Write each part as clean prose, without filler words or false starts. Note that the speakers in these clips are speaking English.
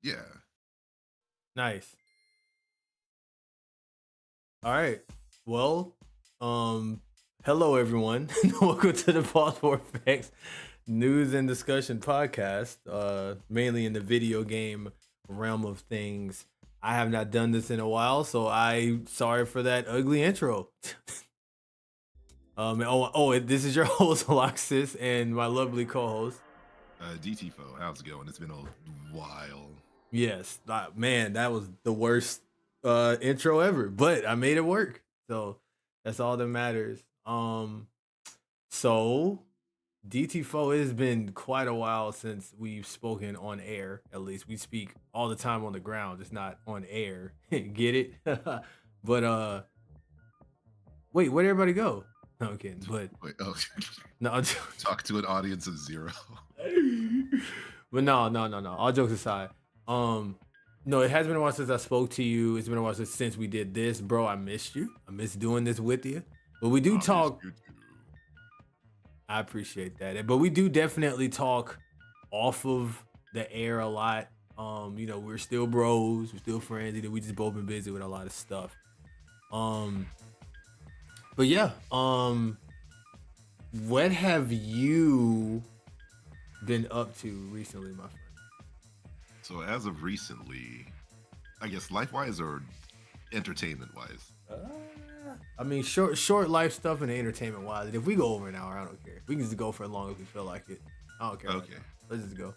Yeah. Nice. All right. Well, hello everyone. Welcome to the Baltimore Facts News and Discussion Podcast. Mainly in the video game realm of things. I have not done this in a while, so I sorry for that ugly intro. This is your host Alexis and my lovely co-host. DTFO, how's it going? It's been a while. Yes, man, that was the worst intro ever, but I made it work. So that's all that matters. So DT4, it has been quite a while since we've spoken on air. At least we speak all the time on the ground, just not on air. Get it? But wait, where'd everybody go? No, I'm kidding. But Wait, oh, no, talk to an audience of zero. but no. All jokes aside, no, it has been a while since I spoke to you. It's been a while since we did this, bro. I missed you. I miss doing this with you. But we do I miss talk. you too. I appreciate that. But we do definitely talk off of the air a lot. We're still bros, we're still friends. We just both been busy with a lot of stuff. Um, but yeah, what have you been up to recently, my friend? So as of recently, I guess life-wise or entertainment-wise? Uh, I mean, short life stuff and entertainment wise. If we go over an hour, I don't care. We can just go for as long as we feel like it. I don't care. Okay. Let's just go.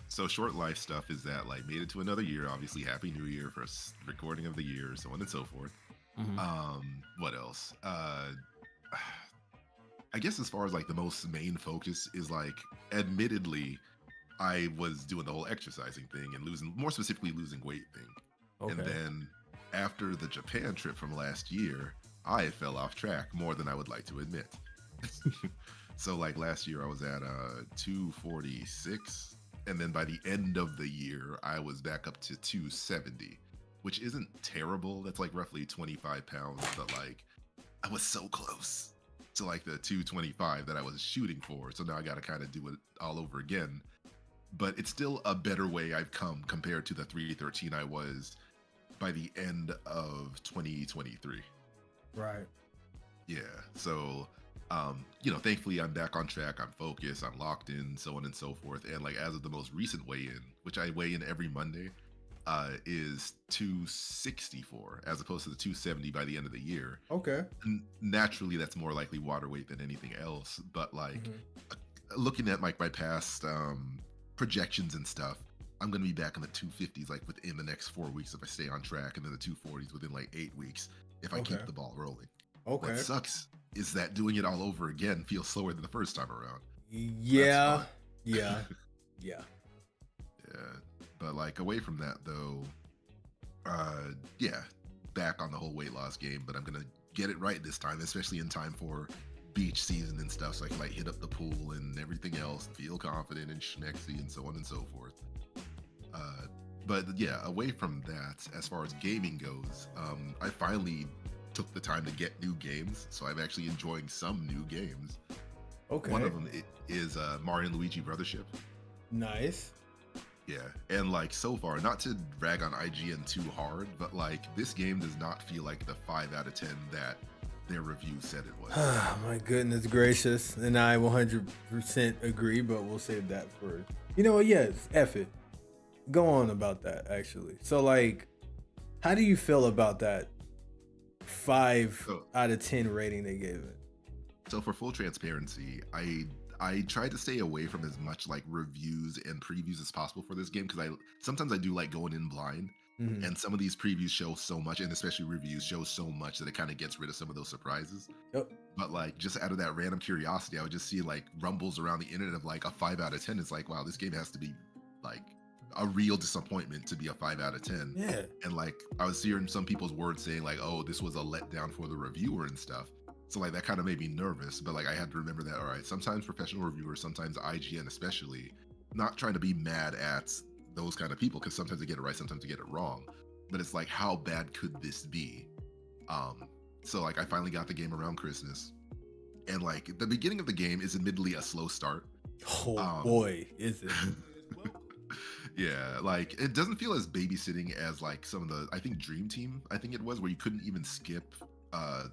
So short life stuff is that like made it to another year. Obviously, Happy New Year for recording of the year, so on and so forth. Mm-hmm. What else? I guess as far as like the most main focus is like, admittedly, I was doing the whole exercising thing and losing, more specifically, losing weight thing. And Okay. then after the Japan trip from last year, I fell off track more than I would like to admit. So like last year I was at 246, and then by the end of the year I was back up to 270, which isn't terrible. That's like roughly 25 pounds, but like I was so close to like the 225 that I was shooting for. So now I got to kind of do it all over again. But it's still a better way I've come compared to the 313 I was by the end of 2023. Right. Yeah. So, thankfully I'm back on track. I'm focused. I'm locked in, so on and so forth. And like as of the most recent weigh in, which I weigh in every Monday, is 264 as opposed to the 270 by the end of the year. Okay. Naturally, that's more likely water weight than anything else. But like looking at like my past projections and stuff, I'm gonna be back in the 250s like within the next 4 weeks if I stay on track, and then the 240s within like 8 weeks if I Okay. keep the ball rolling. Okay. What sucks is that doing it all over again feels slower than the first time around. Yeah. Yeah. Yeah. Yeah. But like away from that though, yeah, back on the whole weight loss game, but I'm gonna get it right this time, especially in time for beach season and stuff, so I can like hit up the pool and everything else, feel confident and schmexy and so on and so forth. But yeah, away from that, as far as gaming goes, I finally took the time to get new games, so I'm actually enjoying some new games. Okay. One of them is Mario and Luigi Brothership. Nice. Yeah, and like so far, not to rag on IGN too hard, but like this game does not feel like the 5 out of 10 that their review said it was. My goodness gracious. And I 100% agree, but we'll save that for, you know what? Yes, F it. Go on about that, actually. So, like, how do you feel about that 5 So, out of 10 rating they gave it? so for full transparency, I tried to stay away from as much like reviews and previews as possible for this game because I sometimes I do like going in blind, Mm-hmm. and some of these previews show so much, and especially reviews show so much that it kind of gets rid of some of those surprises. Yep. But like just out of that random curiosity, I would just see like rumbles around the internet of like a 5 out of 10. It's like, wow, this game has to be like a real disappointment to be a 5 out of 10. Yeah. And like I was hearing some people's words saying like, oh, this was a letdown for the reviewer and stuff. So like that kind of made me nervous, but like I had to remember that, all right, sometimes professional reviewers, sometimes IGN especially, not trying to be mad at those kind of people, because sometimes they get it right, sometimes they get it wrong. But it's like, how bad could this be? So like I finally got the game around Christmas, and like the beginning of the game is admittedly a slow start. Oh boy, is it? Yeah, like it doesn't feel as babysitting as like some of the I think Dream Team, I think it was where you couldn't even skip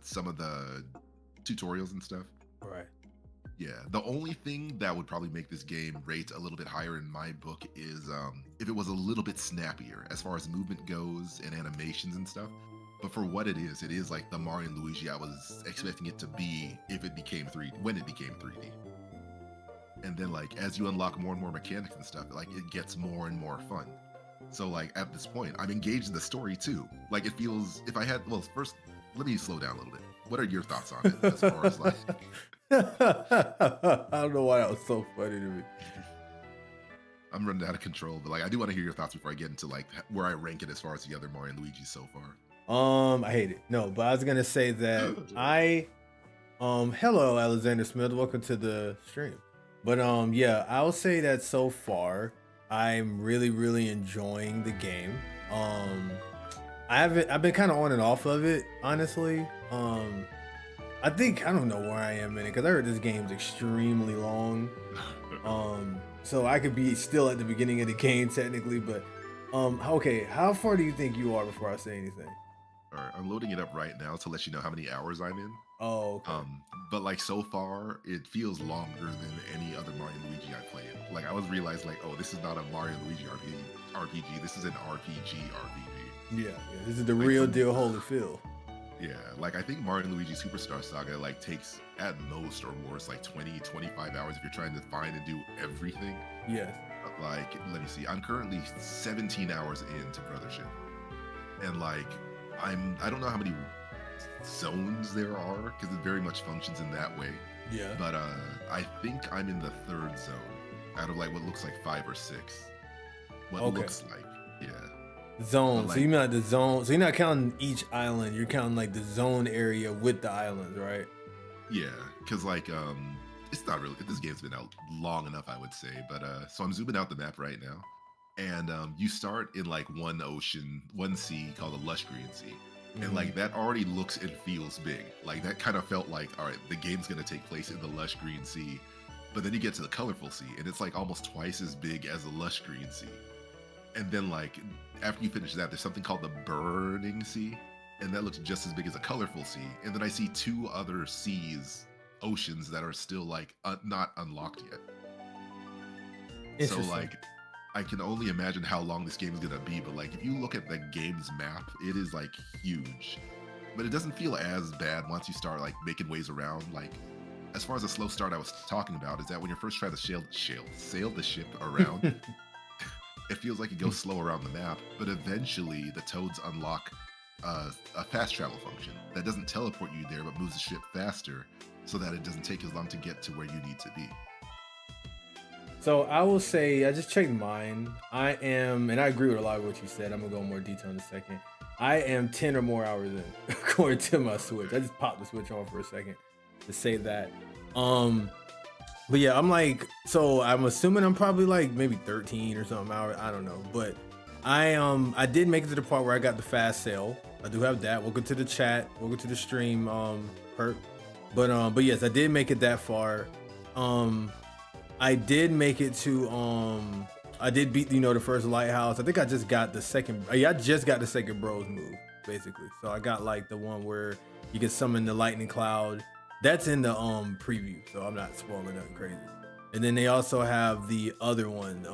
some of the tutorials and stuff. Right. Yeah, the only thing that would probably make this game rate a little bit higher in my book is if it was a little bit snappier as far as movement goes and animations and stuff. But for what it is like the Mario and Luigi I was expecting it to be if it became 3D, when it became 3D. And then like as you unlock more and more mechanics and stuff, like it gets more and more fun. So like at this point, I'm engaged in the story too. Like it feels if I had well, first let me slow down a little bit. What are your thoughts on it as far as like I don't know why that was so funny to me. I'm running out of control, but like I do want to hear your thoughts before I get into like where I rank it as far as the other Mario and Luigi so far. I hate it. No, but I was gonna say that hello Alexander Smith, welcome to the stream. But yeah, I'll say that so far I'm really enjoying the game. I've been kind of on and off of it, honestly. I think I don't know where I am in it because I heard this game's extremely long. So I could be still at the beginning of the game technically, but okay, how far do you think you are before I say anything? All right, I'm loading it up right now to let you know how many hours I'm in. Oh, okay. But like so far, it feels longer than any other Mario and Luigi I played. Like I was realized like, oh, this is not a Mario and Luigi RPG. This is an RPG. Yeah, this is the real deal Holyfield. Yeah, like I think Mario and Luigi Superstar Saga like takes at most or worse like 20-25 hours if you're trying to find and do everything. Yes. Like, let me see. I'm currently 17 hours into Brothership. And like I don't know how many zones there are because it very much functions in that way. Yeah. But I think I'm in the 3rd zone out of like what looks like 5 or 6. What looks like, yeah. Zone. Like, so you mean like the zone? So you're not counting each island. You're counting like the zone area with the islands, right? Yeah, because like it's not really. This game's been out long enough, I would say. But so I'm zooming out the map right now, and you start in like one ocean, one sea called the Lush Green Sea, and like that already looks and feels big. Like that kind of felt like, all right, the game's gonna take place in the Lush Green Sea, but then you get to the Colorful Sea, and it's like almost twice as big as the Lush Green Sea. And then like after you finish that, there's something called the Burning Sea, and that looks just as big as a Colorful Sea. And then I see 2 other seas, oceans that are still like not unlocked yet. So like I can only imagine how long this game is gonna be, but like if you look at the game's map, it is like huge. But it doesn't feel as bad once you start like making ways around. Like as far as the slow start I was talking about is that when you're first trying to sail the ship around, it feels like it goes slow around the map, but eventually the Toads unlock a fast travel function that doesn't teleport you there, but moves the ship faster so that it doesn't take as long to get to where you need to be. So I will say, I just checked mine. I am, and I agree with a lot of what you said. I'm gonna go in more detail in a second. I am 10 or more hours in, according to my Switch. I just popped the Switch on for a second to say that. But yeah, I'm like, so I'm assuming I'm probably like maybe 13 or something hours. I don't know, but I did make it to the part where I got the fast sale. I do have that. Welcome to the chat. Welcome to the stream, Perk. But yes, I did make it that far. I did make it to I did beat the first lighthouse. I think I just got the second. I just got the second bros move basically. So I got like the one where you can summon the lightning cloud. That's in the preview, so I'm not spoiling nothing crazy. And then they also have the other one.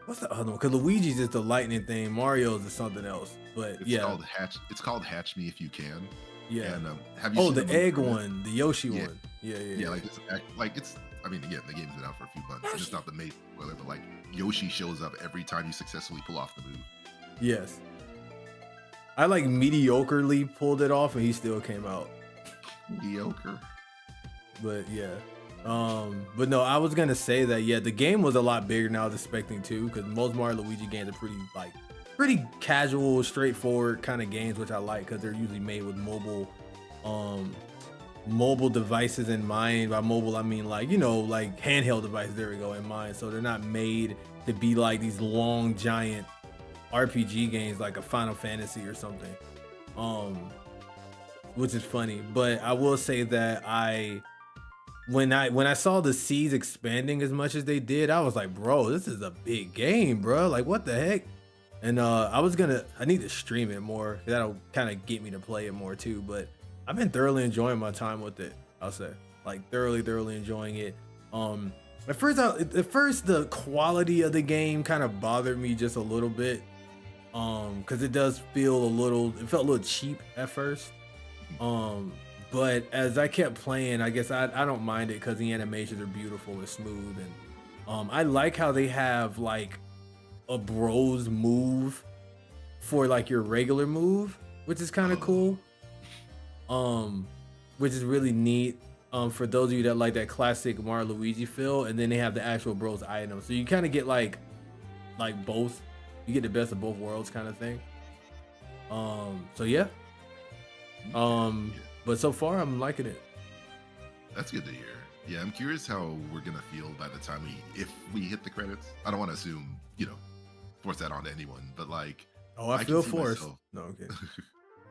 What's the other one? Because Luigi's is the lightning thing. Mario's is something else. But It's called Hatch Me If You Can. Yeah. And have you seen the egg one, the Yoshi one. Yeah. I mean, again, the game's been out for a few months. It's not the main spoiler, but like Yoshi shows up every time you successfully pull off the move. Yes. I like mediocrely pulled it off, and he still came out. Mediocre. But yeah. But no, I was gonna say that the game was a lot bigger than I was expecting too, because most Mario Luigi games are pretty casual, straightforward kind of games, which I like because they're usually made with mobile devices in mind. By mobile I mean like handheld devices, there we go, in mind. So they're not made to be like these long giant RPG games like a Final Fantasy or something. Which is funny, but I will say that when I saw the seas expanding as much as they did, I was like, bro, this is a big game, bro. Like, what the heck? And I need to stream it more. 'Cause that'll kind of get me to play it more too. But I've been thoroughly enjoying my time with it. I'll say, like, thoroughly enjoying it. At first, the quality of the game kind of bothered me just a little bit. Because it felt a little cheap at first. But as I kept playing, I guess I don't mind it because the animations are beautiful and smooth, and I like how they have like a bros move for like your regular move, which is kind of cool. Which is really neat. For those of you that like that classic Mario Luigi feel, and then they have the actual bros item, so you kind of get like both. You get the best of both worlds, kind of thing. So yeah. But so far I'm liking it. That's good to hear. Yeah, I'm curious how we're gonna feel by the time if we hit the credits. I don't want to assume, force that on to anyone, but like, Oh, I feel forced. No, okay.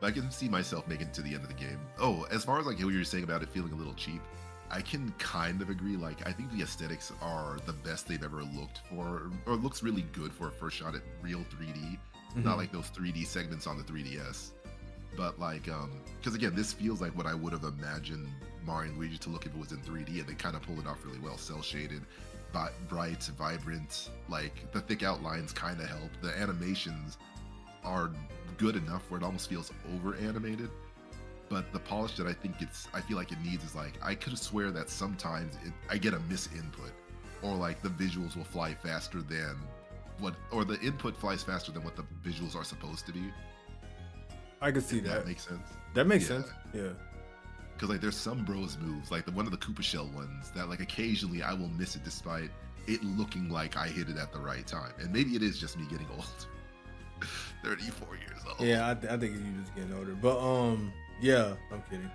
I can see myself making it to the end of the game. Oh, as far as like what you were saying about it feeling a little cheap, I can kind of agree. Like, I think the aesthetics are the best they've ever looked for, or looks really good for a first shot at real 3D. Not like those 3D segments on the 3DS. But like, because again, this feels like what I would have imagined Mario and Luigi to look if it was in 3D, and they kind of pull it off really well. Cell shaded, bright, vibrant. Like the thick outlines kind of help. The animations are good enough where it almost feels over animated. But the polish that I feel like it needs is like, I could swear that sometimes I get a misinput, or like the visuals will fly faster than or the input flies faster than what the visuals are supposed to be. I can see that. That makes sense. That makes sense. Yeah. Because like there's some bros moves, like one of the Koopa Shell ones, that like occasionally I will miss it despite it looking like I hit it at the right time. And maybe it is just me getting old. 34 years old. Yeah, I think you just getting older. But yeah, I'm kidding.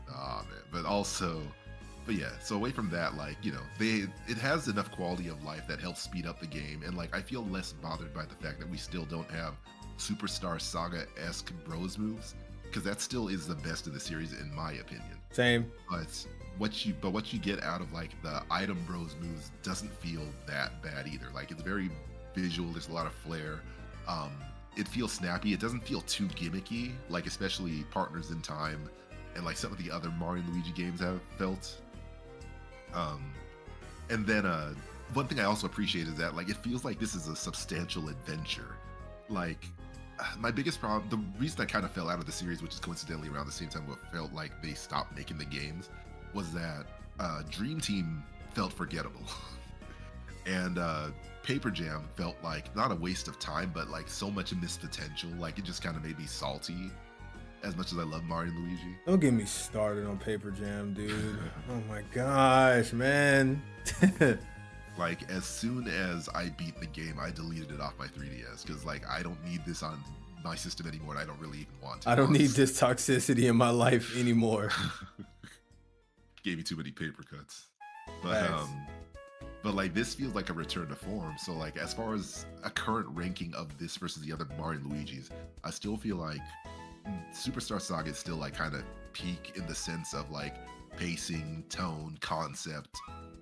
Ah man. But yeah, so away from that, like, it has enough quality of life that helps speed up the game, and like I feel less bothered by the fact that we still don't have Superstar Saga-esque bros moves, because that still is the best of the series in my opinion. Same. But what you get out of like the item bros moves doesn't feel that bad either. Like, it's very visual, there's a lot of flair. It feels snappy, it doesn't feel too gimmicky, like especially Partners in Time and like some of the other Mario and Luigi games have felt. And then one thing I also appreciate is that like it feels like this is a substantial adventure. Like, my biggest problem, the reason I kind of fell out of the series, which is coincidentally around the same time what felt like they stopped making the games, was that Dream Team felt forgettable. And Paper Jam felt like not a waste of time, but like so much missed potential. Like, it just kind of made me salty, as much as I love Mario and Luigi. Don't get me started on Paper Jam, dude. Oh my gosh, man. Like, as soon as I beat the game, I deleted it off my 3DS, because like I don't need this on my system anymore, and I don't really even want to. I don't need this toxicity in my life anymore. Gave me too many paper cuts. But like, this feels like a return to form. So like, as far as a current ranking of this versus the other Mario and Luigi's, I still feel like Superstar Saga is still like kind of peak in the sense of like pacing, tone, concept,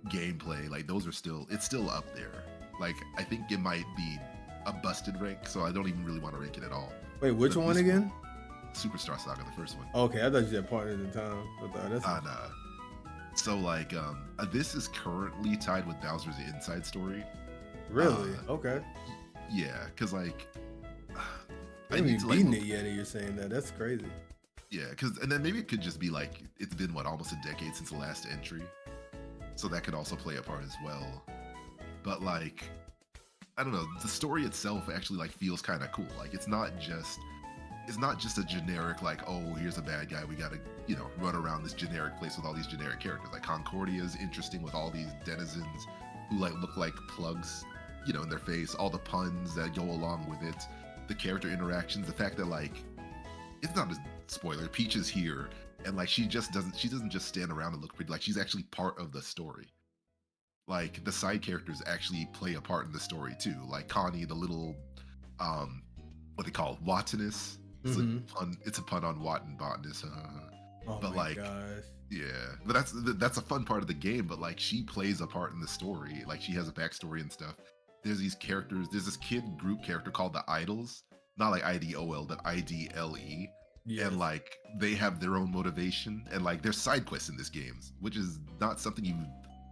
gameplay. Like, it's still up there. Like, I think it might be a busted rank, so I don't even really want to rank it at all. Wait, which one again? Superstar Saga, the first one. Okay, I thought you said Partners in Time. Nah. So like, this is currently tied with Bowser's Inside Story. Really? Okay. Yeah, because like, I haven't even beaten it yet, and you're saying that. That's crazy. Yeah, and then maybe it could just be like, it's been almost a decade since the last entry, so that could also play a part as well. But like, I don't know, the story itself actually like feels kind of cool. Like, it's not just a generic like, oh, here's a bad guy, we gotta run around this generic place with all these generic characters. Like, Concordia is interesting with all these denizens who like look like plugs in their face, all the puns that go along with it, the character interactions, the fact that like, it's not a spoiler, Peach is here, and like she doesn't just stand around and look pretty. Like, she's actually part of the story. Like, the side characters actually play a part in the story too. Like Connie, the little what they call Wattoness. It's a pun on Watt and botanist. Oh But my like, gosh. yeah, but that's a fun part of the game. But like, she plays a part in the story. Like, she has a backstory and stuff. There's these characters. There's this kid group character called the Idols, not like IDOL, but IDLE. And Yes. like, they have their own motivation, and like, there's side quests in this game, which is not something you.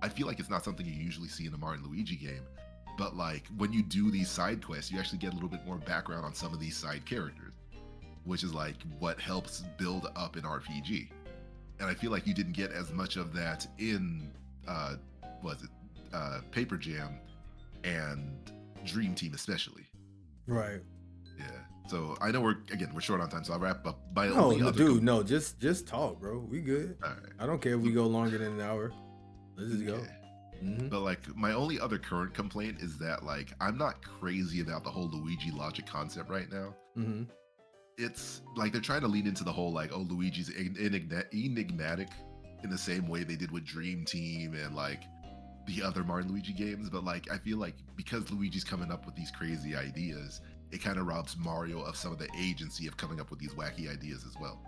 I feel like it's not something you usually see in a Mario and Luigi game. But like, when you do these side quests, you actually get a little bit more background on some of these side characters, which is like what helps build up an RPG. And I feel like you didn't get as much of that in uh was it Paper Jam and Dream Team especially. Right. Yeah. So I know we're short on time, so I'll wrap up. My No, only no, other dude, no, just talk, bro. We good. all right. I don't care if we go longer than an hour. Let's just go. Okay. Mm-hmm. But like, my only other current complaint is that like, I'm not crazy about the whole Luigi logic concept right now. Mm-hmm. It's like they're trying to lean into the whole like, oh, Luigi's enigmatic in the same way they did with Dream Team and like the other Mario and Luigi games. But like, I feel like because Luigi's coming up with these crazy ideas, it kind of robs Mario of some of the agency of coming up with these wacky ideas as well.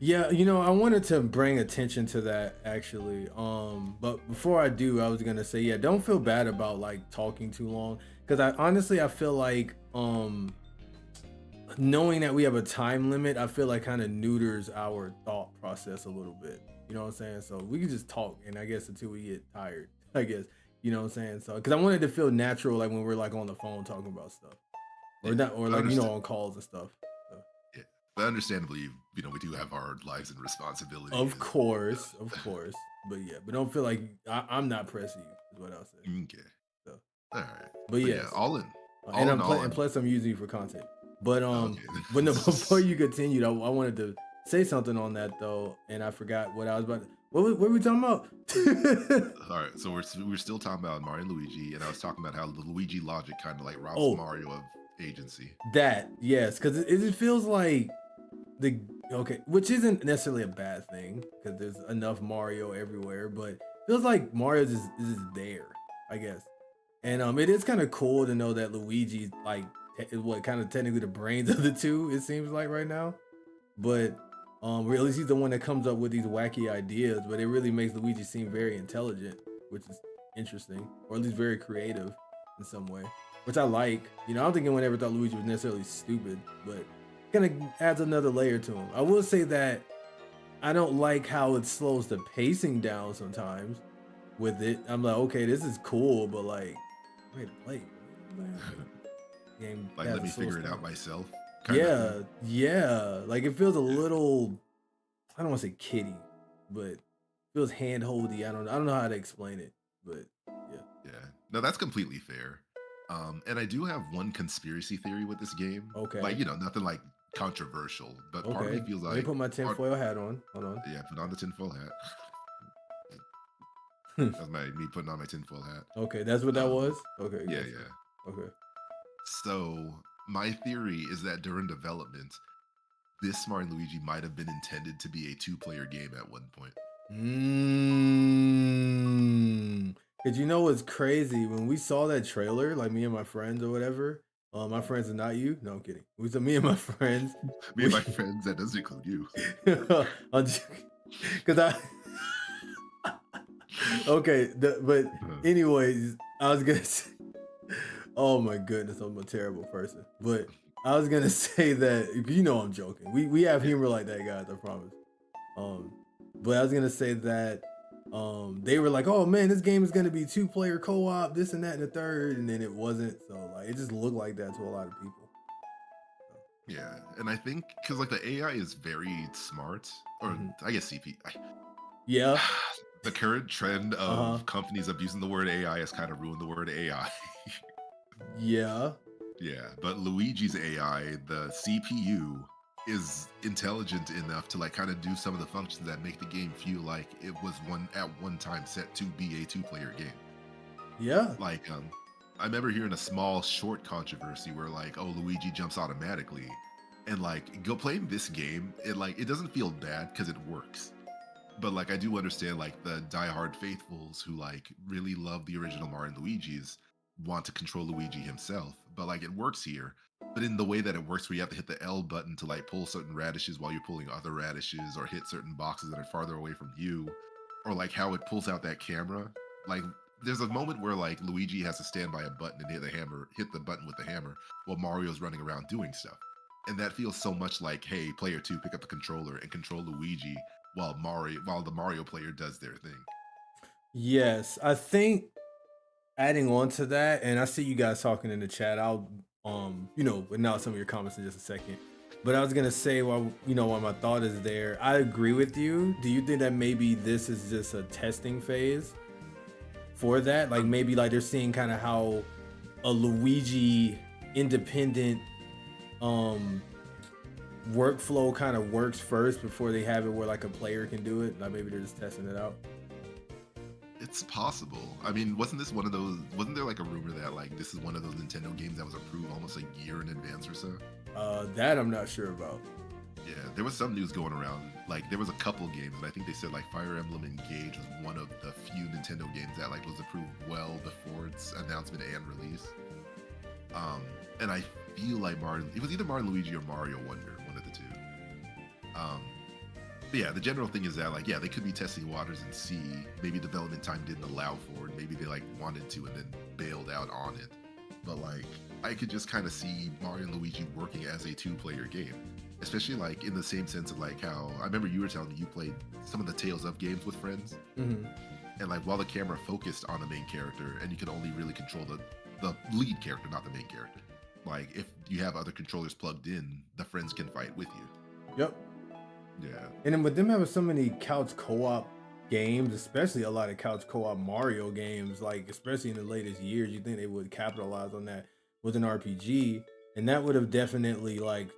Yeah, I wanted to bring attention to that actually. But before I do, I was gonna say, yeah, don't feel bad about like talking too long, because I feel like knowing that we have a time limit, I feel like kind of neuters our thought process a little bit. You know what I'm saying? So we can just talk, and I guess until we get tired, I guess. You know what I'm saying? So because I wanted to feel natural, like when we're like on the phone talking about stuff, or Yeah, not, or like understand. on calls and stuff. So. Yeah, but understandably, we do have our lives and responsibilities. Of course. But yeah, but don't feel like I'm not pressing you, is what I'll say. Okay. So, All right. but yes, yeah, all in. and all, and plus I'm using you for content. But okay. but no, before you continued, I wanted to say something on that though, and I forgot what I was about. What were we talking about? All right, so we're still talking about Mario and Luigi, and I was talking about how the Luigi logic kind of like robs Oh. Mario of agency. That, yes, because it feels like which isn't necessarily a bad thing because there's enough Mario everywhere, but it feels like Mario's is there, I guess. And it is kind of cool to know that Luigi's like is what kind of technically the brains of the two, it seems like right now. But or at least he's the one that comes up with these wacky ideas, but it really makes Luigi seem very intelligent, which is interesting, or at least very creative in some way, which I like. I don't think anyone ever thought Luigi was necessarily stupid, but kind of adds another layer to him. I will say that I don't like how it slows the pacing down sometimes with it. I'm like, okay, this is cool, but like, wait, game. Like, let me figure it out myself. Yeah. Like it feels a little. I don't want to say kiddie, but it feels handholdy. I don't know how to explain it, but yeah. Yeah. No, that's completely fair. And I do have one conspiracy theory with this game. Okay. Like, nothing like controversial, but part of me feels like. Let me put my tinfoil hat on. Hold on. Yeah, put on the tinfoil hat. That's me putting on my tinfoil hat. Okay, that's what that was? Okay. Yeah, gotcha. yeah. Okay. So my theory is that during development, this Mario and Luigi might have been intended to be a 2-player game at one point. Cause what's crazy, when we saw that trailer, like me and my friends or whatever, my friends are not you. No, I'm kidding. We saw me and my friends. And my friends, that doesn't include you. Cause I. Okay, but anyways, I was gonna say. Oh my goodness, I'm a terrible person. But I was gonna say that I'm joking. We have humor like that, guys. I promise. But I was gonna say that they were like, oh man, this game is gonna be 2-player co-op, this and that and the third, and then it wasn't. So like, it just looked like that to a lot of people. Yeah, and I think because like the AI is very smart, or I guess CP. Yeah. The current trend of companies abusing the word AI has kind of ruined the word AI. Yeah. Yeah, but Luigi's AI, the CPU, is intelligent enough to like kind of do some of the functions that make the game feel like it was at one time set to be a 2-player game. Yeah. Like I remember hearing a small short controversy where like, oh, Luigi jumps automatically, and like go playing this game, it doesn't feel bad because it works. But like I do understand like the diehard faithfuls who like really love the original Mario and Luigi's want to control Luigi himself, but like it works here. But in the way that it works, where you have to hit the L button to like pull certain radishes while you're pulling other radishes, or hit certain boxes that are farther away from you, or like how it pulls out that camera. Like there's a moment where like Luigi has to stand by a button and hit the button with the hammer, while Mario's running around doing stuff. And that feels so much like, hey, player two, pick up the controller and control Luigi while the Mario player does their thing. Yes, I think adding on to that, and I see you guys talking in the chat. I'll acknowledge some of your comments in just a second. But I was gonna say, while my thought is there, I agree with you. Do you think that maybe this is just a testing phase for that? Like maybe like they're seeing kind of how a Luigi independent workflow kind of works first before they have it where like a player can do it. Like maybe they're just testing it out. It's possible. I mean, wasn't there like a rumor that like this is one of those Nintendo games that was approved almost a year in advance or so? That I'm not sure about. Yeah, there was some news going around. Like there was a couple games, and I think they said like Fire Emblem Engage was one of the few Nintendo games that like was approved well before its announcement and release. And I feel like it was either Mario and Luigi or Mario Wonder, one of the two. But yeah, the general thing is that like, yeah, they could be testing waters and see maybe development time didn't allow for it. Maybe they like wanted to and then bailed out on it. But like, I could just kind of see Mario and Luigi working as a two-player game, especially like in the same sense of like how I remember you were telling me you played some of the Tales of games with friends, and like while the camera focused on the main character and you could only really control the lead character, not the main character. Like if you have other controllers plugged in, the friends can fight with you. Yep. Yeah. And then with them having so many couch co-op games, especially a lot of couch co-op Mario games, like especially in the latest years, you think they would capitalize on that with an RPG, and that would have definitely like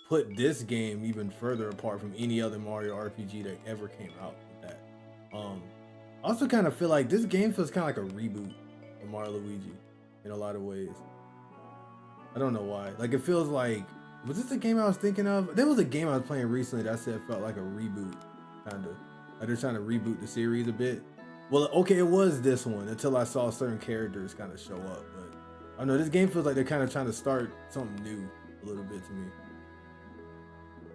put this game even further apart from any other Mario RPG that ever came out with that. I also kind of feel like this game feels kind of like a reboot of Mario Luigi in a lot of ways. I don't know why. Like it feels like, was this the game I was thinking of? There was a game I was playing recently that I said felt like a reboot, kind of. Like they're trying to reboot the series a bit. Well, okay, it was this one until I saw certain characters kind of show up. But I don't know, this game feels like they're kind of trying to start something new a little bit to me.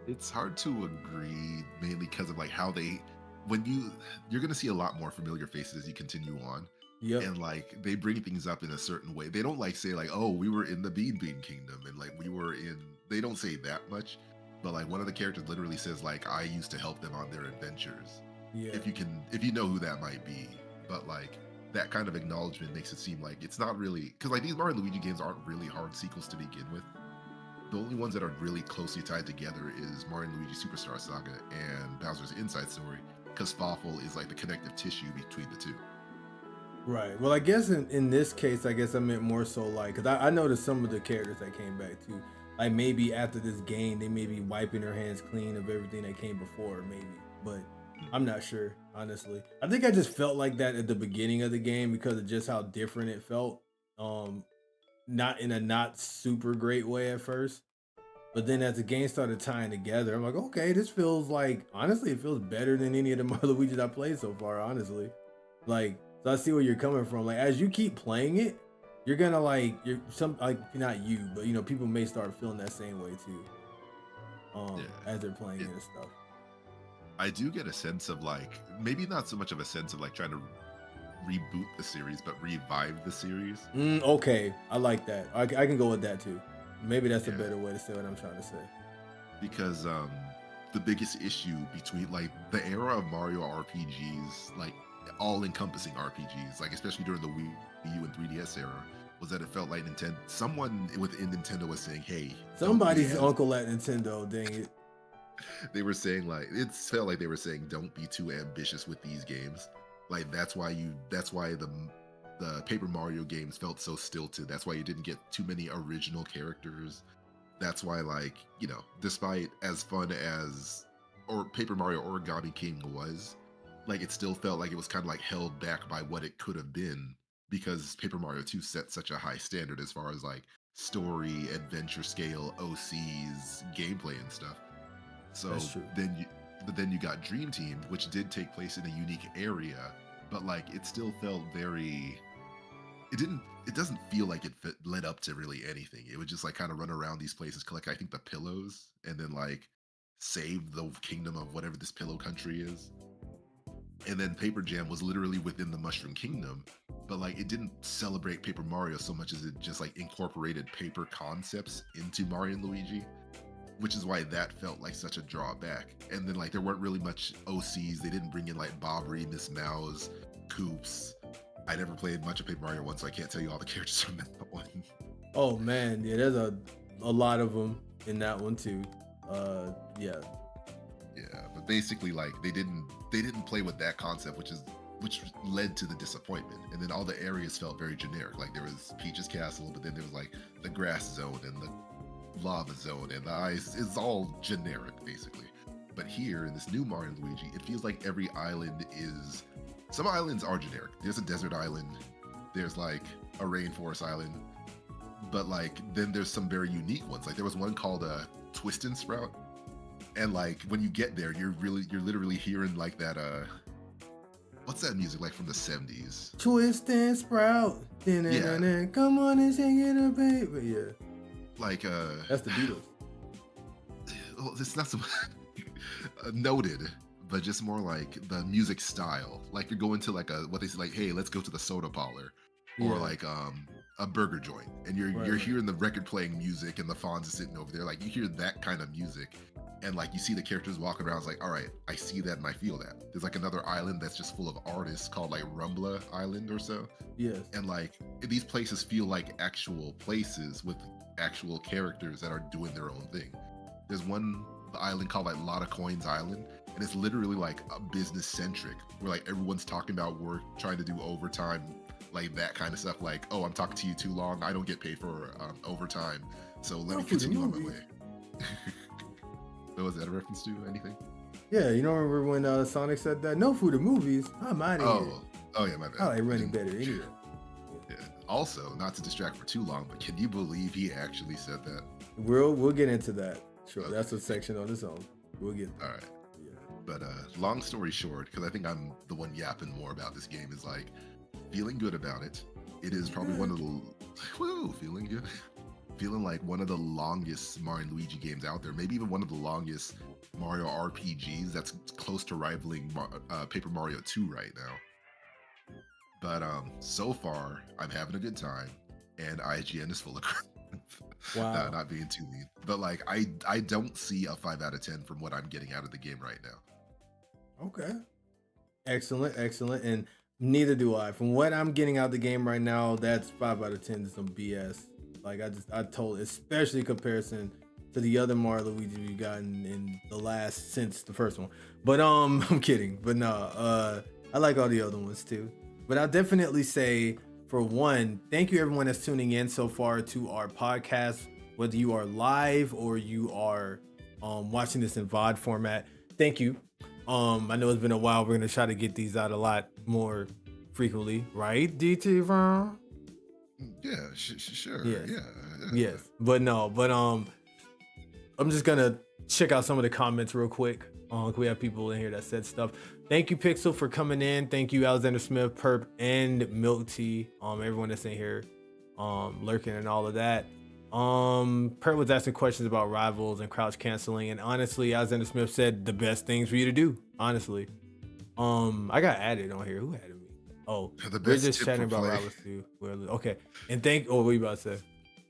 It's hard to agree, mainly because of like how you're gonna see a lot more familiar faces as you continue on. Yep. And like they bring things up in a certain way. They don't like say like, oh, we were in the Bean Kingdom and like they don't say that much, but like one of the characters literally says like, I used to help them on their adventures. Yeah. If you know who that might be. But like that kind of acknowledgement makes it seem like it's not really, because like these Mario and Luigi games aren't really hard sequels to begin with. The only ones that are really closely tied together is Mario and Luigi Superstar Saga and Bowser's Inside Story, because Fawful is like the connective tissue between the two. Right. Well, I guess in this case, I guess I meant more so like, because I noticed some of the characters that came back too. Like maybe after this game, they may be wiping their hands clean of everything that came before, maybe. But I'm not sure, honestly. I think I just felt like that at the beginning of the game because of just how different it felt. Not in a not super great way at first. But then as the game started tying together, I'm like, okay, this feels like, honestly, it feels better than any of the Mario Luigi's I played so far, honestly. Like, so I see where you're coming from. Like, as you keep playing it, you're gonna like, not you, but you know, people may start feeling that same way too. As they're playing it and stuff. I do get a sense of like, maybe not so much of a sense of like trying to reboot the series, but revive the series. Okay, I like that. I can go with that too. Maybe that's a better way to say what I'm trying to say. Because the biggest issue between like the era of Mario RPGs, like all-encompassing RPGs, like especially during the Wii U and 3DS era, was that it felt like someone within Nintendo was saying, hey, somebody's uncle at Nintendo, dang it. They were saying like, it felt like they were saying, don't be too ambitious with these games. Like that's why the Paper Mario games felt so stilted. That's why you didn't get too many original characters. That's why, like, you know, despite as fun as Paper Mario Origami King was, like it still felt like it was kind of like held back by what it could have been, because Paper Mario 2 set such a high standard as far as like story, adventure scale, OCs, gameplay and stuff. So then you got Dream Team, which did take place in a unique area, but like it still felt very, it doesn't feel like led up to really anything. It would just like kind of run around these places, collect I think the pillows, and then like save the kingdom of whatever this pillow country is. And then Paper Jam was literally within the Mushroom Kingdom, but like it didn't celebrate Paper Mario so much as it just like incorporated paper concepts into Mario and Luigi, which is why that felt like such a drawback. And then like there weren't really much OCs. They didn't bring in like Bobbery, Miss Mouse, Koops. I never played much of Paper Mario 1, so I can't tell you all the characters from that one. Oh man, yeah, there's a lot of them in that one too. Yeah. Yeah, but basically like they didn't play with that concept, which led to the disappointment. And then all the areas felt very generic. Like there was Peach's Castle, but then there was like the grass zone and the lava zone and the ice. It's all generic basically. But here in this new Mario and Luigi, it feels like every island is. Some islands are generic. There's a desert island. There's like a rainforest island. But like then there's some very unique ones. Like there was one called a Twist and Sprout. And like when you get there, you're literally hearing like that what's that music like from the 70s? Twist and Sprout. Yeah. Come on and sing it a baby. Yeah. Like that's the Beatles. Well, it's not so noted, but just more like the music style. Like you're going to like what they say, like, hey, let's go to the soda parlor, or like a burger joint, and you're hearing the record playing music, and the Fonz is sitting over there. Like you hear that kind of music, and like you see the characters walking around. It's like, all right, I see that and I feel that. There's like another island that's just full of artists called like Rumbla Island or so. Yes. And like these places feel like actual places with actual characters that are doing their own thing. There's one island called like Lotta Coins Island, and it's literally like a business centric, where like everyone's talking about work, trying to do overtime, like that kind of stuff. Like, oh, I'm talking to you too long, I don't get paid for overtime, so let me continue on my way. So was that a reference to anything? Yeah, you know, remember when Sonic said that? No food or movies. I'm out of here. Oh yeah, my bad. I like running better anyway. Yeah. Also, not to distract for too long, but can you believe he actually said that? We'll get into that. Sure, okay. That's a section on its own. We'll get there. All right. Yeah. But long story short, because I think I'm the one yapping more about this game, is like feeling good about it. It is probably one of the feeling good. Feeling like one of the longest Mario and Luigi games out there, maybe even one of the longest Mario RPGs that's close to rivaling Paper Mario 2 right now. But so far, I'm having a good time, and IGN is full of crap. Wow. Not being too mean, but like I don't see a 5 out of 10 from what I'm getting out of the game right now. Okay, excellent, and neither do I. From what I'm getting out of the game right now, that's 5 out of 10 to some BS. Like I told, especially in comparison to the other Mario Luigi we've gotten in the last since the first one. But I'm kidding. But no, I like all the other ones too. But I'll definitely say, for one, thank you everyone that's tuning in so far to our podcast, whether you are live or you are watching this in VOD format. Thank you. I know it's been a while. We're gonna try to get these out a lot more frequently, right, DT Brown? Yeah, sure. Yes. Yeah. Yes, but I'm just gonna check out some of the comments real quick. We have people in here that said stuff. Thank you, Pixel, for coming in. Thank you, Alexander Smith, Perp, and Milk Tea. Everyone that's in here, lurking and all of that. Perp was asking questions about rivals and crouch canceling, and honestly, Alexander Smith said the best things for you to do. Honestly, I got added on here. Who added me? Oh, we're just chatting about Rivals 2. Okay, and what were you about to say?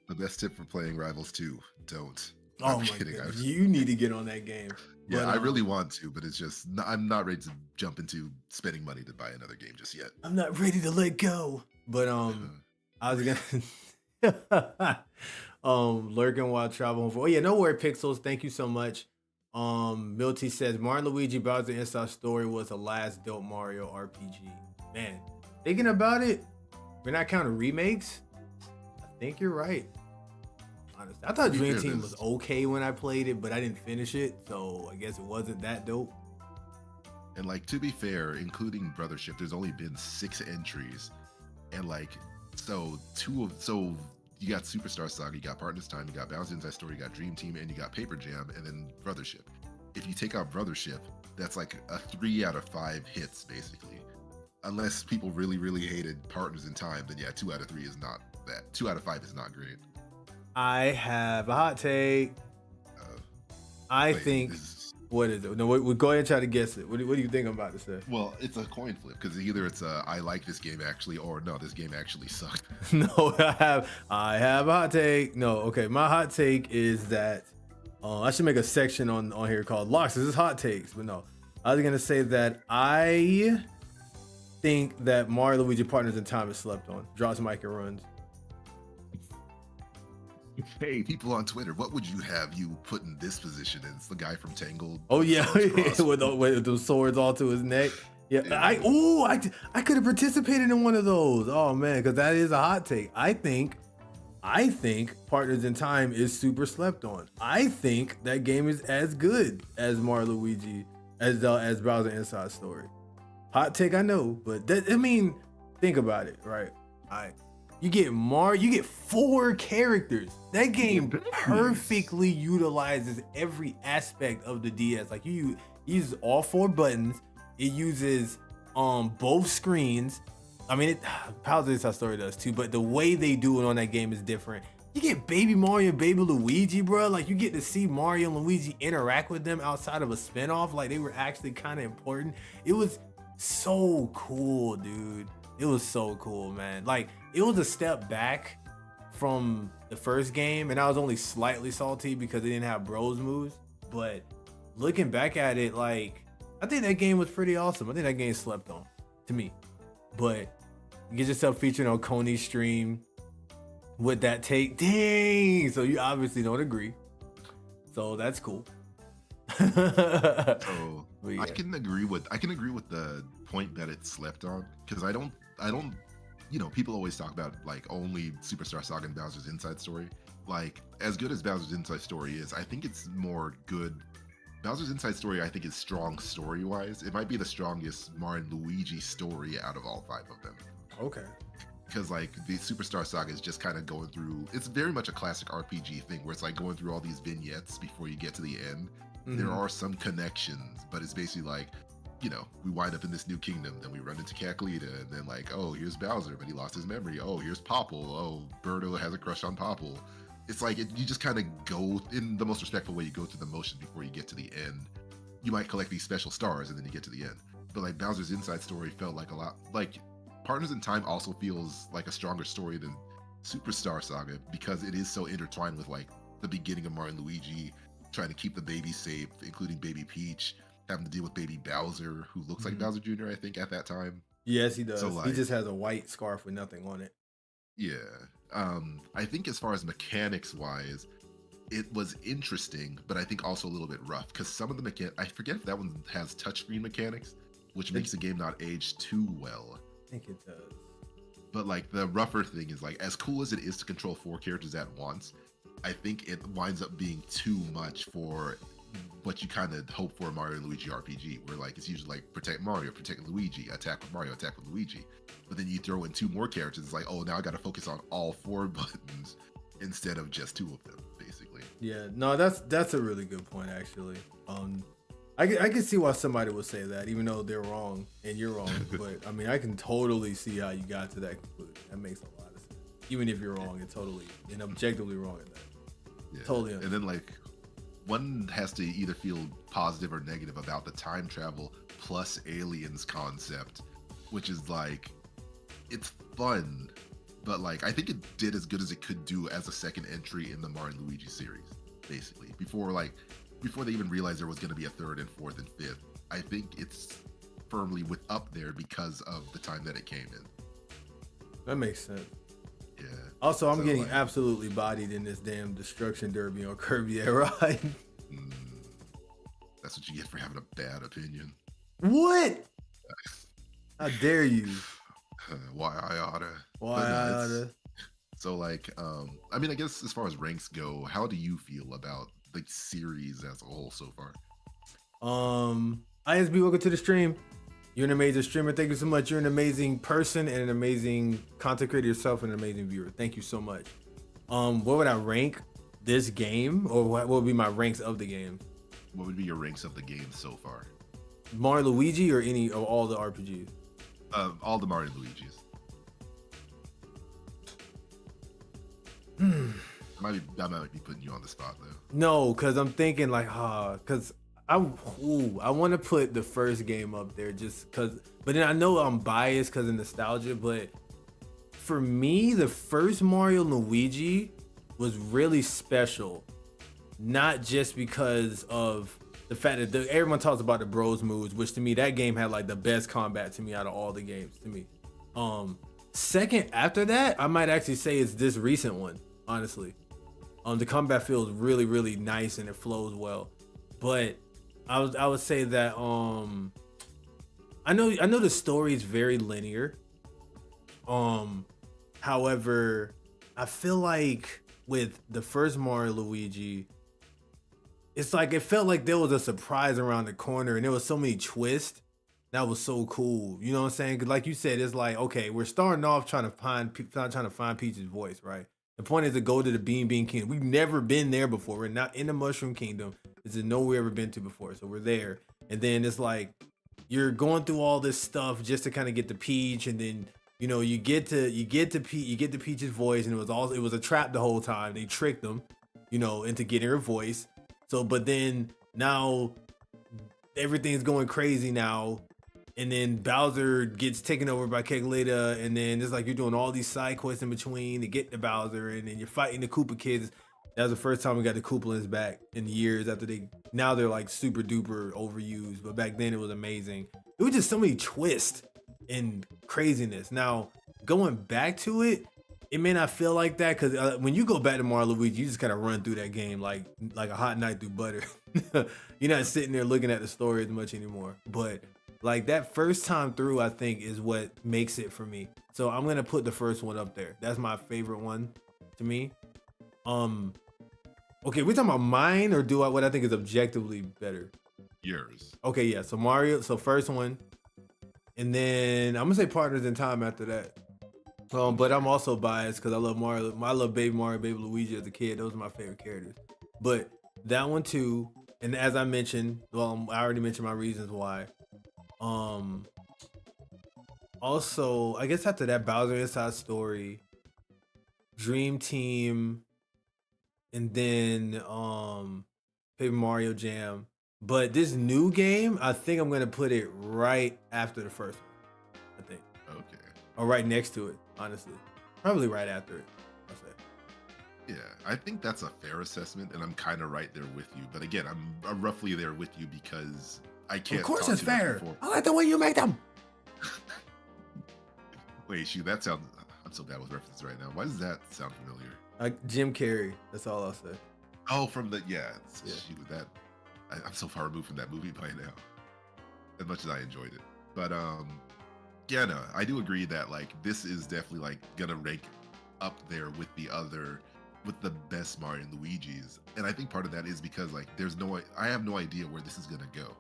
The best tip for playing Rivals 2: don't. Oh my God, you need to get on that game. Yeah, I really want to, but it's just I'm not ready to jump into spending money to buy another game just yet. I'm not ready to let go. But I was gonna lurking while traveling. Oh yeah, no worry, Pixels. Thank you so much. Milty says Mario Luigi Bowser Inside Story was the last dope Mario RPG. Man, thinking about it, we're not counting remakes. I think you're right. Honestly, I thought Dream Team was okay when I played it, but I didn't finish it, so I guess it wasn't that dope. And like, to be fair, including Brothership, there's only been 6 entries, and like, so you got Superstar Saga, you got Partners Time, you got Bowser Inside Story, you got Dream Team, and you got Paper Jam, and then Brothership. If you take out Brothership, that's like a 3 out of 5 hits basically. unless people really, really hated Partners in Time, then yeah, 2 out of 3 is not that. 2 out of 5 is not great. I have a hot take. Uh, I wait, think. this is, What is it? No, we go ahead and try to guess it. What do you think I'm about to say? well, it's a coin flip because either it's I like this game actually, or no, this game actually sucked. No, I have a hot take. No, okay. My hot take is that I should make a section on here called Locks. This is hot takes, but no. I was gonna say that I think that Mario Luigi Partners in Time is slept on. Drops mic and runs. Hey, people on Twitter, what would you have you put in this position? It's the guy from Tangled. Oh yeah, Cross. with those swords all to his neck. Yeah, Yeah. I could have participated in one of those. Oh man, because that is a hot take. I think Partners in Time is super slept on. I think that game is as good as Mario Luigi as Bowser Inside Story. Hot take, I know, but think about it, right? You get Mario, you get 4 characters. That game perfectly utilizes every aspect of the DS. Like you use all 4 buttons. It uses both screens. I mean, Bowser Inside Story does too, but the way they do it on that game is different. You get Baby Mario and Baby Luigi, bro. Like you get to see Mario and Luigi interact with them outside of a spinoff. Like they were actually kind of important. It was so cool, dude. It was so cool, man. Like it was a step back from the first game, and I was only slightly salty because they didn't have Bros moves. But looking back at it, like I think that game was pretty awesome. I think that game slept on to me. But you get yourself featured on Coney's stream with that take. Dang! So you obviously don't agree. So that's cool. So Yeah. I can agree with the point that it slept on because I don't people always talk about like only Superstar Saga and Bowser's Inside Story. Like as good as Bowser's Inside Story is, I think it's more good. Bowser's Inside Story I think is strong story wise. It might be the strongest Mario and Luigi story out of all 5 of them. Okay. Because like the Superstar Saga is just kind of going through, it's very much a classic RPG thing where it's like going through all these vignettes before you get to the end. There are some connections, but it's basically like, we wind up in this new kingdom, then we run into Cackleta, and then like, oh, here's Bowser, but he lost his memory. Oh, here's Popple. Oh, Birdo has a crush on Popple. It's like you just kind of go in the most respectful way. You go through the motions before you get to the end. You might collect these special stars, and then you get to the end. But like Bowser's Inside Story felt like a lot like Partners in Time also feels like a stronger story than Superstar Saga because it is so intertwined with like the beginning of Mario and Luigi trying to keep the babies safe, including Baby Peach, having to deal with Baby Bowser, who looks like Bowser Jr., I think, at that time. Yes, he does. So, like, he just has a white scarf with nothing on it. Yeah. I think as far as mechanics wise, it was interesting, but I think also a little bit rough because some of the I forget if that one has touchscreen mechanics, which makes the game not age too well. I think it does. But like the rougher thing is like as cool as it is to control 4 characters at once, I think it winds up being too much for what you kind of hope for a Mario and Luigi RPG, where like it's usually like protect Mario, protect Luigi, attack with Mario, attack with Luigi. But then you throw in 2 more characters, it's like, oh, now I got to focus on all 4 buttons instead of just 2 of them, basically. Yeah, no, that's a really good point actually. I can see why somebody would say that, even though they're wrong and you're wrong. But I mean, I can totally see how you got to that conclusion. That makes a lot of sense. Even if you're wrong, it's totally and objectively wrong at that. Yeah. Totally. And then like one has to either feel positive or negative about the time travel plus aliens concept, which is like it's fun, but like I think it did as good as it could do as a second entry in the Mario and Luigi series, basically. Before they even realized there was going to be a 3rd and 4th and 5th. I think it's firmly up there because of the time that it came in. That makes sense. Yeah. Also, I'm getting like, absolutely bodied in this damn destruction derby on Kirby Air Ride. That's what you get for having a bad opinion. What? How dare you? Why I oughta. Why I oughta. So like, I mean, I guess as far as ranks go, how do you feel about the series as a whole so far? ISB, welcome to the stream. You're an amazing streamer. Thank you so much. You're an amazing person and an amazing content creator yourself and an amazing viewer. Thank you so much. What would I rank this game, or what would be my ranks of the game? What would be your ranks of the game so far? Mario Luigi or any of all the RPGs? All the Mario and Luigi's. I might be putting you on the spot though. No, because I'm thinking like, because I want to put the first game up there just because, but then I know I'm biased because of nostalgia. But for me, the first Mario and Luigi was really special, not just because of the fact that everyone talks about the bros moves, which to me that game had like the best combat to me out of all the games to me. Second after that, I might actually say it's this recent one, honestly. The combat feels really, really nice and it flows well. But I would say that I know the story is very linear. However, I feel like with the first Mario Luigi, it's like it felt like there was a surprise around the corner and there was so many twists. That was so cool. You know what I'm saying? Cause like you said, it's like, okay, we're starting off trying to find Peach's voice, right? The point is to go to the Bean Kingdom. We've never been there before. We're not in the Mushroom Kingdom. This is nowhere we've ever been to before. So we're there. And then it's like you're going through all this stuff just to kind of get the Peach, and then you get the Peach's voice, and it was a trap the whole time. They tricked them, into getting her voice. So but then now everything's going crazy now. And then Bowser gets taken over by Kegleta, and then it's like you're doing all these side quests in between to get to Bowser, and then you're fighting the Koopa kids. That was the first time we got the Koopalins back in years after now they're like super duper overused, but back then it was amazing. It was just so many twists and craziness. Now, going back to it, it may not feel like that because when you go back to Mario Luigi, you just kind of run through that game like a hot knife through butter. You're not sitting there looking at the story as much anymore, but like that first time through, I think is what makes it for me. So I'm gonna put the first one up there. That's my favorite one to me. Okay, we talking about mine or what I think is objectively better? Yours. Okay, yeah. So Mario, so first one, and then I'm gonna say Partners in Time after that. But I'm also biased because I love Mario. I love Baby Mario, Baby Luigi as a kid. Those are my favorite characters. But that one too, and as I mentioned, well, I already mentioned my reasons why. Also, I guess after that, Bowser Inside Story, Dream Team, and then Paper Mario Jam. But this new game, I think I'm gonna put it right after the first one. I think. Okay. Or right next to it, honestly. Probably right after it, I'll say. Yeah, I think that's a fair assessment, and I'm kind of right there with you. But again, I'm roughly there with you because I can't. Of course, it's fair. I like the way you make them. Wait, shoot, that sounds. I'm so bad with references right now. Why does that sound familiar? Like Jim Carrey. That's all I'll say. Oh, from the shoot, that. I'm so far removed from that movie by now. As much as I enjoyed it, but yeah, no, I do agree that like this is definitely like gonna rank up there with the best Mario and Luigi's, and I think part of that is because like I have no idea where this is gonna go.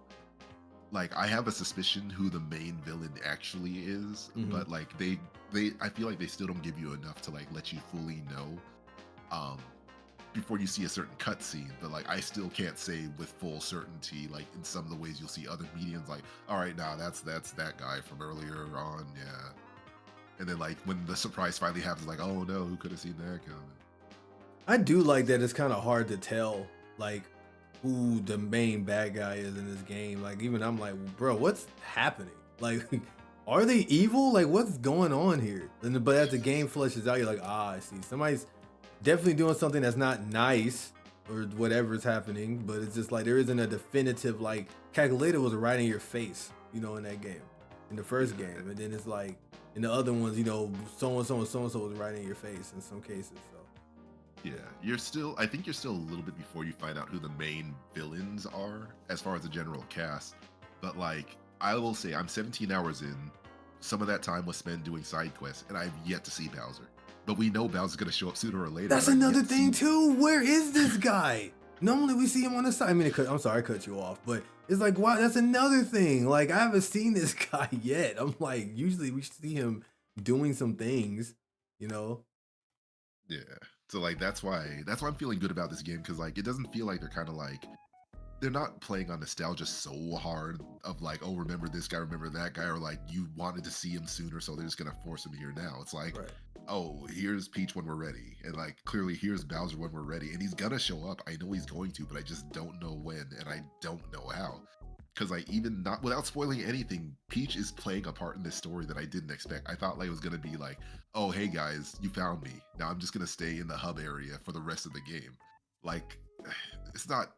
Like I have a suspicion who the main villain actually is, but like I feel like they still don't give you enough to like let you fully know before you see a certain cutscene. But like I still can't say with full certainty, like in some of the ways you'll see other mediums like, all right, now that's that guy from earlier on, yeah. And then like when the surprise finally happens, like, oh no, who could have seen that coming? I do like that it's kind of hard to tell like who the main bad guy is in this game. Like even I'm like, bro, what's happening? Like are they evil? Like what's going on here? But as the game fleshes out, you're like, I see. Somebody's definitely doing something that's not nice or whatever's happening, but it's just like there isn't a definitive like calculator was right in your face, in that game, in the first game, and then it's like in the other ones, so and so and so and so was right in your face in some cases. So yeah, I think you're still a little bit before you find out who the main villains are as far as the general cast. But like I will say, I'm 17 hours in. Some of that time was spent doing side quests, and I've yet to see Bowser. But we know Bowser's gonna show up sooner or later. That's another thing too. Where is this guy? Normally we see him on the side. I mean, I'm sorry, I cut you off, but it's like, wow, that's another thing. Like I haven't seen this guy yet. I'm like, usually we see him doing some things, Yeah. So like that's why I'm feeling good about this game, because like it doesn't feel like they're kind of like they're not playing on nostalgia so hard of like, oh, remember this guy, remember that guy, or like you wanted to see him sooner, so they're just gonna force him here now. It's like, Right. oh, here's Peach when we're ready, and like clearly here's Bowser when we're ready, and he's gonna show up. I know he's going to, but I just don't know when, and I don't know how. Because like even not without spoiling anything, Peach is playing a part in this story that I didn't expect. I thought like it was gonna be like, oh hey guys, you found me. Now I'm just gonna stay in the hub area for the rest of the game. Like it's not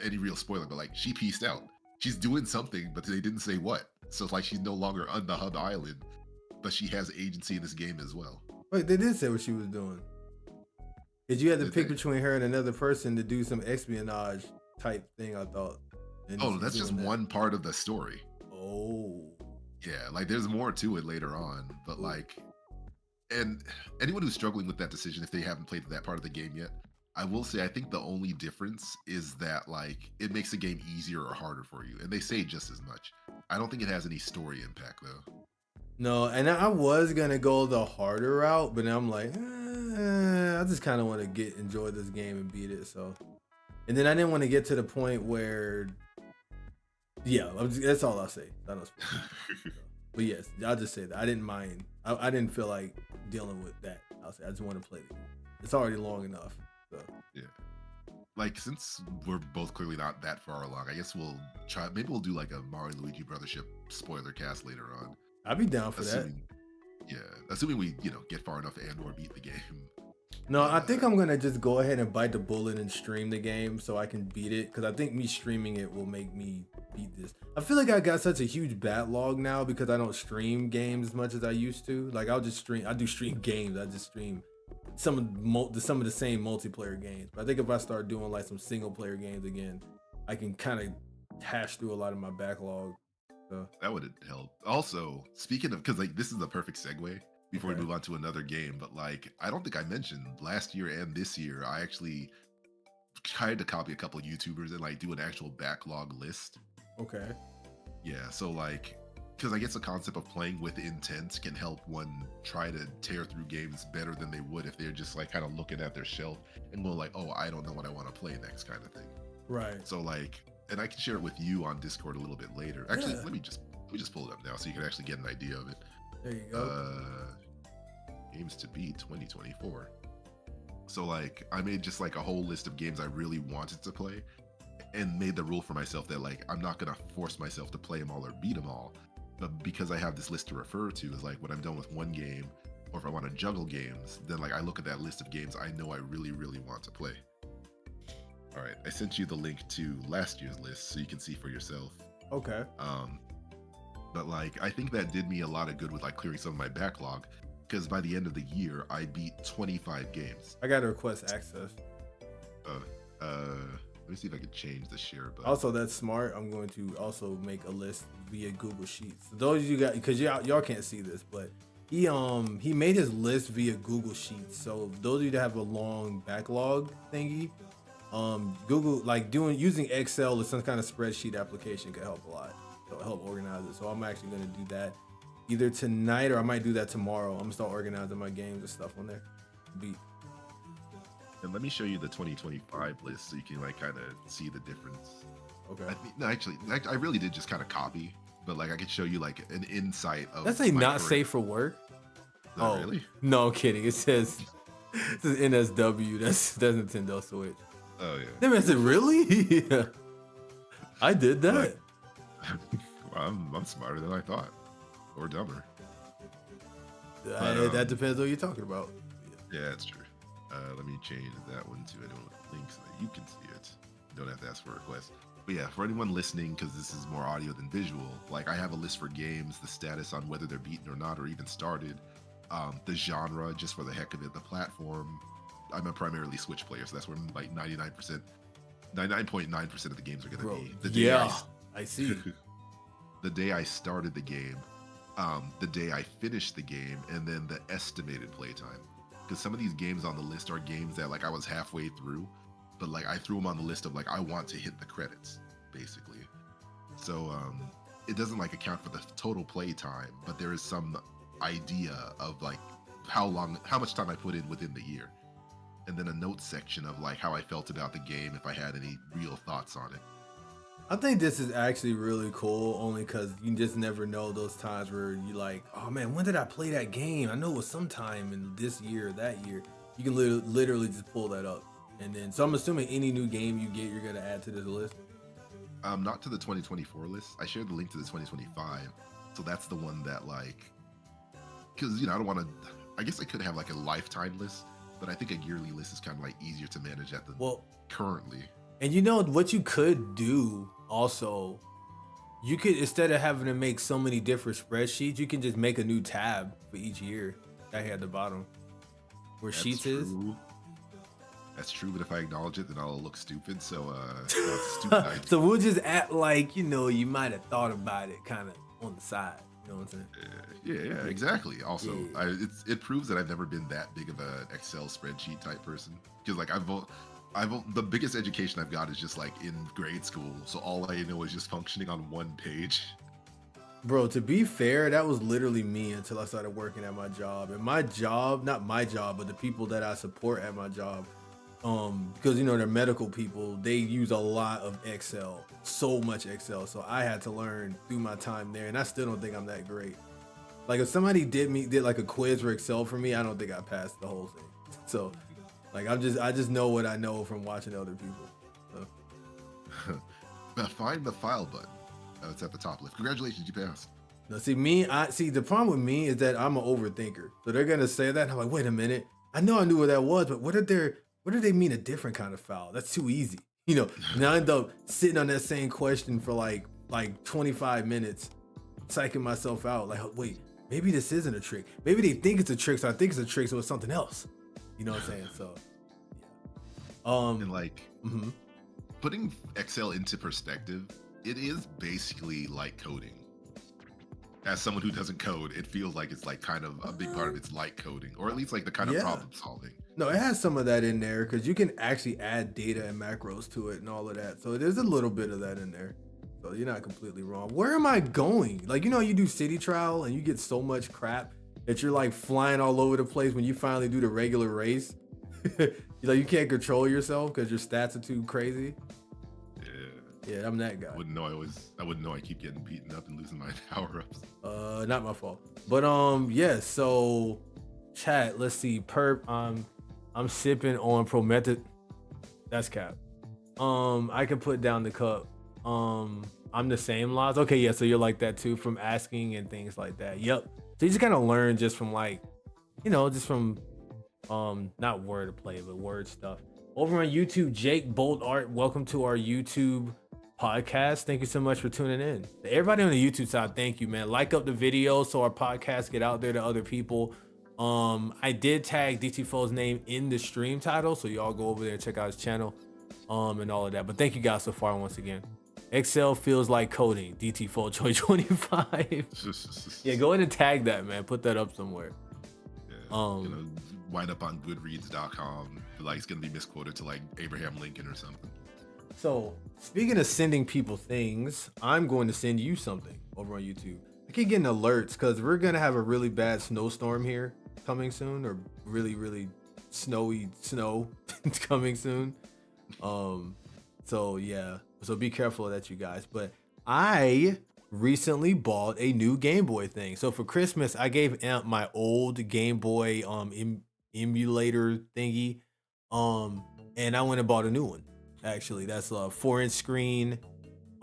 any real spoiler, but like she pieced out. She's doing something, but they didn't say what. So it's like she's no longer on the hub island, but she has agency in this game as well. Wait, they did say what she was doing. Cause you had to Did pick they? between her and another person to do some espionage type thing. I thought. And Oh, she's that's just doing that. one part of the story. Oh. Yeah, like there's more to it later on, but like, and anyone who's struggling with that decision, if they haven't played that part of the game yet, I will say I think the only difference is that like it makes the game easier or harder for you, and they say just as much. I don't think it has any story impact though. No, and I was gonna go the harder route, but now I'm like, I just kind of want to enjoy this game and beat it. So, and then I didn't want to get to the point where, yeah, that's all I'll say. I don't spoil. But yes, I'll just say that I didn't mind. I didn't feel like dealing with that. I'll say I just want to play the game. It's already long enough. So. Yeah. Like since we're both clearly not that far along, I guess we'll try. Maybe we'll do like a Mario and Luigi Brothership spoiler cast later on. I'd be down for Assuming, yeah, assuming we get far enough and or beat the game. No, I think I'm gonna just go ahead and bite the bullet and stream the game so I can beat it. Because I think me streaming it will make me beat this. I feel like I got such a huge backlog now because I don't stream games as much as I used to. Like I'll just stream. I do stream games. I just stream some of the same multiplayer games. But I think if I start doing like some single player games again, I can kind of hash through a lot of my backlog. So. That would help. Also, speaking of, because like this is the perfect segue before we move on to another game, but like I don't think I mentioned last year and this year I actually tried to copy a couple of YouTubers and like do an actual backlog list. Okay. Yeah, so like because I guess the concept of playing with intent can help one try to tear through games better than they would if they're just like kind of looking at their shelf and going like, oh, I don't know what I want to play next kind of thing. Right. So like, and I can share it with you on Discord a little bit later. Actually, Yeah. let me just pull it up now so you can actually get an idea of it. There you go. Games to beat 2024. So like I made just like a whole list of games I really wanted to play and made the rule for myself that like I'm not gonna force myself to play them all or beat them all, but because I have this list to refer to is like when I'm done with one game or if I want to juggle games, then like I look at that list of games I know I really want to play. All right, I sent you the link to last year's list so you can see for yourself. Okay. But like I think that did me a lot of good with like clearing some of my backlog because by the end of the year I beat 25 games. I got to request access. Let me see if I can change the share button. Also, that's smart. I'm going to also make a list via Google Sheets. Those of you guys, because y'all can't see this, but he made his list via Google Sheets. So those of you that have a long backlog thingy, Google like using Excel or some kind of spreadsheet application could help a lot. So help organize it. So I'm actually going to do that either tonight or I might do that tomorrow. I'm gonna start organizing my games and stuff on there. Beat. And let me show you the 2025 list so you can like kind of see the difference. Okay. No, actually, I really did just kind of copy, but like I could show you like an insight of. That's like my not current- safe for work. Oh, really? No, I'm kidding. It says NSW. That's Nintendo Switch. Oh yeah. Damn, is it really? Yeah. I did that. Like- I'm smarter than I thought, or dumber. That depends on what you're talking about. Yeah, that's true. Let me change that one to anyone with links so that you can see it. You don't have to ask for a request. But yeah, for anyone listening, because this is more audio than visual, like I have a list for games, the status on whether they're beaten or not, or even started, the genre, just for the heck of it, the platform. I'm a primarily Switch player, so that's where like 99.9% of the games are going to be. The day I see. the day I started the game, the day I finished the game, and then the estimated playtime. Because some of these games on the list are games that like I was halfway through, but like I threw them on the list of like I want to hit the credits, basically. So it doesn't like account for the total play time, but there is some idea of like how much time I put in within the year. And then a notes section of like how I felt about the game, if I had any real thoughts on it. I think this is actually really cool only because you just never know those times where you like, oh man, when did I play that game? I know it was sometime in this year or that year. You can literally just pull that up. And then, so I'm assuming any new game you get, you're going to add to this list. Not to the 2024 list. I shared the link to the 2025. So that's the one that like, because, I don't want to, I guess I could have like a lifetime list, but I think a yearly list is kind of like easier to manage at the currently. And what you could do also, you could, instead of having to make so many different spreadsheets, you can just make a new tab for each year right here at the bottom where That's sheets true. That's true, but if I acknowledge it, then I'll look stupid. So, that's a stupid idea. So we'll just act like, you might have thought about it kind of on the side. You know what I'm saying? Yeah, exactly. Also, it proves that I've never been that big of an Excel spreadsheet type person. Because like the biggest education I've got is just like in grade school. So all I know is just functioning on one page. Bro, to be fair, that was literally me until I started working at my job. And my job, not my job, but the people that I support at my job, because they're medical people, they use a lot of Excel, so much Excel. So I had to learn through my time there, and I still don't think I'm that great. Like if somebody did like a quiz for Excel for me, I don't think I passed the whole thing. So like I just know what I know from watching other people. So. Find the file button. It's at the top left. Congratulations, you passed. No, see, the problem with me is that I'm an overthinker. So they're gonna say that, and I'm like, wait a minute. I know I knew what that was, but what did they mean a different kind of foul? That's too easy. Now I end up sitting on that same question for like 25 minutes, psyching myself out. Like, wait, maybe this isn't a trick. Maybe they think it's a trick, so I think it's a trick, so it's something else. You know what I'm saying? So, yeah. And like, putting Excel into perspective, it is basically like coding. As someone who doesn't code, it feels like it's like kind of a big part of it's like coding, or at least like the kind of problem solving. No, it has some of that in there because you can actually add data and macros to it and all of that. So there's a little bit of that in there. So you're not completely wrong. Where am I going? Like, you do city trial and you get so much crap that you're like flying all over the place when you finally do the regular race. You can't control yourself because your stats are too crazy. Yeah, I'm that guy. I wouldn't know I keep getting beaten up and losing my power-ups. Not my fault. But yeah, so chat, let's see. Perp, I'm sipping on Promethazine. That's cap. I can put down the cup. I'm the same laws. Okay, yeah, so you're like that too from asking and things like that. Yep. So you just kind of learn just from like, just from not word play, but word stuff. Over on YouTube, Jake Bolt Art, welcome to our YouTube podcast. Thank you so much for tuning in. Everybody on the YouTube side, thank you, man. Like up the video so our podcast get out there to other people. I did tag DT Fo's name in the stream title, so y'all go over there and check out his channel, and all of that. But thank you guys so far once again. Excel feels like coding. DT Fo 2025. Yeah, go ahead and tag that, man. Put that up somewhere. Yeah, wind up on Goodreads.com. Like it's gonna be misquoted to like Abraham Lincoln or something. So speaking of sending people things, I'm going to send you something over on YouTube. I keep getting alerts because we're gonna have a really bad snowstorm here coming soon, or really, really snowy snow coming soon. So yeah, so be careful of that, you guys. But I recently bought a new Game Boy thing. So for Christmas, I gave Amp my old Game Boy emulator thingy, and I went and bought a new one. Actually, that's a 4-inch screen. It's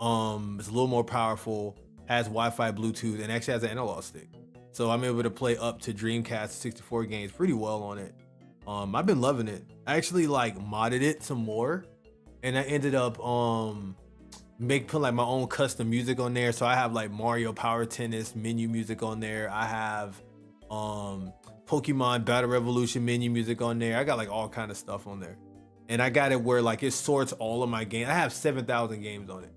a little more powerful, has Wi-Fi, Bluetooth, and actually has an analog stick. So I'm able to play up to Dreamcast 64 games pretty well on it. I've been loving it. I actually like modded it some more, and I ended up put like my own custom music on there. So I have like Mario Power Tennis menu music on there. I have Pokemon Battle Revolution menu music on there. I got like all kind of stuff on there. And I got it where like it sorts all of my games. I have 7,000 games on it.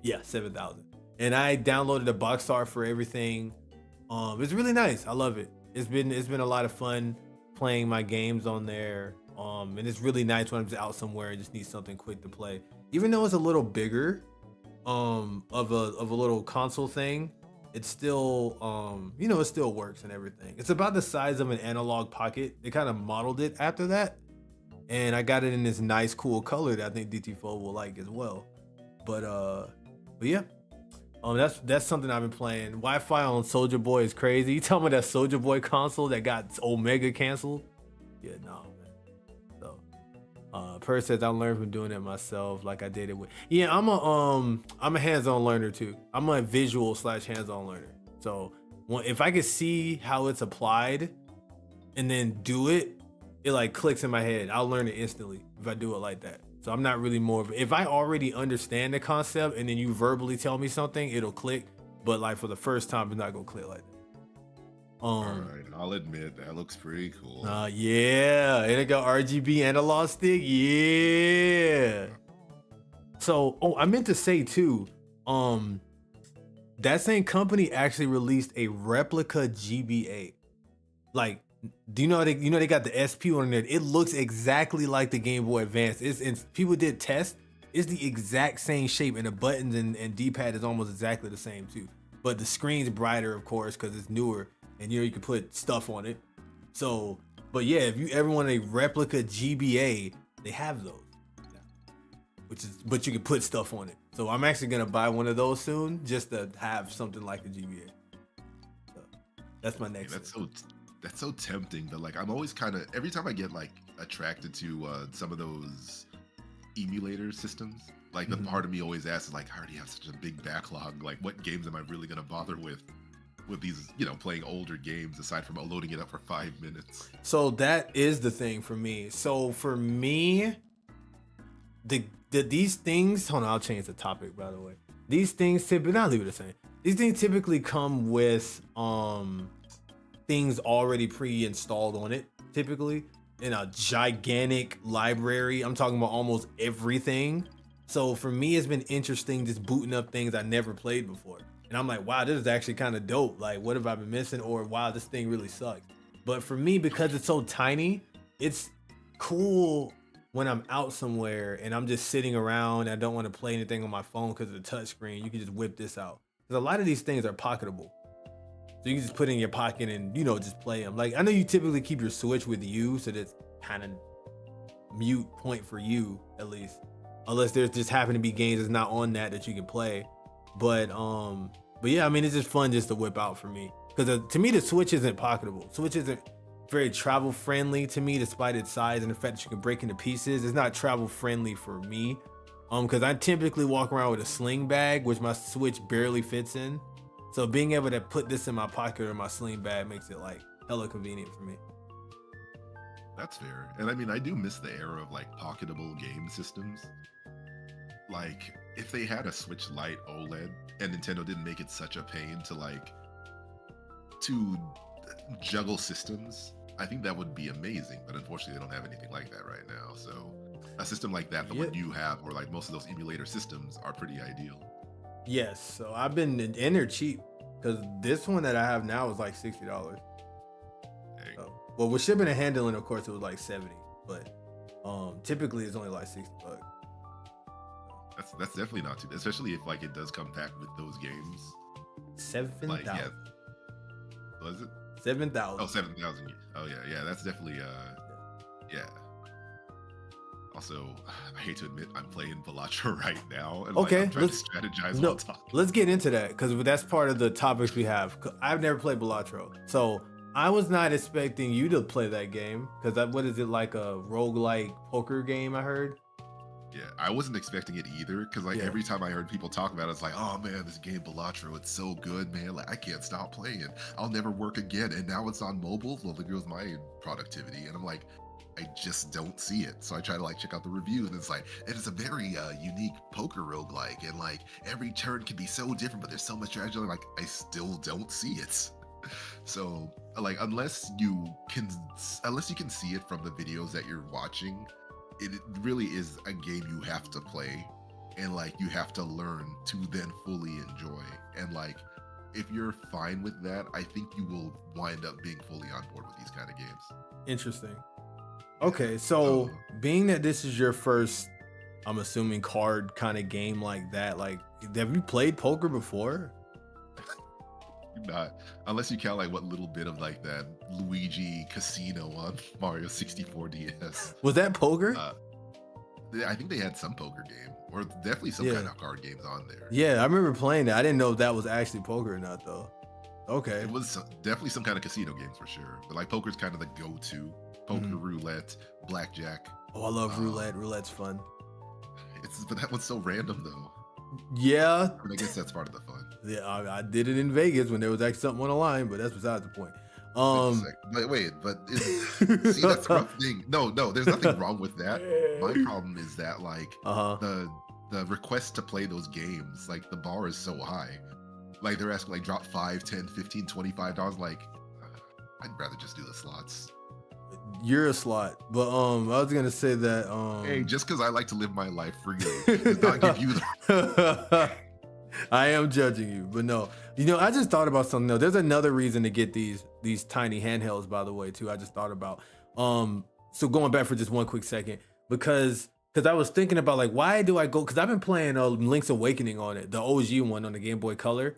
Yeah, 7,000. And I downloaded a box art for everything. It's really nice. I love it. It's been a lot of fun playing my games on there. And it's really nice when I'm just out somewhere and just need something quick to play. Even though it's a little bigger of a little console thing, it's still it still works and everything. It's about the size of an analog pocket. They kind of modeled it after that. And I got it in this nice, cool color that I think DT4 will like as well. But yeah. That's something I've been playing. Wi-Fi on Soldier Boy is crazy. You tell me that Soldier Boy console that got Omega canceled? Yeah, no, man. So, Per says I learned from doing it myself, like I did it with. Yeah, I'm a hands-on learner too. I'm a visual / hands-on learner. So, if I could see how it's applied, and then do it, it like clicks in my head. I'll learn it instantly if I do it like that. So I'm not really more of, if I already understand the concept and then you verbally tell me something, it'll click. But like for the first time, it's not gonna click like that. All right, I'll admit that looks pretty cool. Yeah, and it got RGB analog stick. Yeah. So, I meant to say too, that same company actually released a replica GBA. Like, do you know they got the SP on there? It looks exactly like the Game Boy Advance. People did tests. It's the exact same shape, and the buttons and D-pad is almost exactly the same too. But the screen's brighter, of course, because it's newer, and you can put stuff on it. So, but yeah, if you ever want a replica GBA, they have those. But you can put stuff on it. So I'm actually gonna buy one of those soon, just to have something like a GBA. So that's my next. That's so tempting, but like I'm always kind of, every time I get like attracted to some of those emulator systems, like the part of me always asks, like, I already have such a big backlog, like what games am I really gonna bother with these, playing older games aside from loading it up for 5 minutes? So that is the thing for me. So for me, these things, hold on, I'll change the topic, by the way. These things typically, I'll leave it the same. These things typically come with things already pre-installed on it, typically in a gigantic library. I'm talking about almost everything. So for me, it's been interesting just booting up things I never played before. And I'm like, wow, this is actually kind of dope. Like, what have I been missing? Or wow, this thing really sucks. But for me, because it's so tiny, it's cool when I'm out somewhere and I'm just sitting around and I don't want to play anything on my phone because of the touchscreen. You can just whip this out. Because a lot of these things are pocketable. So you can just put it in your pocket and, just play them. Like, I know you typically keep your Switch with you, so that's kind of mute point for you, at least. Unless there's just happen to be games that's not on that you can play. But yeah, I mean, it's just fun just to whip out for me. Because to me, the Switch isn't pocketable. Switch isn't very travel friendly to me, despite its size and the fact that you can break into pieces. It's not travel friendly for me. Because I typically walk around with a sling bag, which my Switch barely fits in. So being able to put this in my pocket or my sling bag makes it like hella convenient for me. That's fair. And I mean, I do miss the era of like pocketable game systems. Like, if they had a Switch Lite OLED and Nintendo didn't make it such a pain to juggle systems, I think that would be amazing. But unfortunately, they don't have anything like that right now. So a system like that, the one you have, or like most of those emulator systems, are pretty ideal. Yes, so I've been, and they're cheap, because this one that I have now is like $60. So, well, with shipping and handling, of course, it was like 70, but typically it's only like $60. That's definitely not too bad, especially if like it does come back with those games. 7,000. Like, yeah. Was it 7,000? Oh, 7,000. Oh yeah. That's definitely yeah. Also, I hate to admit, I'm playing Balatro right now, and okay, I'm trying to strategize while talking. Let's get into that, because that's part of the topics we have. I've never played Balatro, so I was not expecting you to play that game, because what is it, like a roguelike poker game, I heard? Yeah, I wasn't expecting it either, because like every time I heard people talk about it, it's like, oh man, this game Balatro, it's so good, man. Like, I can't stop playing it. I'll never work again. And now it's on mobile. Well, there goes my productivity. And I'm like, I just don't see it. So I try to like check out the reviews, and it's like, it is a very unique poker roguelike, and like every turn can be so different, but there's so much strategy. I'm like, I still don't see it. So like, unless you can see it from the videos that you're watching, it really is a game you have to play, and like you have to learn to then fully enjoy. And like, if you're fine with that, I think you will wind up being fully on board with these kind of games. Interesting. Okay, so being that this is your first, I'm assuming, card kind of game like that, like, have you played poker before? Not, unless you count like what little bit of like that Luigi casino on Mario 64 DS. Was that poker? I think they had some poker game, or definitely some Yeah. kind of card games on there. Yeah, I remember playing that. I didn't know if that was actually poker or not, though. Okay. It was definitely some kind of casino games for sure. But like poker's kind of the go-to. Poker, roulette, blackjack. Oh, I love roulette. Roulette's fun. But that one's so random though. Yeah. But I guess that's part of the fun. Yeah, I did it in Vegas when there was actually something on the line, but that's besides the point. See, that's the rough thing. No, there's nothing wrong with that. My problem is that like the request to play those games, like the bar is so high. Like they're asking like drop $5, $10, $15, $25. Like I'd rather just do the slots. You're a slot, but I was gonna say that hey, just because I like to live my life freely does not give you the I am judging you, but no. You know, I just thought about something. No, there's another reason to get these tiny handhelds, by the way, too. I just thought about. So going back for just one quick second, because I was thinking about like, why do I go? Because I've been playing Link's Awakening on it, the OG one on the Game Boy Color,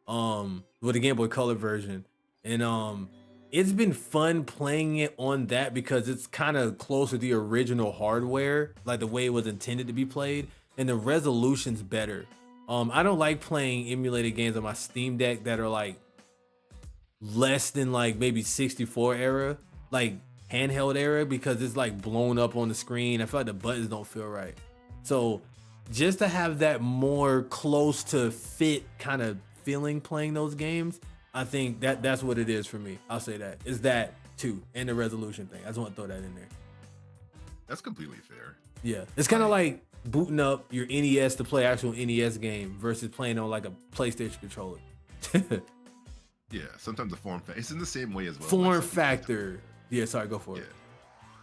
with the Game Boy Color version, and it's been fun playing it on that because it's kind of close to the original hardware, like the way it was intended to be played, and the resolution's better. I don't like playing emulated games on my Steam Deck that are like less than like maybe 64 era, like handheld era, because it's like blown up on the screen. I feel like the buttons don't feel right. So just to have that more close to fit kind of feeling playing those games, I think that's what it is for me. I'll say that. Is that too, and the resolution thing. I just want to throw that in there. That's completely fair. Yeah. It's kind of like booting up your NES to play actual NES game versus playing on like a PlayStation controller. Yeah, sometimes the form factor. It's in the same way as well. Form like factor. Yeah, sorry, go for it.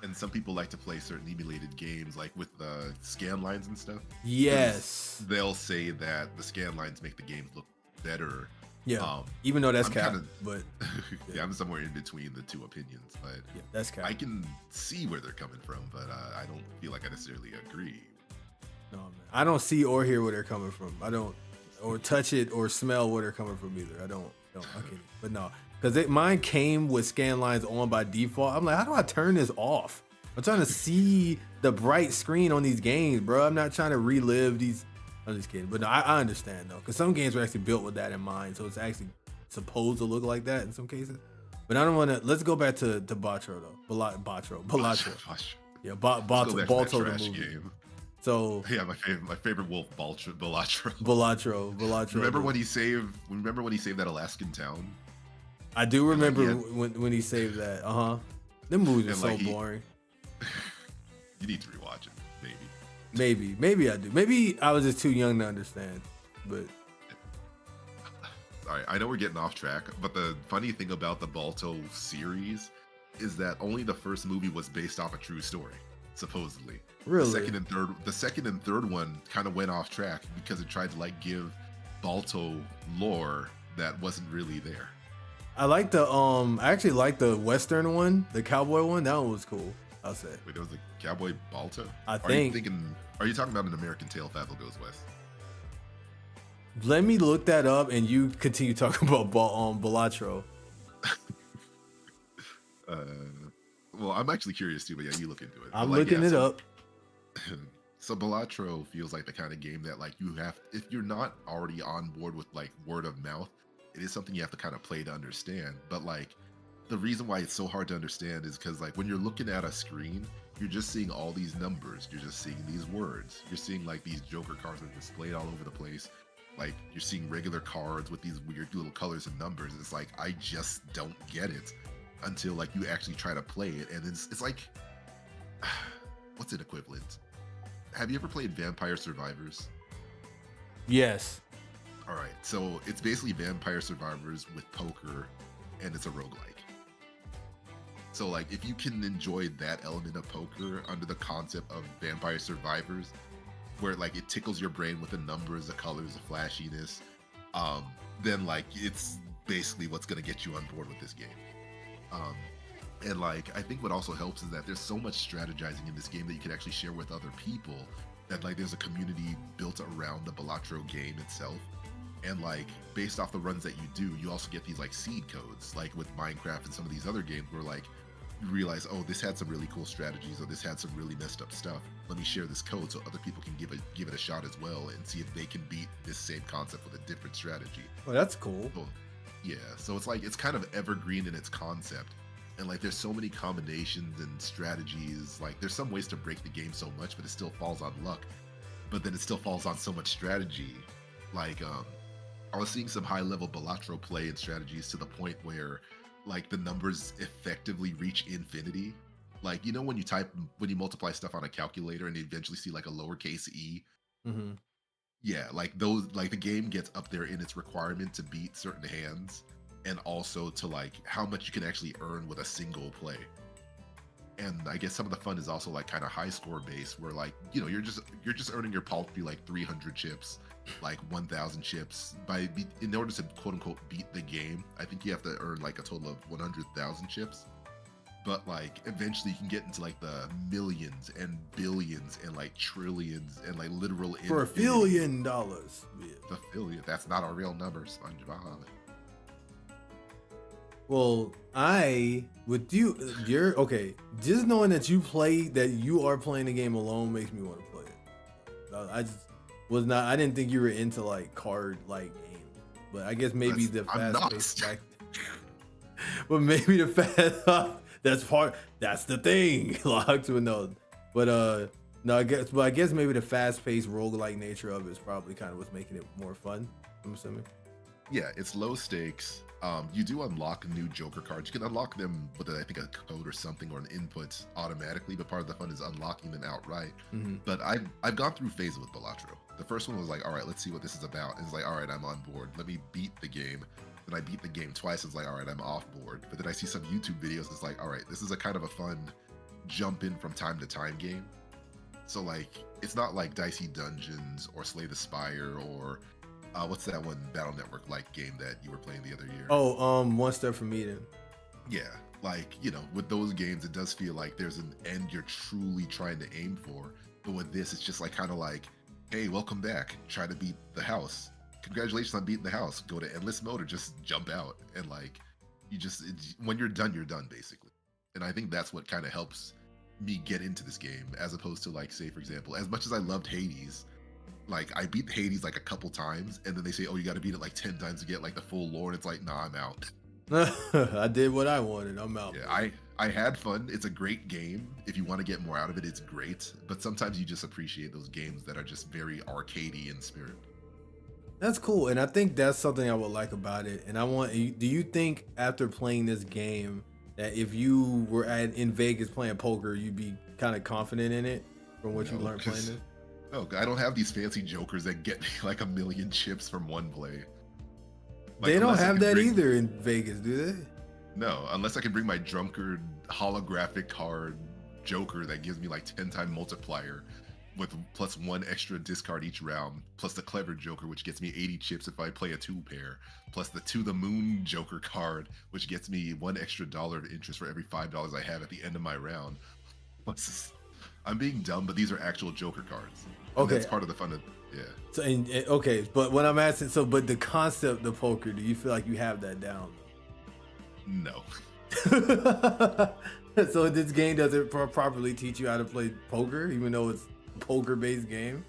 And some people like to play certain emulated games, like with the scan lines and stuff. Yes. They'll say that the scan lines make the games look better. Yeah. Even though that's cap, but yeah, I'm somewhere in between the two opinions. But yeah, that's cap. I can see where they're coming from, but I don't feel like I necessarily agree. No, man. I don't see or hear where they're coming from. I don't, or touch it or smell where they're coming from either. I don't. Okay, but no, because mine came with scan lines on by default. I'm like, how do I turn this off? I'm trying to see the bright screen on these games, bro. I'm not trying to relive these. I'm just kidding, but no, I understand though, because some games were actually built with that in mind, so it's actually supposed to look like that in some cases. But I don't want to. Let's go back to Balatro though. Balatro. Yeah, Balto the movie. Game. So yeah, my favorite wolf, Balatro. Remember when he saved that Alaskan town? I do remember when he saved that. Them movies are so boring. You need to rewatch it, maybe. Maybe I do. Maybe I was just too young to understand. But all right, I know we're getting off track, but the funny thing about the Balto series is that only the first movie was based off a true story, supposedly. Really? The second and third one kind of went off track because it tried to like give Balto lore that wasn't really there. I actually like the Western one, the cowboy one. That one was cool, I'll say. Wait, there was a cowboy Balto? Are you talking about an American Tale Fable Goes West? Let me look that up and you continue talking about Balatro. Well, I'm actually curious too, but yeah, you look into it. I'm looking it up. So Balatro feels like the kind of game that like you have, if you're not already on board with like word of mouth, it is something you have to kind of play to understand. But like the reason why it's so hard to understand is because like when you're looking at a screen, you're just seeing all these numbers, you're just seeing these words, you're seeing like these Joker cards that are displayed all over the place. Like you're seeing regular cards with these weird little colors and numbers. It's like I just don't get it until like you actually try to play it, and it's like what's it equivalent? Have you ever played Vampire Survivors? Yes. All right, so it's basically Vampire Survivors with poker, and it's a roguelike. So like if you can enjoy that element of poker under the concept of Vampire Survivors, where like it tickles your brain with the numbers, the colors, the flashiness, then like it's basically what's gonna get you on board with this game. And like I think what also helps is that there's so much strategizing in this game that you can actually share with other people, that like there's a community built around the Balatro game itself. And like based off the runs that you do, you also get these like seed codes, like with Minecraft and some of these other games where like realize, oh, this had some really cool strategies, or this had some really messed up stuff. Let me share this code so other people can give it a shot as well and see if they can beat this same concept with a different strategy. Well, that's cool. So, yeah, so it's like it's kind of evergreen in its concept, and like there's so many combinations and strategies. Like there's some ways to break the game so much, but it still falls on luck. But then it still falls on so much strategy. Like I was seeing some high level Balatro play and strategies to the point where like the numbers effectively reach infinity. Like, you know, when you multiply stuff on a calculator and you eventually see like a lowercase e. Mm-hmm. Yeah, like those, like the game gets up there in its requirement to beat certain hands, and also to like how much you can actually earn with a single play. And I guess some of the fun is also like kind of high score based, where like, you know, you're just earning your paltry like 300 chips, like 1,000 chips in order to quote unquote beat the game. I think you have to earn like a total of 100,000 chips. But like eventually you can get into like the millions and billions and like trillions and like literal for $1 billion. Yeah. The billion, that's not a real number, SpongeBob. Well, you're okay. Just knowing that you are playing the game alone makes me want to play it. I just was not. I didn't think you were into like card like games, but I guess maybe the fast paced back. But maybe the fast. That's the thing. Locked to a note. But no, I guess maybe the fast paced roguelike nature of it is probably kind of what's making it more fun. I'm assuming. Yeah, it's low stakes. You do unlock new Joker cards. You can unlock them with, I think, a code or something or an input automatically, but part of the fun is unlocking them outright. Mm-hmm. But I've gone through phases with Balatro. The first one was like, all right, let's see what this is about. And it's like, all right, I'm on board. Let me beat the game. Then I beat the game twice. It's like, all right, I'm off board. But then I see some YouTube videos. It's like, all right, this is a kind of a fun jump in from time to time game. So like, it's not like Dicey Dungeons or Slay the Spire or what's that one Battle Network like game that you were playing the other year? Oh, One Step from Eden. Yeah, like, you know, with those games, it does feel like there's an end you're truly trying to aim for. But with this, it's just like kind of like, hey, welcome back. Try to beat the house. Congratulations on beating the house. Go to endless mode or just jump out. And like, when you're done, basically. And I think that's what kind of helps me get into this game, as opposed to like, say, for example, as much as I loved Hades, like I beat Hades like a couple times, and then they say, oh, you got to beat it like 10 times to get like the full lore. And it's like, nah, I'm out. I did what I wanted. I'm out. Yeah, I had fun. It's a great game. If you want to get more out of it, it's great. But sometimes you just appreciate those games that are just very arcadey in spirit. That's cool, and I think that's something I would like about it. And do you think after playing this game that if you were in Vegas playing poker, you'd be kind of confident in it from what you learned playing this? No, I don't have these fancy jokers that get me like 1 million chips from one play. Like, they don't have that either in Vegas, do they? No, unless I can bring my drunkard holographic card joker that gives me like 10-time multiplier with plus 1 extra discard each round, plus the clever joker, which gets me 80 chips if I play a 2-pair, plus the To the Moon joker card, which gets me $1 extra of interest for every $5 I have at the end of my round. I'm being dumb, but these are actual joker cards. Okay, that's part of the fun of So okay, but when I'm asking, but the concept of poker, do you feel like you have that down? No. So this game doesn't properly teach you how to play poker, even though it's a poker-based game?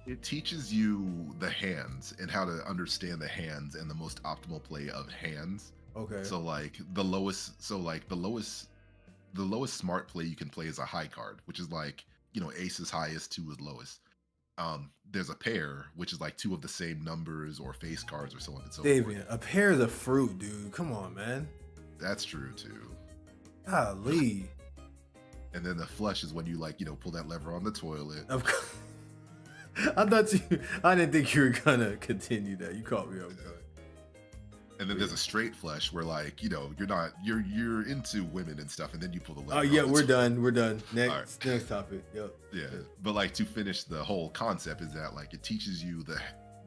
It teaches you the hands and how to understand the hands and the most optimal play of hands. Okay. So like the lowest smart play you can play is a high card, which is like, you know, ace is highest, 2 is lowest. There's a pair, which is like 2 of the same numbers or face cards or so on and so forth. A pear is a fruit, dude. Come on, man. That's true too. Golly. And then the flush is when you like, you know, pull that lever on the toilet. I didn't think you were gonna continue that. You caught me off guard. And then there's a straight flush where like, you know, you're into women and stuff, and then you pull the lever. Oh yeah, we're done. Next topic. Yep. Yeah. But like to finish the whole concept is that like it teaches you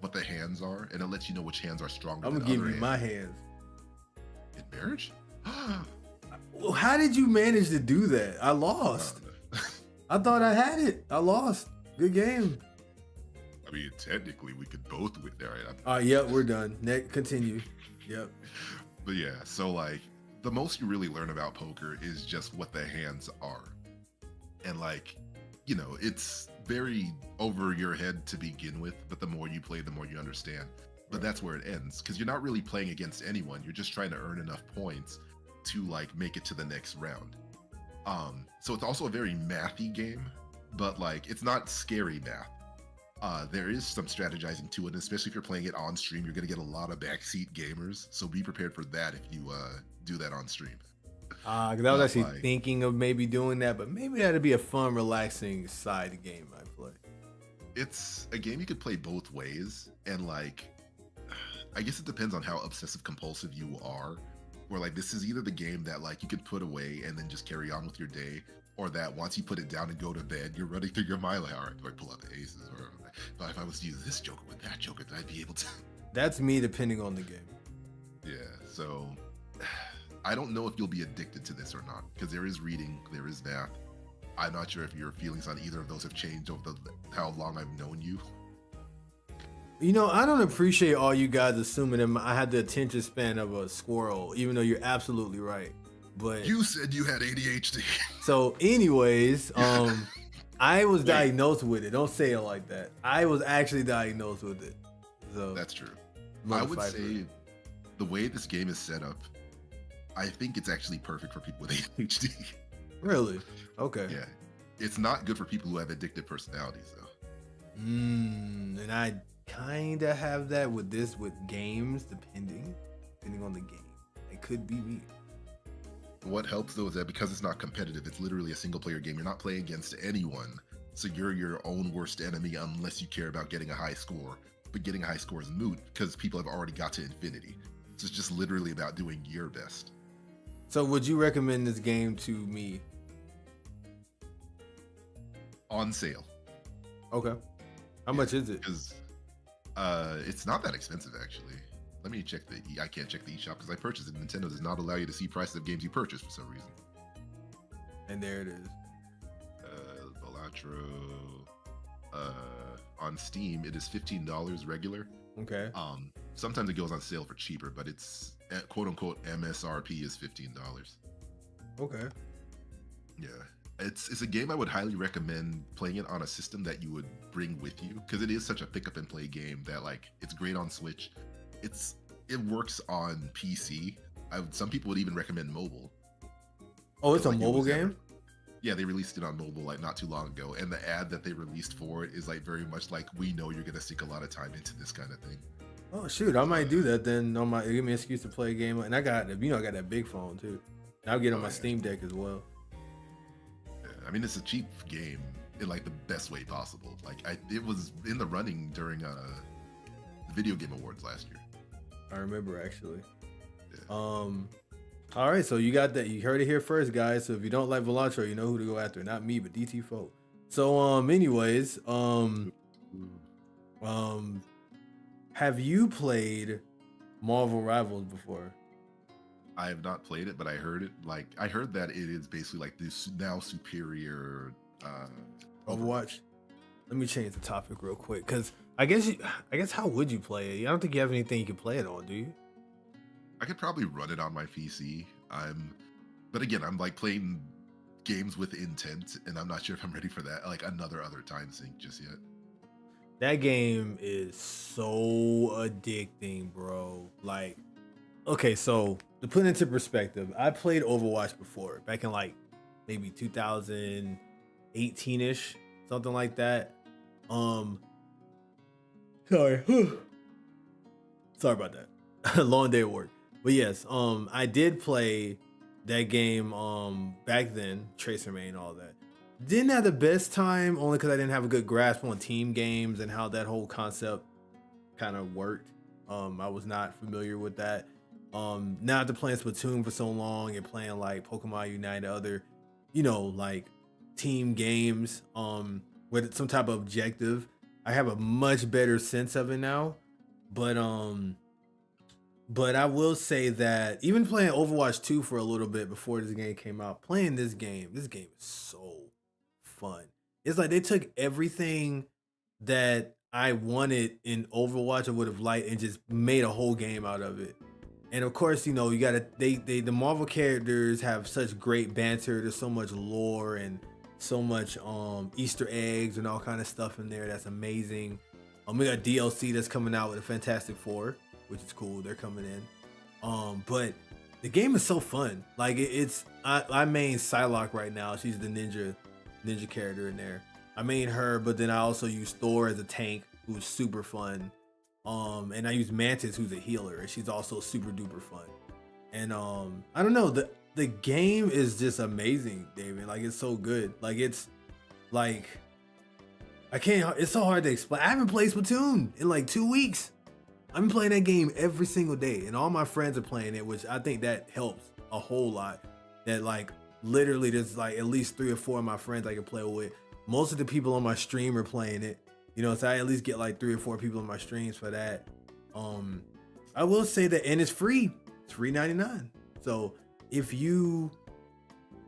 what the hands are, and it lets you know which hands are stronger. I'm gonna give you my hands. In marriage? Well, how did you manage to do that? I lost. I thought I had it. I lost. Good game. I mean, technically, we could both win there. Yep, we're done. Continue. Yep. But yeah, so like the most you really learn about poker is just what the hands are. And like, it's very over your head to begin with, but the more you play, the more you understand. But that's where it ends, because you're not really playing against anyone. You're just trying to earn enough points to like make it to the next round. So it's also a very mathy game, but like it's not scary math. There is some strategizing to it, especially if you're playing it on stream. You're gonna get a lot of backseat gamers, so be prepared for that if you do that on stream. Because I was actually thinking of maybe doing that, but maybe that'd be a fun, relaxing side game I play. It's a game you could play both ways, and like, I guess it depends on how obsessive compulsive you are. Where like this is either the game that like you could put away and then just carry on with your day, or that once you put it down and go to bed, you're running through your mind like, all right, do I pull out the aces, or if I was to use this joker with that joker, then I'd be able to. That's me, depending on the game. Yeah, so I don't know if you'll be addicted to this or not, because there is reading, there is math. I'm not sure if your feelings on either of those have changed over how long I've known you. I don't appreciate all you guys assuming that I had the attention span of a squirrel, even though you're absolutely right. But you said you had ADHD. So, anyways, I was diagnosed with it. Don't say it like that. I was actually diagnosed with it. So that's true. I would say the way this game is set up, I think it's actually perfect for people with ADHD. Really? Okay. Yeah. It's not good for people who have addictive personalities, though. And I kind of have that with games, depending on the game. It could be me. What helps though is that because it's not competitive, it's literally a single player game. You're not playing against anyone, so you're your own worst enemy unless you care about getting a high score. But getting a high score is moot because people have already got to infinity. So it's just literally about doing your best. So would you recommend this game to me? On sale. Okay. How much is it? Because it's not that expensive actually. Let me check I can't check the eShop because I purchased it. Nintendo does not allow you to see prices of games you purchase for some reason. And there it is. Balatro. On Steam, it is $15 regular. Okay. Sometimes it goes on sale for cheaper, but it's quote unquote MSRP is $15. Okay. Yeah. It's a game I would highly recommend playing it on a system that you would bring with you, because it is such a pick up and play game that like it's great on Switch. It works on PC. Some people would even recommend mobile. Oh, it's a mobile game? Yeah, they released it on mobile like not too long ago, and the ad that they released for it is like very much like, we know you're gonna sink a lot of time into this kind of thing. Oh shoot, I might do that then. Give me an excuse to play a game, and I got that big phone too. And I'll get on my Steam Deck as well. Yeah, I mean, it's a cheap game in like the best way possible. Like it was in the running during the Video Game Awards last year. I remember actually. Yeah. All right, so you got that. You heard it here first, guys. So if you don't like Balatro, you know who to go after. Not me, but DT4. So anyways, have you played Marvel Rivals before? I have not played it, but I heard it. Like I heard that it is basically like this now superior Overwatch. Let me change the topic real quick, because I guess how would you play it? I don't think you have anything you can play it on, do you? I could probably run it on my PC. But again, I'm like playing games with intent, and I'm not sure if I'm ready for that. Like another time sink just yet. That game is so addicting, bro. Like, okay, so to put it into perspective, I played Overwatch before, back in like maybe 2018-ish, something like that. Sorry about that. Long day at work. But yes, I did play that game back then, Tracer Main, all that. Didn't have the best time, only because I didn't have a good grasp on team games and how that whole concept kind of worked. I was not familiar with that. Now after playing Splatoon for so long and playing like Pokemon Unite, other, like team games with some type of objective, I have a much better sense of it now. But I will say that even playing Overwatch 2 for a little bit before this game came out, playing this game is so fun. It's like they took everything that I wanted in Overwatch, I would have liked, and just made a whole game out of it. And of course, you know, you gotta the Marvel characters have such great banter. There's so much lore and so much Easter eggs and all kind of stuff in there that's amazing. We got DLC that's coming out with the Fantastic Four, which is cool. They're coming in. But the game is so fun. Like I main Psylocke right now. She's the ninja character in there. I main her, but then I also use Thor as a tank, who's super fun. And I use Mantis, who's a healer, and she's also super duper fun. And I don't know, the game is just amazing, David. Like it's so good. Like it's like it's so hard to explain. I haven't played Splatoon in like 2 weeks. I've been playing that game every single day, and all my friends are playing it, which I think that helps a whole lot. That like literally there's like at least 3 or 4 of my friends I can play with. Most of the people on my stream are playing it. You know, so I at least get like 3 or 4 people in my streams for that. I will say that, and it's free. It's $3.99. So if you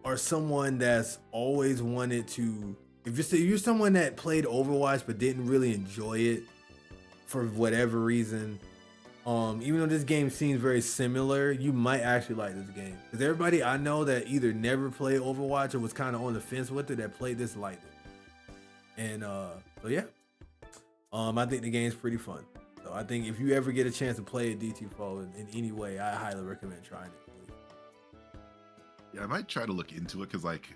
are someone that's always wanted to, if you're someone that played Overwatch but didn't really enjoy it for whatever reason, even though this game seems very similar, you might actually like this game. Because everybody I know that either never played Overwatch or was kind of on the fence with it that played this liked it. And so yeah. I think the game's pretty fun. So I think if you ever get a chance to play a DT4 in any way, I highly recommend trying it. Yeah, I might try to look into it because like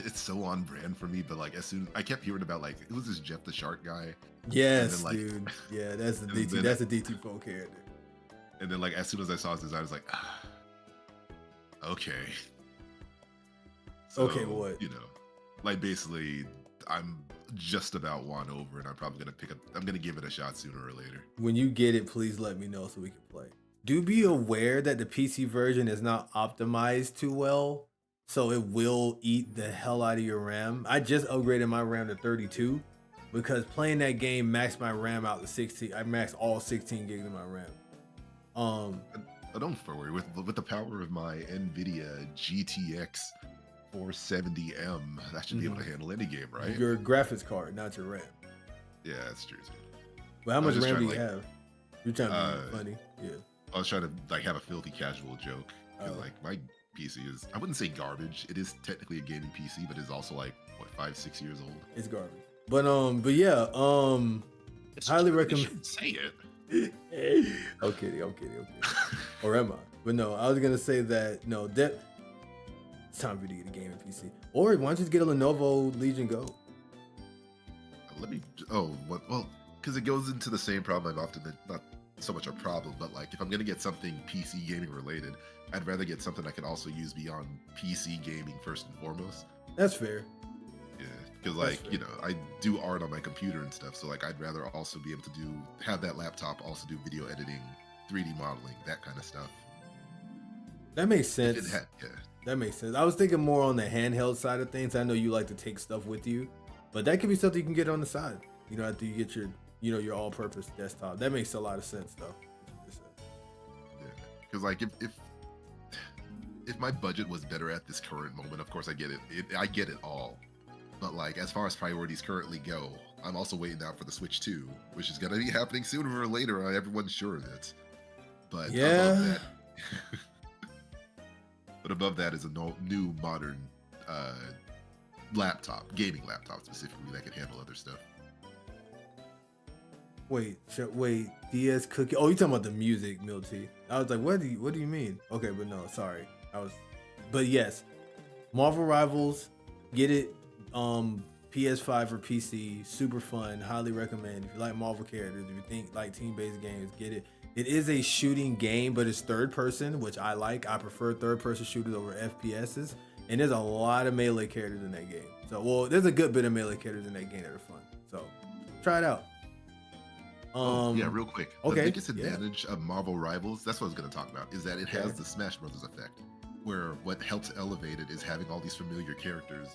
it's so on brand for me. But like as soon I kept hearing about like who's this Jeff the Shark guy? Yes, then, like, dude. Yeah, that's the DT. That's the DT4 character. And then like as soon as I saw his design, I was like, okay. So, okay, what? You know, like basically, I'm just about won over, and I'm probably gonna give it a shot sooner or later. When you get it, please let me know so we can play. Do be aware that the PC version is not optimized too well, so it will eat the hell out of your RAM. I just upgraded my RAM to 32 because playing that game maxed my RAM out to 16. I maxed all 16 gigs of my RAM. Don't worry, with the power of my NVIDIA GTX 470M, that should be able to handle any game, right? Your graphics card, not your RAM. Yeah, that's true too. But how much RAM do you have? You're trying to be funny. Yeah. I was trying to like have a filthy casual joke because like my PC is, I wouldn't say garbage. It is technically a gaming PC, but it's also like what 5-6 years old. It's garbage. But yeah, highly recommend. Say it. I'm kidding. Or am I? But no, I was gonna say that that it's time for you to get a gaming PC. Or why don't you just get a Lenovo Legion Go? Well, because it goes into the same problem I've often not so much a problem, but like if I'm gonna get something PC gaming related, I'd rather get something I can also use beyond PC gaming first and foremost. That's fair. Yeah, because like you know I do art on my computer and stuff, so like I'd rather also be able to have that laptop also do video editing, 3D modeling, that kind of stuff. That makes sense. Yeah. That makes sense. I was thinking more on the handheld side of things. I know you like to take stuff with you, but that could be something you can get on the side. You know, after you get your all-purpose desktop. That makes a lot of sense, though. Yeah, because like if my budget was better at this current moment, of course I get it. I get it all. But like as far as priorities currently go, I'm also waiting out for the Switch 2, which is gonna be happening sooner or later. Everyone's sure of it. But yeah. Above that is a new modern gaming laptop specifically that can handle other stuff. Wait, DS Cookie. Oh, you talking about the music, Milty? I was like, what do you mean? Okay, but no, sorry. But yes, Marvel Rivals, get it. PS5 or PC, super fun. Highly recommend. If you like Marvel characters, if you think like team-based games, get it. It is a shooting game, but it's third person, which I like. I prefer third person shooters over FPSs. And there's a lot of melee characters in that game. So, well, there's a good bit of melee characters in that game that are fun. So, try it out. Yeah, real quick. Okay. The biggest advantage of Marvel Rivals, that's what I was going to talk about, is that it has the Smash Brothers effect, where what helps elevate it is having all these familiar characters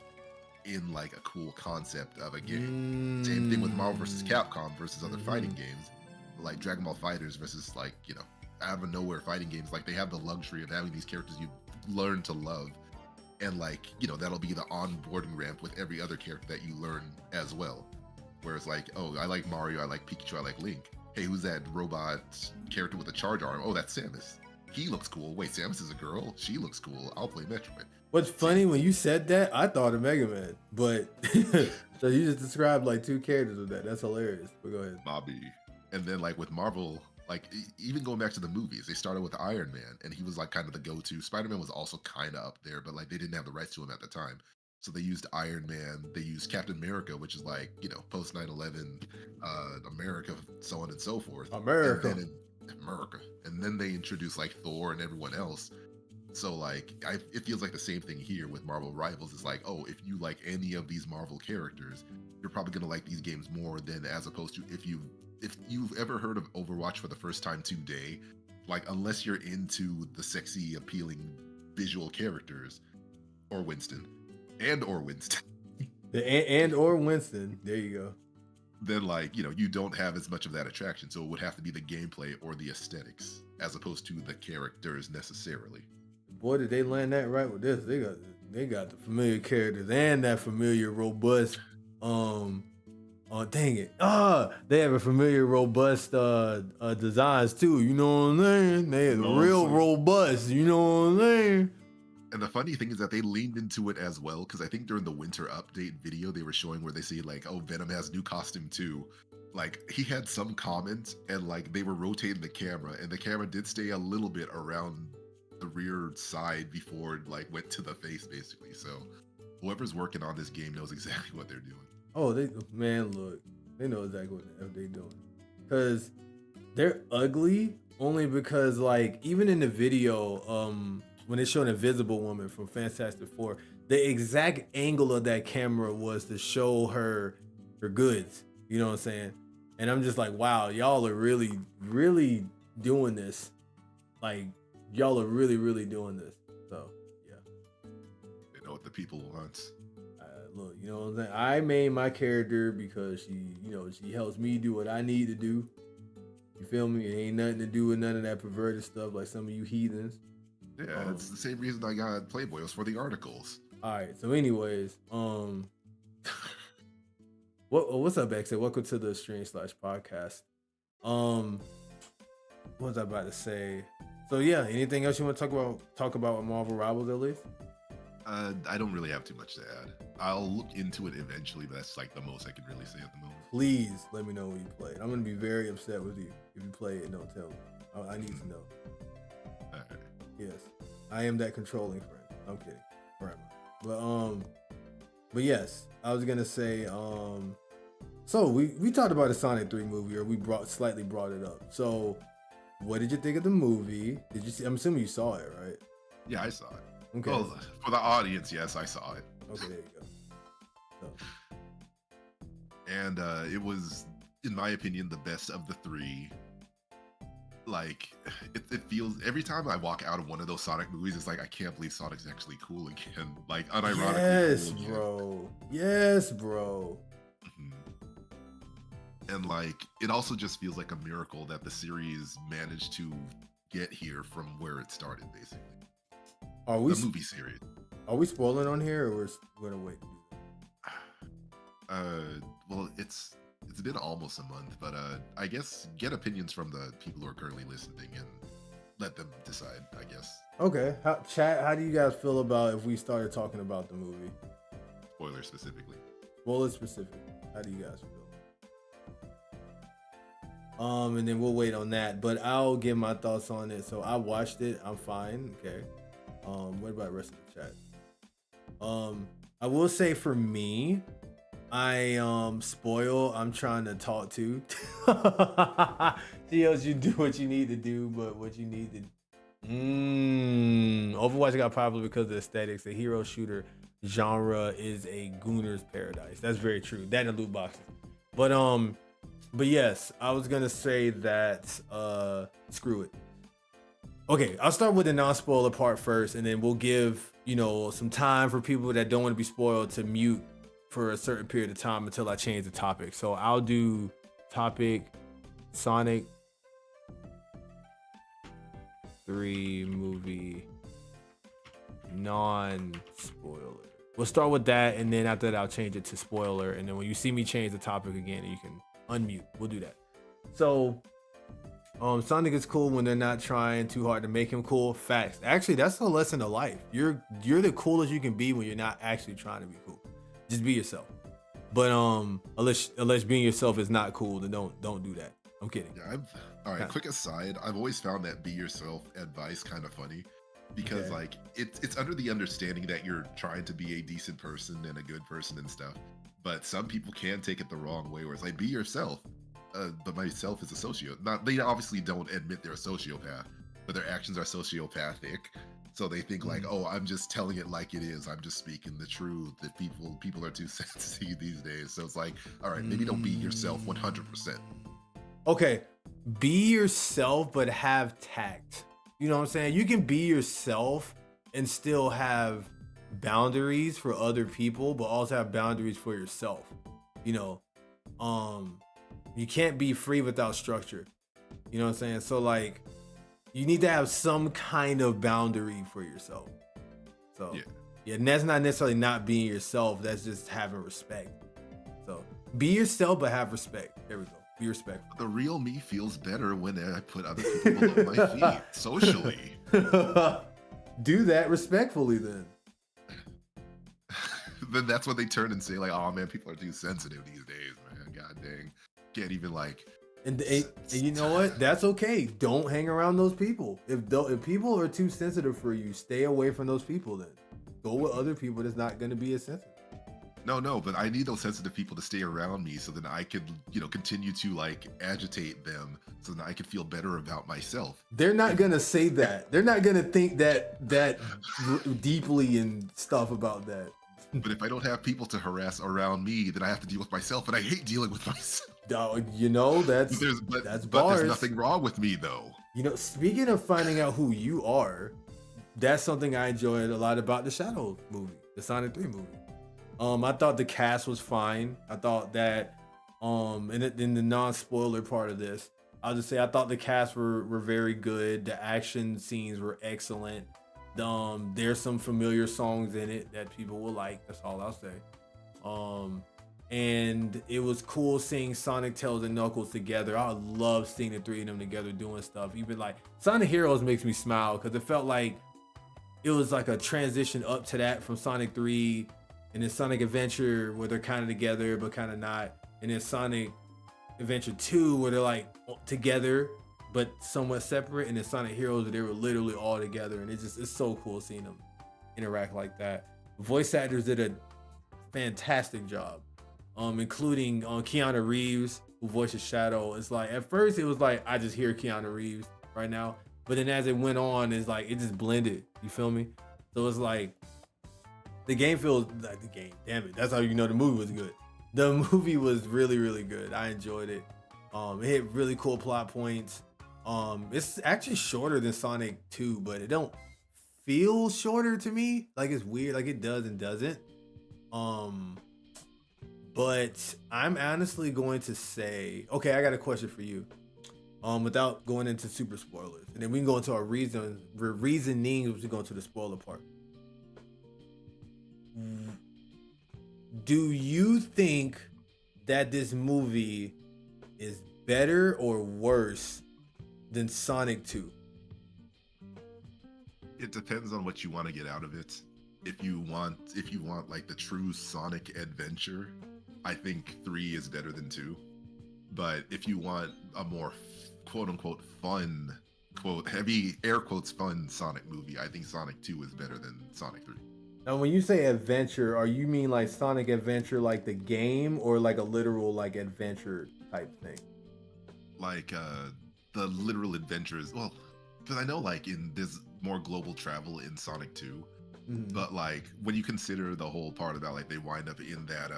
in like a cool concept of a game. Same thing with Marvel vs. Capcom versus other fighting games, like Dragon Ball Fighters versus like, you know, out of nowhere fighting games. Like they have the luxury of having these characters you learn to love, and like, you know, that'll be the onboarding ramp with every other character that you learn as well. Whereas like, oh, I like Mario, I like Pikachu, I like Link. Hey, who's that robot character with a charge arm? Oh, that's Samus. he looks cool. Wait, Samus is a girl. She looks cool. I'll play Metroid. What's funny, when you said that, I thought of Mega Man, but so you just described like two characters with that. That's hilarious. But go ahead. Bobby. And then like with Marvel, like even going back to the movies, they started with Iron Man, and he was like kind of the go-to. Spider-Man was also kind of up there, but like they didn't have the rights to him at the time. So they used Iron Man, they used Captain America, which is like, you know, post 9/11 America, so on and so forth. America. And then America. And then they introduced like Thor and everyone else. So like it feels like the same thing here with Marvel Rivals. It's like, oh, if you like any of these Marvel characters, you're probably gonna like these games more than as opposed to if you've ever heard of Overwatch for the first time today, like unless you're into the sexy, appealing visual characters, or Winston. And or Winston. There you go. Then like, you know, you don't have as much of that attraction. So it would have to be the gameplay or the aesthetics as opposed to the characters necessarily. Boy, did they land that right with this. They got the familiar characters and that familiar robust oh dang it. They have a familiar robust designs too, you know what I'm saying? They are real robust, you know what I'm saying? And the funny thing is that they leaned into it as well, because I think during the winter update video they were showing where they say like, oh, Venom has new costume too. Like he had some comments and like they were rotating the camera and the camera did stay a little bit around the rear side before it like went to the face basically. So whoever's working on this game knows exactly what they're doing. Oh, look, they know exactly what they're doing. Cause they're ugly only because like even in the video, when they showed an Invisible Woman from Fantastic Four, the exact angle of that camera was to show her goods. You know what I'm saying? And I'm just like, wow, y'all are really, really doing this. Like, y'all are really, really doing this. So, yeah. They know what the people want. Look, you know what I'm saying? I made my character because she helps me do what I need to do. You feel me? It ain't nothing to do with none of that perverted stuff like some of you heathens. Yeah, it's the same reason I got Playboy. It was for the articles. All right. So, anyways, what's up, X? Welcome to the stream/podcast. What was I about to say? So yeah, anything else you want to talk about with Marvel Rivals at least? I don't really have too much to add. I'll look into it eventually, but that's like the most I can really say at the moment. Please let me know when you play it. I'm gonna be very upset with you if you play it and don't tell me. I need to know. All right. Yes, I am that controlling friend. I'm kidding. Where am I? But yes, I was gonna say, so we talked about the Sonic 3 movie, or we slightly brought it up. So, what did you think of the movie? Did you see? I'm assuming you saw it, right? Yeah, I saw it. Okay. Well, for the audience, yes, I saw it. Okay, there you go. So. And it was, in my opinion, the best of the three. Like, it feels, every time I walk out of one of those Sonic movies, it's like, I can't believe Sonic's actually cool again. Like, unironically yes, cool again. Bro. Yes, bro. Mm-hmm. And like, it also just feels like a miracle that the series managed to get here from where it started, basically. Are we the movie series? Are we spoiling on here, or we're gonna wait? Well, it's been almost a month, but I guess get opinions from the people who are currently listening and let them decide, I guess. Okay. How do you guys feel about if we started talking about the movie? Spoilers specifically. Spoilers specific. How do you guys feel? And then we'll wait on that, but I'll give my thoughts on it. So I watched it. I'm fine. Okay. What about the rest of the chat? I will say for me, I spoil. I'm trying to talk to. TLs, you do what you need to do, but what you need to. Overwatch got popular because of the aesthetics. The hero shooter genre is a gooner's paradise. That's very true. That and the loot boxes. But yes, I was gonna say that. Screw it. Okay, I'll start with the non-spoiler part first, and then we'll give some time for people that don't want to be spoiled to mute for a certain period of time until I change the topic. So I'll do topic Sonic 3 movie non-spoiler. We'll start with that, and then after that I'll change it to spoiler, and then when you see me change the topic again, you can unmute. We'll do that. So Sonic is cool when they're not trying too hard to make him cool. Facts. Actually, that's a lesson of life. You're the coolest you can be when you're not actually trying to be cool. Just be yourself. But unless being yourself is not cool, then don't do that. I'm kidding. Yeah, all right. Quick aside, I've always found that be yourself advice kind of funny, because Okay. like it's under the understanding that you're trying to be a decent person and a good person and stuff, but some people can take it the wrong way, where it's like be yourself. But myself is a sociopath. Not they obviously don't admit they're a sociopath, but their actions are sociopathic. So they think like, oh, I'm just telling it like it is. I'm just speaking the truth. That people are too sensitive these days. So it's like, all right, maybe don't be yourself 100%. Okay, be yourself, but have tact. You know what I'm saying? You can be yourself and still have boundaries for other people, but also have boundaries for yourself. You know, you can't be free without structure. You know what I'm saying? So like, you need to have some kind of boundary for yourself. So yeah, and that's not necessarily not being yourself. That's just having respect. So be yourself, but have respect. There we go. Be respectful. The real me feels better when I put other people below my feet socially. Do that respectfully then. Then that's when they turn and say like, oh man, people are too sensitive these days, man. God dang. Can't even like. And you know what? That's okay. Don't hang around those people. If people are too sensitive for you, stay away from those people then. Go with other people that's not going to be as sensitive. No, but I need those sensitive people to stay around me so then I could, continue to like agitate them so that I could feel better about myself. They're not going to say that. They're not going to think that deeply and stuff about that. But if I don't have people to harass around me, then I have to deal with myself, and I hate dealing with myself. You know, that's but bars. There's nothing wrong with me though. You know, speaking of finding out who you are, that's something I enjoyed a lot about the Shadow movie, the Sonic 3 movie. I thought the cast was fine. I thought that, in the non-spoiler part of this, I'll just say I thought the cast were very good. The action scenes were excellent. There's some familiar songs in it that people will like. That's all I'll say. And it was cool seeing Sonic, Tails, and Knuckles together. I love seeing the three of them together doing stuff. Even like Sonic Heroes makes me smile because it felt like it was like a transition up to that from Sonic 3, and then Sonic Adventure where they're kind of together but kind of not, and then Sonic Adventure 2 where they're like together but somewhat separate, and then Sonic Heroes where they were literally all together, and it's so cool seeing them interact like that. Voice actors did a fantastic job, including Keanu Reeves, who voices Shadow. It's like at first it was like I just hear Keanu Reeves right now, but then as it went on, it's like it just blended. You feel me? So it's like the game feels like the game. Damn it, that's how you know the movie was good. The movie was really, really good. I enjoyed it. It hit really cool plot points. It's actually shorter than Sonic 2, but it don't feel shorter to me. Like it's weird, like it does and doesn't. But I'm honestly going to say, okay, I got a question for you. Without going into super spoilers, and then we can go into our reasonings as we go into the spoiler part. Do you think that this movie is better or worse than Sonic 2? It depends on what you want to get out of it. If you want like the true Sonic adventure, I think 3 is better than 2. But if you want a more quote unquote fun, quote heavy air quotes fun Sonic movie, I think Sonic 2 is better than Sonic 3. Now, when you say adventure, are you mean like Sonic Adventure, like the game, or like a literal like adventure type thing? Like the literal adventures. Well, because I know like there's more global travel in Sonic 2, but like when you consider the whole part about like they wind up in that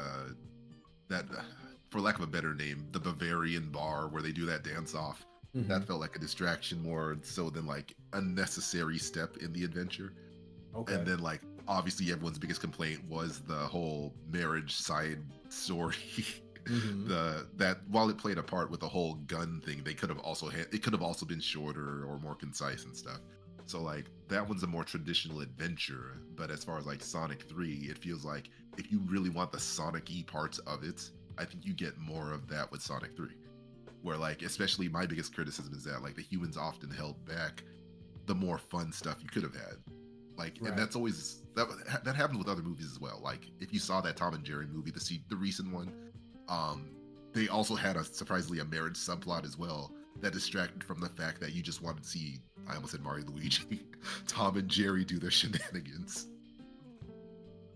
for lack of a better name, the Bavarian bar where they do that dance off. That felt like a distraction more so than like a necessary step in the adventure. Okay. And then like obviously everyone's biggest complaint was the whole marriage side story. That while it played a part with the whole gun thing, they could have also it could have also been shorter or more concise and stuff. So like that one's a more traditional adventure. But as far as like Sonic 3, it feels like if you really want the Sonic-y parts of it, I think you get more of that with Sonic 3. where like, especially my biggest criticism is that like the humans often held back the more fun stuff you could have had. Like, Right. and that's always that happens with other movies as well. Like, if you saw that Tom and Jerry movie, the recent one, they also had a surprisingly a marriage subplot as well that distracted from the fact that you just wanted to see, I almost said Mario Luigi, Tom and Jerry do their shenanigans.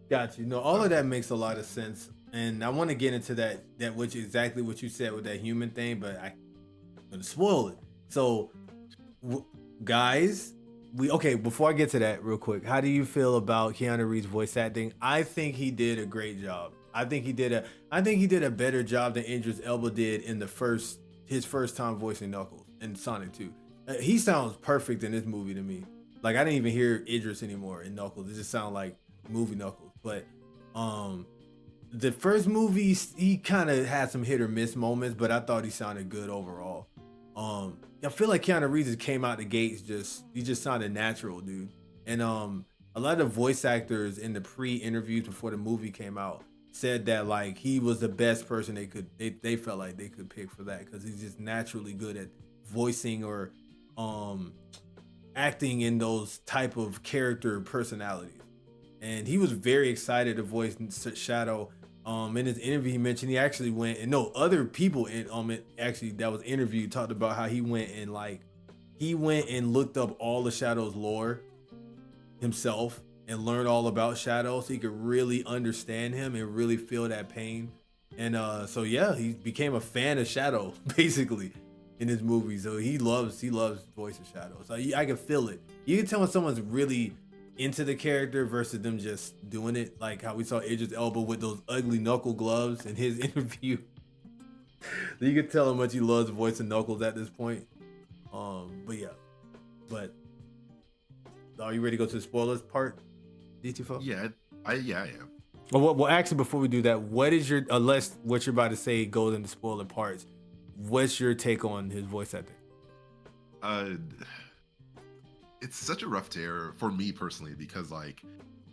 Got you. No, all of that makes a lot of sense, and I want to get into that which exactly what you said with that human thing, but I'm gonna spoil it. So, guys, before I get to that, real quick, how do you feel about Keanu Reeves' voice acting? I think he did a great job. I think he did a better job than Idris Elba did in his first time voicing Knuckles in Sonic 2. He sounds perfect in this movie to me. Like, I didn't even hear Idris anymore in Knuckles. It just sounded like movie Knuckles. But the first movie, he kind of had some hit or miss moments, but I thought he sounded good overall. I feel like Keanu Reeves came out the gates he just sounded natural, dude. And a lot of voice actors in the pre-interviews before the movie came out said that like he was the best person they felt like they could pick for that, because he's just naturally good at voicing or acting in those type of character personalities. And he was very excited to voice Shadow. In his interview, he mentioned he actually went, and no other people actually that was interviewed talked about how he went and looked up all the Shadow's lore himself and learned all about Shadow so he could really understand him and really feel that pain. And so yeah, he became a fan of Shadow basically in his movie. So he loves voicing Shadow. So I can feel it. You can tell when someone's really into the character versus them just doing it, like how we saw Idris Elba with those ugly Knuckle gloves in his interview. You can tell how much he loves voicing Knuckles at this point. But are you ready to go to the spoilers part, DT4? Yeah, I am. Well, actually, before we do that, what is your, unless what you're about to say goes into spoiler parts, what's your take on his voice acting? It's such a rough tear for me personally, because like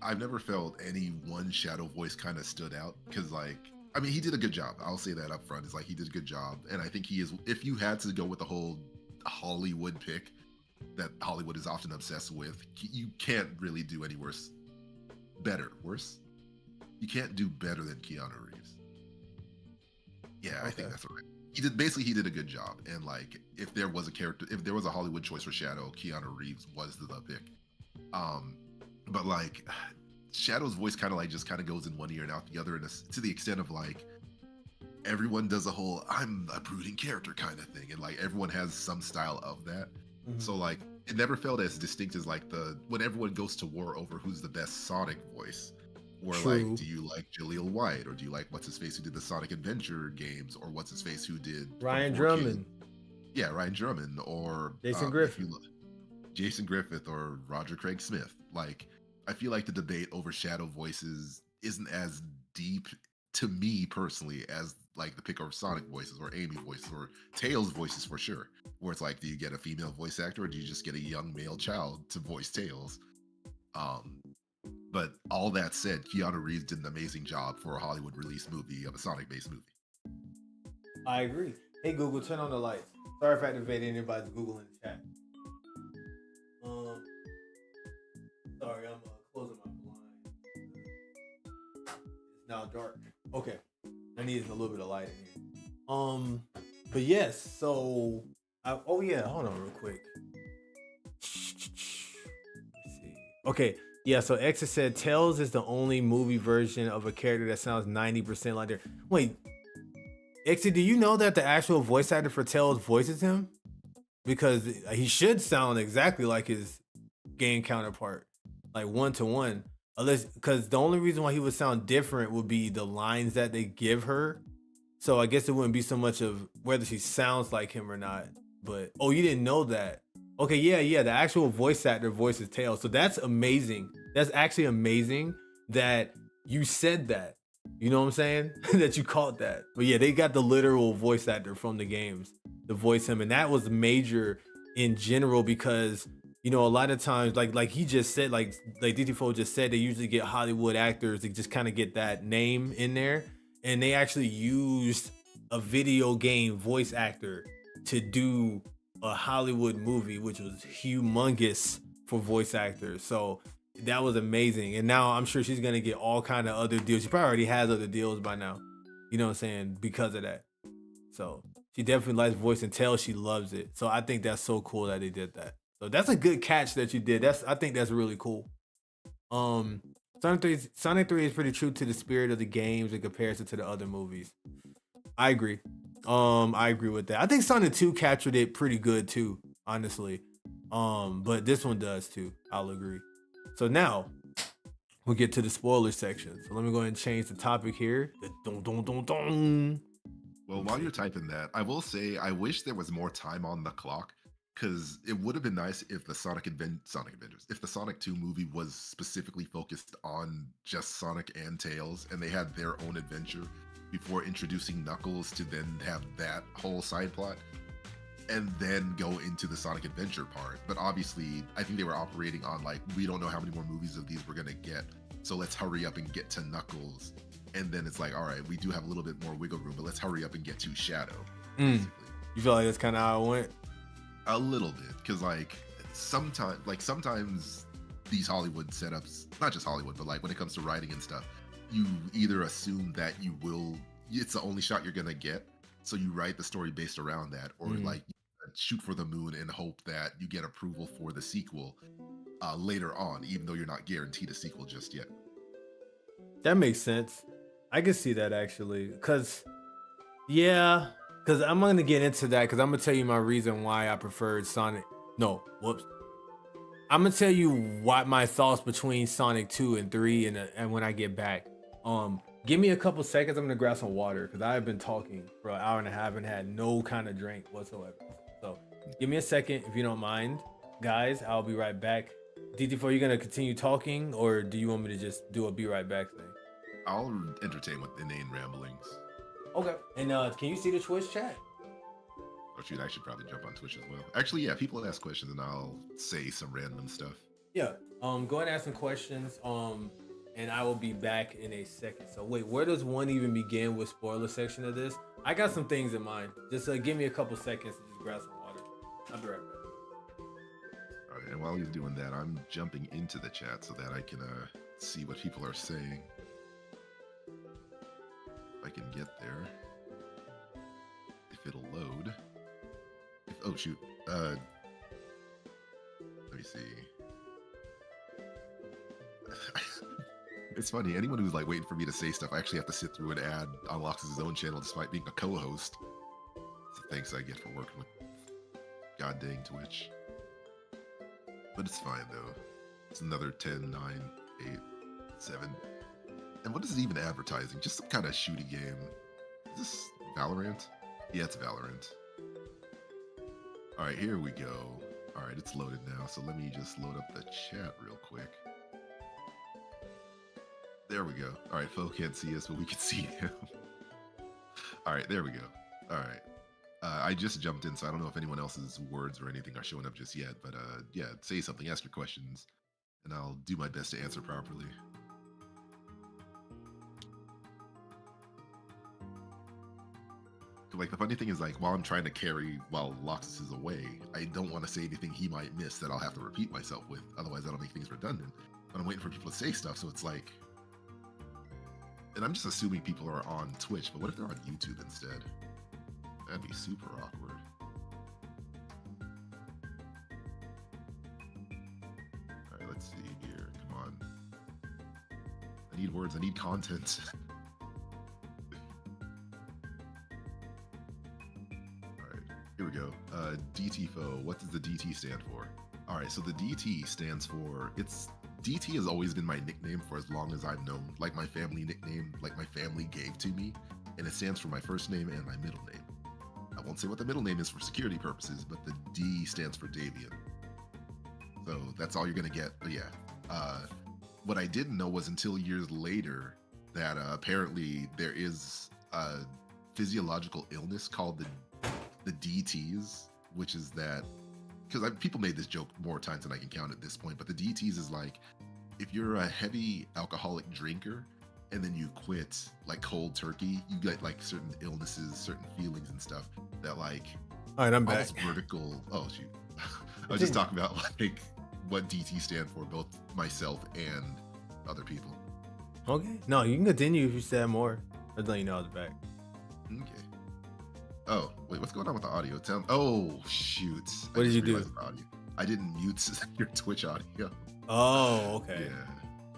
I've never felt any one Shadow voice kind of stood out, because like, I mean, he did a good job. I'll say that up front. It's like he did a good job, and I think he is, if you had to go with the whole Hollywood pick that Hollywood is often obsessed with, you can't really do any worse. You can't do better than Keanu Reeves. Yeah, okay. I think that's right. He did a good job, and like if there was a Hollywood choice for Shadow, Keanu Reeves was the pick. But like Shadow's voice kind of goes in one ear and out the other, and to the extent of like everyone does a whole I'm a brooding character kind of thing, and like everyone has some style of that. Mm-hmm. So like it never felt as distinct as like when everyone goes to war over who's the best Sonic voice. Or True. Like, do you like Jaleel White, or do you like what's his face who did the Sonic Adventure games, or what's his face who did Ryan Drummond? Yeah, Ryan Drummond, or Jason Griffith. Jason Griffith, or Roger Craig Smith. Like, I feel like the debate over Shadow voices isn't as deep to me personally as like the pick over Sonic voices or Amy voices or Tails voices for sure. Where it's like, do you get a female voice actor, or do you just get a young male child to voice Tails? But all that said, Keanu Reeves did an amazing job for a Hollywood release movie of a Sonic-based movie. I agree. Hey Google, turn on the lights. Sorry if I activated anybody's Google in the chat. Sorry, I'm closing my blind. It's now dark. Okay, I need a little bit of light in here. But yes, so hold on real quick. Let's see. Okay. Yeah, so Exa said Tails is the only movie version of a character that sounds 90% like their. Wait, Exa, do you know that the actual voice actor for Tails voices him? Because he should sound exactly like his game counterpart, like 1-to-1. Unless, because the only reason why he would sound different would be the lines that they give her. So I guess it wouldn't be so much of whether she sounds like him or not. But you didn't know that. Okay, yeah, the actual voice actor voices Tails. So that's amazing. That's actually amazing that you said that. You know what I'm saying? That you caught that. But yeah, they got the literal voice actor from the games to voice him. And that was major in general because, you know, a lot of times, like he just said, like DT4 just said, they usually get Hollywood actors to just kind of get that name in there. And they actually used a video game voice actor to do a Hollywood movie, which was humongous for voice actors. So that was amazing. And now I'm sure she's gonna get all kind of other deals. She probably already has other deals by now. You know what I'm saying? Because of that. So she definitely likes voice and tell she loves it. So I think that's so cool that they did that. So that's a good catch that you did. I think that's really cool. Um Sonic 3 is pretty true to the spirit of the games in comparison to the other movies. I agree. I agree with that. I think Sonic 2 captured it pretty good too, honestly. But this one does too. I'll agree. So now we'll get to the spoiler section. So let me go ahead and change the topic here. Dun, dun, dun, dun. Well, while you're typing that, I will say I wish there was more time on the clock because it would have been nice if the Sonic Adventures, if the Sonic 2 movie was specifically focused on just Sonic and Tails and they had their own adventure before introducing Knuckles to then have that whole side plot and then go into the Sonic Adventure part. But obviously, I think they were operating on like, we don't know how many more movies of these we're going to get. So let's hurry up and get to Knuckles. And then it's like, all right, we do have a little bit more wiggle room, but let's hurry up and get to Shadow. Basically. You feel like that's kind of how it went? A little bit, because sometimes these Hollywood setups, not just Hollywood, but like when it comes to writing and stuff, you either assume that it's the only shot you're gonna get, so you write the story based around that, or like shoot for the moon and hope that you get approval for the sequel later on, even though you're not guaranteed a sequel just yet. That makes sense. I can see that actually, because I'm gonna get into that because I'm gonna tell you my reason why I preferred Sonic. No, whoops. I'm gonna tell you what my thoughts between Sonic 2 and 3 and when I get back. Give me a couple seconds. I'm gonna grab some water because I've been talking for an hour and a half and had no kind of drink whatsoever. So give me a second if you don't mind, guys. I'll be right back. DT4, you gonna continue talking or do you want me to just do a be right back thing? I'll entertain with inane ramblings. Okay. And can you see the Twitch chat? Or shoot, I should probably jump on Twitch as well. Actually, yeah, people ask questions and I'll say some random stuff. Yeah. Go ahead and ask some questions. And I will be back in a second. So wait, where does one even begin with spoiler section of this? I got some things in mind. Just give me a couple seconds to just grab some water. I'll be right back. All right, and while he's doing that, I'm jumping into the chat so that I can see what people are saying. If I can get there. If it'll load. Oh shoot. Let me see. It's funny, anyone who's like waiting for me to say stuff, I actually have to sit through an ad on Lox's own channel despite being a co-host. It's the thanks I get for working with god dang Twitch. But it's fine though. It's another 10, 9, 8, 7. And what is it even advertising? Just some kind of shooty game. Is this Valorant? Yeah, it's Valorant. Alright, here we go. Alright, it's loaded now, so let me just load up the chat real quick. There we go. Alright, Fo can't see us, but we can see him. Alright, there we go. Alright. I just jumped in, so I don't know if anyone else's words or anything are showing up just yet, but yeah, say something, ask your questions, and I'll do my best to answer properly. Like, the funny thing is, like, while I'm trying to carry while Loxus is away, I don't want to say anything he might miss that I'll have to repeat myself with, otherwise that'll make things redundant. But I'm waiting for people to say stuff, so it's like... And I'm just assuming people are on Twitch, but what if they're on YouTube instead? That'd be super awkward. Alright, let's see here. Come on. I need words, I need content. Here we go. DTFO. What does the DT stand for? All right, so the DT stands for, DT has always been my nickname for as long as I've known, like my family nickname, like my family gave to me, and it stands for my first name and my middle name. I won't say what the middle name is for security purposes, but the D stands for Davian. So that's all you're gonna get. But yeah, what I didn't know was until years later that apparently there is a physiological illness called the DTs, which is that, because people made this joke more times than I can count at this point, but the DTs is like, if you're a heavy alcoholic drinker and then you quit like cold turkey, you get like certain illnesses, certain feelings and stuff that like All right, I'm back. almost vertical. Oh shoot, I was just Continue. talking about like what DT stand for, both myself and other people. Okay. No, you can continue if you said more. I'll let you know I was back. Okay. Oh wait, what's going on with the audio? Oh shoot, What did you do? The audio. I didn't mute your Twitch audio. Oh, okay. Yeah.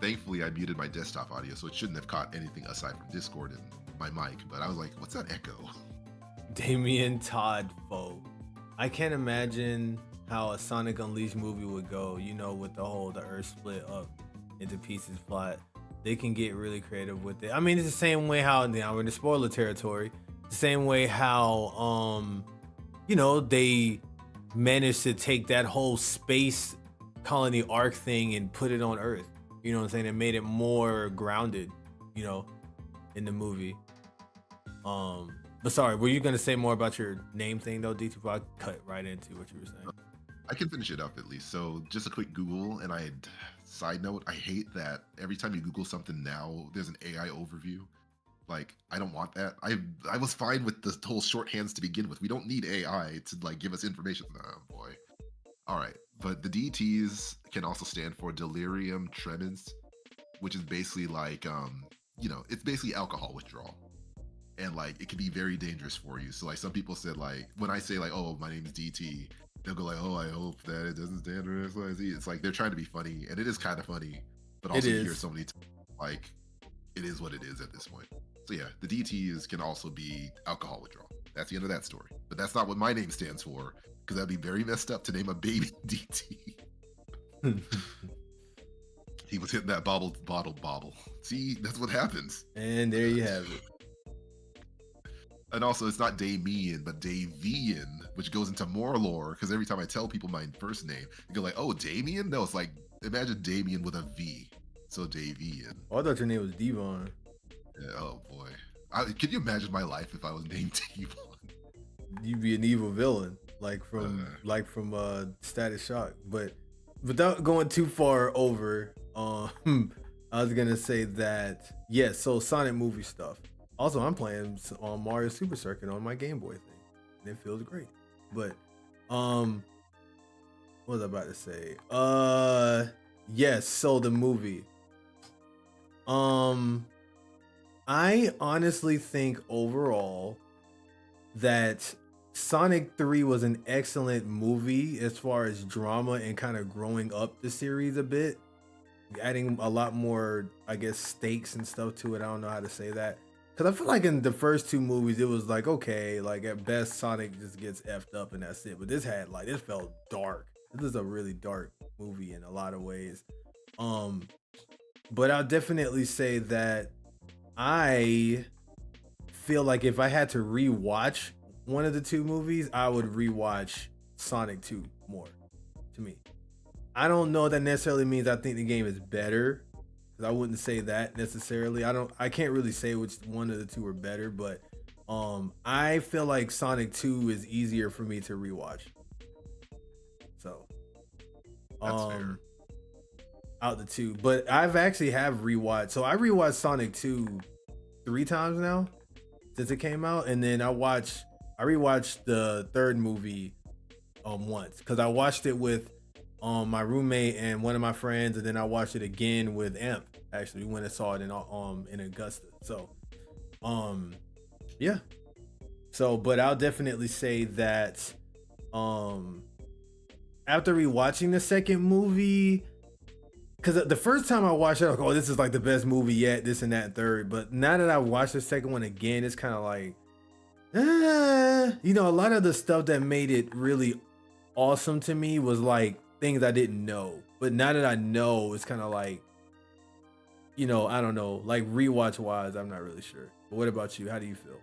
Thankfully, I muted my desktop audio, so it shouldn't have caught anything aside from Discord and my mic. But I was like, "What's that echo?" Damien Todd Foe. I can't imagine how a Sonic Unleashed movie would go. You know, with the Earth split up into pieces plot. They can get really creative with it. I mean, it's the same way how now we're in the spoiler territory. The same way how you know, they managed to take that whole space colony arc thing and put it on Earth. You know what I'm saying? It made it more grounded, you know, in the movie. But sorry, were you gonna say more about your name thing though, D2? I cut right into what you were saying. I can finish it up at least. So just a quick Google, and side note, I hate that every time you Google something now, there's an AI overview. Like, I don't want that. I was fine with the whole shorthands to begin with. We don't need AI to like give us information. Oh boy. All right, but the DTs can also stand for delirium tremens, which is basically like you know, it's basically alcohol withdrawal. And like it can be very dangerous for you. So like some people said, like when I say like, oh, my name is DT, they'll go like, oh, I hope that it doesn't stand for XYZ. It's like they're trying to be funny, and it is kind of funny, but also you hear so many like it is what it is at this point. So yeah, the DTs can also be alcohol withdrawal. That's the end of that story. But that's not what my name stands for, because that'd be very messed up to name a baby DT. He was hitting that bottle. See, that's what happens. And there you have it. And also, it's not Damien, but Davian, which goes into more lore, because every time I tell people my first name, they go like, oh, Damien? No, it's like, imagine Damien with a V. So Davian. Oh, I thought your name was Devon. Yeah, oh, boy. Can you imagine my life if I was named Devon? You'd be an evil villain, like from Static Shock. But without going too far over, I was going to say that, yes, so Sonic movie stuff. Also, I'm playing on Mario Super Circuit on my Game Boy thing, and it feels great. But, what was I about to say? Yes. So the movie. I honestly think overall that Sonic 3 was an excellent movie as far as drama and kind of growing up the series a bit, adding a lot more, I guess, stakes and stuff to it. I don't know how to say that. Because I feel like in the first two movies, it was like, okay, like at best, Sonic just gets effed up and that's it. But this felt dark. This is a really dark movie in a lot of ways. But I'll definitely say that I feel like if I had to rewatch one of the two movies, I would rewatch Sonic 2 more, to me. I don't know that necessarily means I think the game is better, because I wouldn't say that necessarily. I can't really say which one of the two are better, but I feel like Sonic 2 is easier for me to rewatch. So that's fair. Out the two. But I've actually have rewatched. So I rewatched Sonic 2 3 times now since it came out, and then I rewatched the third movie once, because I watched it with my roommate and one of my friends, and then I watched it again with Amp. Actually, we went and saw it in Augusta. So yeah. So, but I'll definitely say that after rewatching the second movie, because the first time I watched it, I was like, oh, this is like the best movie yet, this and that and third. But now that I watched the second one again, it's kind of like, you know, a lot of the stuff that made it really awesome to me was like things I didn't know. But now that I know, it's kind of like, you know, I don't know, like rewatch wise, I'm not really sure. But what about you? How do you feel?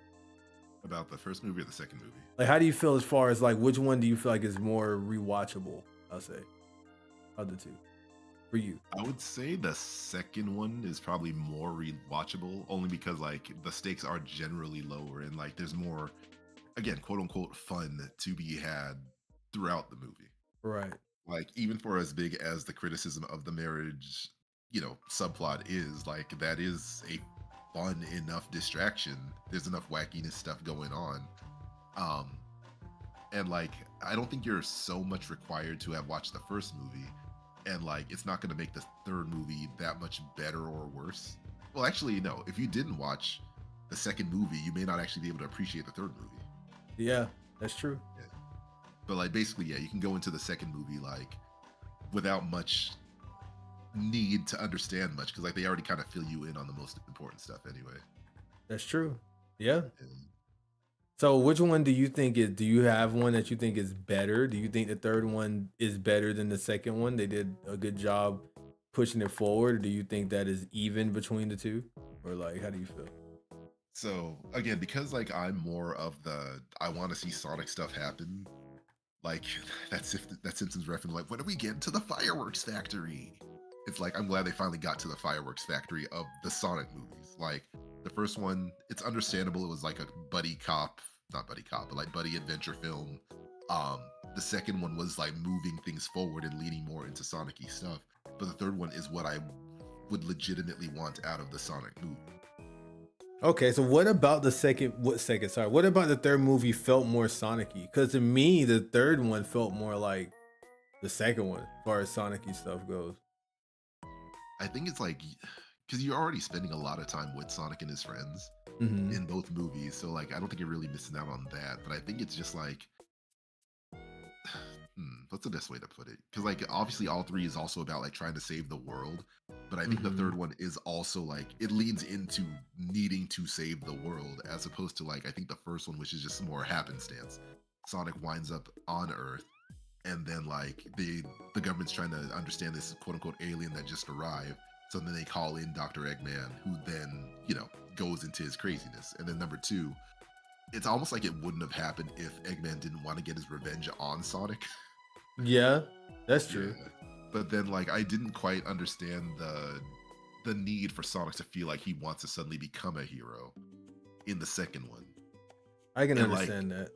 About the first movie or the second movie? Like, how do you feel as far as like which one do you feel like is more rewatchable? I'll say of the two for you. I would say the second one is probably more rewatchable, only because like the stakes are generally lower and like there's more, again, quote unquote, fun to be had throughout the movie. Right. Like even for as big as the criticism of the marriage, subplot is, like, that is a fun enough distraction. There's enough wackiness stuff going on. Um, and like, I don't think you're so much required to have watched the first movie, and like, it's not going to make the third movie that much better or worse. Well, actually, no. If you didn't watch the second movie, you may not actually be able to appreciate the third movie. Yeah, that's true. Yeah. But like, basically, yeah, you can go into the second movie like without much need to understand much, because like they already kind of fill you in on the most important stuff anyway. That's true. Yeah. And So which one do you think is, do you have one that you think is better? Do you think the third one is better than the second one? They did a good job pushing it forward. Or do you think that is even between the two? Or like, how do you feel? so again, because like I'm more of the I want to see Sonic stuff happen. Like that Simpsons reference, like, when do we get to the fireworks factory? It's like, I'm glad they finally got to the fireworks factory of the Sonic movies. Like, the first one, it's understandable. It was like a buddy cop, not buddy cop, but like buddy adventure film. Um, the second one was like moving things forward and leading more into Sonic-y stuff. But the third one is what I would legitimately want out of the Sonic movie. Okay, so what about the second? What second? Sorry, what about the third movie felt more Sonic-y? Because to me, the third one felt more like the second one, as far as Sonic-y stuff goes. I think it's like, because you're already spending a lot of time with Sonic and his friends Hmm. in both movies. So like, I don't think you're really missing out on that. But I think it's just like, what's the best way to put it? Because like, obviously all three is also about like trying to save the world, but I think the Hmm. third one is also like, it leans into needing to save the world, as opposed to like, I think the first one, which is just more happenstance. Sonic winds up on Earth, and then like the government's trying to understand this quote unquote alien that just arrived. So then they call in Dr. Eggman, who then goes into his craziness. And then number two, it's almost like it wouldn't have happened if Eggman didn't want to get his revenge on Sonic. Yeah, that's Yeah. true. But then like I didn't quite understand the need for Sonic to feel like he wants to suddenly become a hero in the second one. I can And like understand that.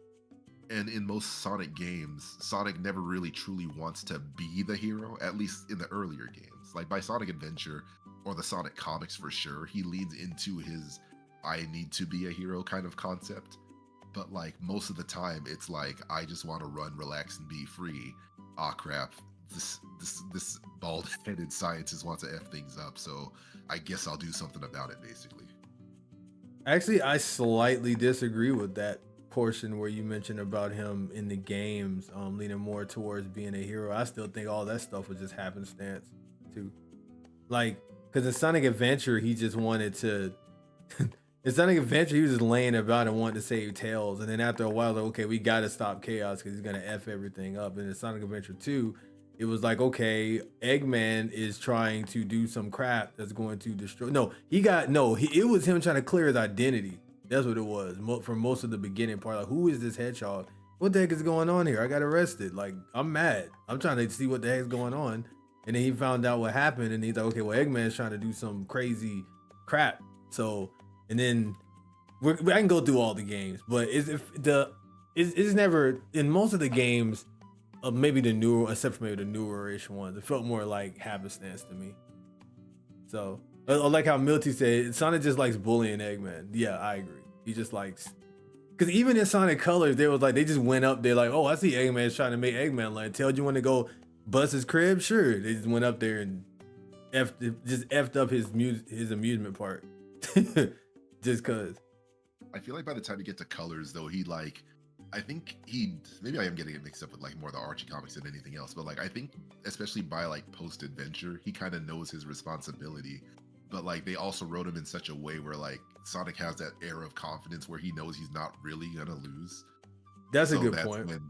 and in most Sonic games, Sonic never really truly wants to be the hero, at least in the earlier games. Like by Sonic Adventure or the Sonic comics for sure, he leans into his I need to be a hero kind of concept. But like most of the time it's like I just want to run, relax, and be free. Ah crap. This bald-headed scientist wants to F things up, so I guess I'll do something about it basically. Actually, I slightly disagree with that portion where you mentioned about him in the games, leaning more towards being a hero. I still think all that stuff was just happenstance, too. Like, because in Sonic Adventure, he just wanted to. In Sonic Adventure, he was just laying about and wanted to save Tails, and then after a while, like, okay, we got to stop Chaos because he's gonna f everything up. And in Sonic Adventure 2, it was like, okay, Eggman is trying to do some crap that's going to destroy. No, he got no. It was him trying to clear his identity. That's what it was for most of the beginning part. Like, who is this hedgehog? What the heck is going on here? I got arrested. Like, I'm mad. I'm trying to see what the heck's going on. And then he found out what happened, and he's like, okay, well, Eggman's trying to do some crazy crap. So, and then I can go through all the games, but it's never in most of the games. Maybe the newer, except for maybe the newer-ish ones, it felt more like happenstance to me. So, like how Milty said, Sonic just likes bullying Eggman. Yeah, I agree. He just likes, because even in Sonic Colors, they was like they just went up there like, oh, I see Eggman's trying to make Eggman like, tell you want to go bust his crib, sure. They just went up there and effed up his amusement park, just cause. I feel like by the time you get to Colors, though, he like, I think he maybe I am getting it mixed up with like more the Archie comics than anything else, but like I think especially by like post adventure, he kind of knows his responsibility. But like they also wrote him in such a way where like Sonic has that air of confidence where he knows he's not really gonna lose. That's a So good that's point. when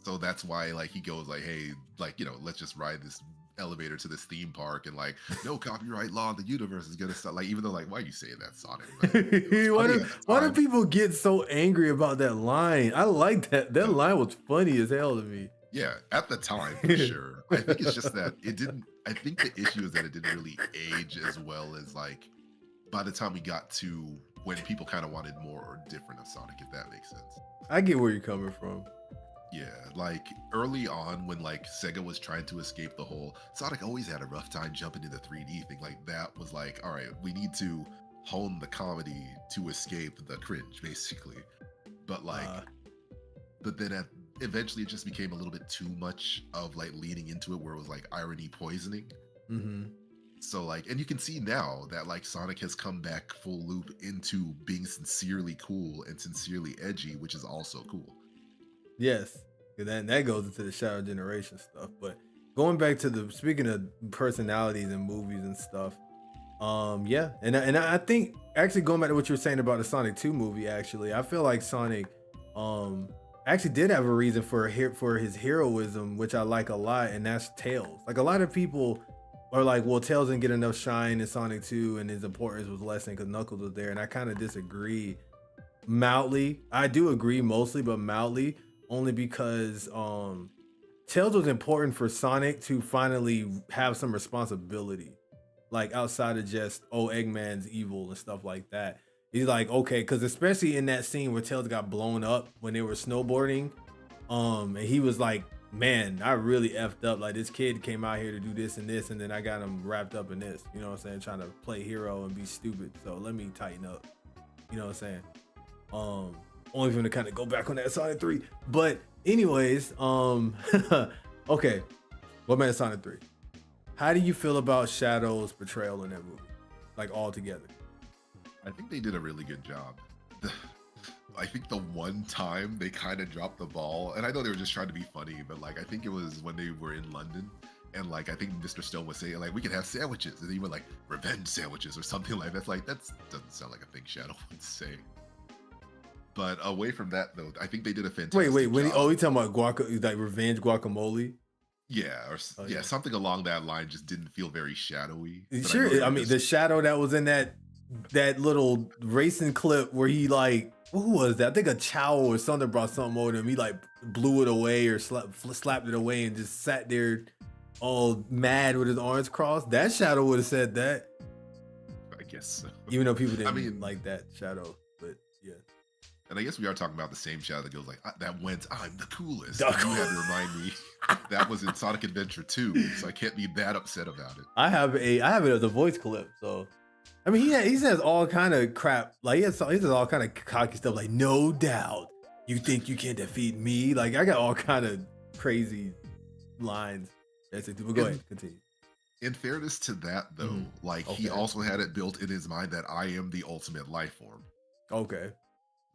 so that's why like he goes like, hey, like let's just ride this elevator to this theme park, and like no copyright law in the universe is gonna stop. Like even though like why are you saying that, Sonic? But it was why funny do at the why do time. people get so angry about that line? I like that. That line was funny as hell to me. Yeah, at the time for sure. I think it's just that it didn't. I think the issue is that it didn't really age as well as like by the time we got to when people kind of wanted more or different of Sonic, if that makes sense. I get where you're coming from. Yeah, but like early on when like Sega was trying to escape the whole Sonic always had a rough time jumping into 3D thing, like that was like, all right, we need to hone the comedy to escape the cringe, basically. But like, but then eventually it just became a little bit too much of like leaning into it, where it was like irony poisoning. So like, and you can see now that like Sonic has come back full loop into being sincerely cool and sincerely edgy, which is also cool. Yes, that goes into the Shadow Generation stuff. But going back to speaking of personalities and movies and stuff, yeah, and I think actually going back to what you were saying about the Sonic 2 movie, actually, I feel like Sonic, actually did have a reason for his heroism, which I like a lot, and that's Tails. Like a lot of people are like, well, Tails didn't get enough shine in Sonic 2, and his importance was lessened because Knuckles was there, and I kind of disagree mildly. I do agree mostly, but mildly, only because Tails was important for Sonic to finally have some responsibility, like outside of just, oh, Eggman's evil and stuff like that. He's like, okay, because especially in that scene where Tails got blown up when they were snowboarding, and he was like, man, I really effed up. Like, this kid came out here to do this and this, and then I got him wrapped up in this. You know what I'm saying? Trying to play hero and be stupid. So let me tighten up. You know what I'm saying? Only for him to kind of go back on that Sonic 3. But anyways, okay. What about Sonic 3? How do you feel about Shadow's portrayal in that movie? Like all together? I think they did a really good job. I think the one time they kind of dropped the ball, and I know they were just trying to be funny, but like I think it was when they were in London, and like I think Mr. Stone was saying like we can have sandwiches, and he went like revenge sandwiches or something like that. Like that doesn't sound like a thing Shadow would say. But away from that though, I think they did a fantastic wait, job. he talking about like revenge guacamole? Yeah, or yeah, something along that line just didn't feel very shadowy. Sure, I mean the Shadow that was in that little racing clip where he like, who was that? I think a Chow or something brought something over to him. He like blew it away or slapped it away and just sat there all mad with his arms crossed. That Shadow would have said that. I guess so. Even though people didn't like that Shadow, but yeah. And I guess we are talking about the same Shadow that goes like, that went, I'm the coolest. You had to remind me that was in Sonic Adventure 2, so I can't be that upset about it. I have it as a voice clip, so I mean he says all kind of crap, like he says all kind of cocky stuff, like no doubt you think you can defeat me. Like I got all kind of crazy lines. That's it. But go ahead, continue. In fairness to that though, like he also had it built in his mind that I am the ultimate life form. Okay.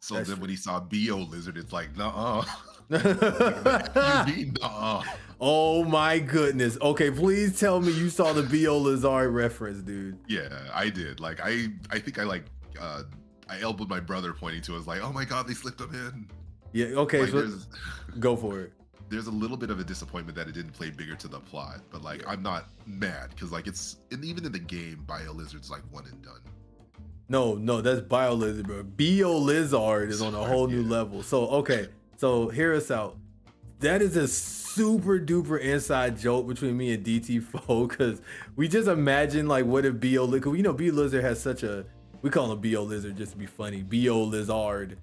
So that's then true. When he saw B.O. Lizard, it's like, nuh-uh. You mean nuh-uh. Oh my goodness. Okay, please tell me you saw the B.O. Lizard reference, dude. Yeah, I did. Like, I think I like, I elbowed my brother pointing to it. I was like, oh my God, they slipped him in. Yeah, okay, like, so go for it. There's a little bit of a disappointment that it didn't play bigger to the plot, but like, I'm not mad because like it's, and even in the game, B.O. Lizard's like one and done. No, that's Bio Lizard, bro. B.O. Lizard is on a whole new level. So, okay. So, hear us out. That is a super duper inside joke between me and DT4 because we just imagine like what if B.O. Lizard, you know, B.O. Lizard has such a, we call him B.O. Lizard just to be funny. B.O. Lizard.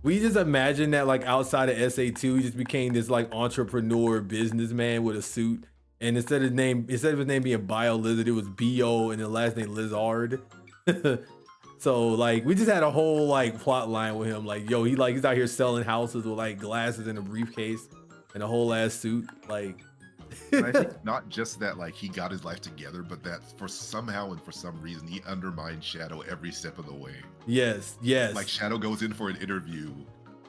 We just imagine that like outside of SA2, he just became this like entrepreneur businessman with a suit. And instead of his name being Bio Lizard, it was B.O. and the last name Lizard. So like we just had a whole like plot line with him, like yo, he's out here selling houses with like glasses and a briefcase and a whole ass suit. Like I think not just that like he got his life together, but that for some reason he undermined Shadow every step of the way. Yes Like Shadow goes in for an interview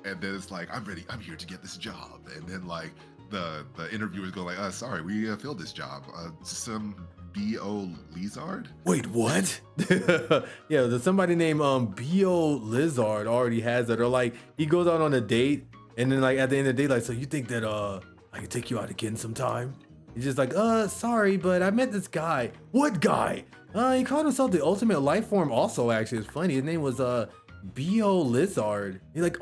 and then it's like, I'm ready, I'm here to get this job, and then like the interviewers go like, sorry, we filled this job, some B.O. Lizard? Wait, what? Yeah, there's somebody named B.O. Lizard already has it. Or like he goes out on a date and then like at the end of the day, like, so you think that I can take you out again sometime? He's just like, sorry, but I met this guy. What guy? He called himself the ultimate life form also, actually. It's funny. His name was B.O. Lizard. He's like,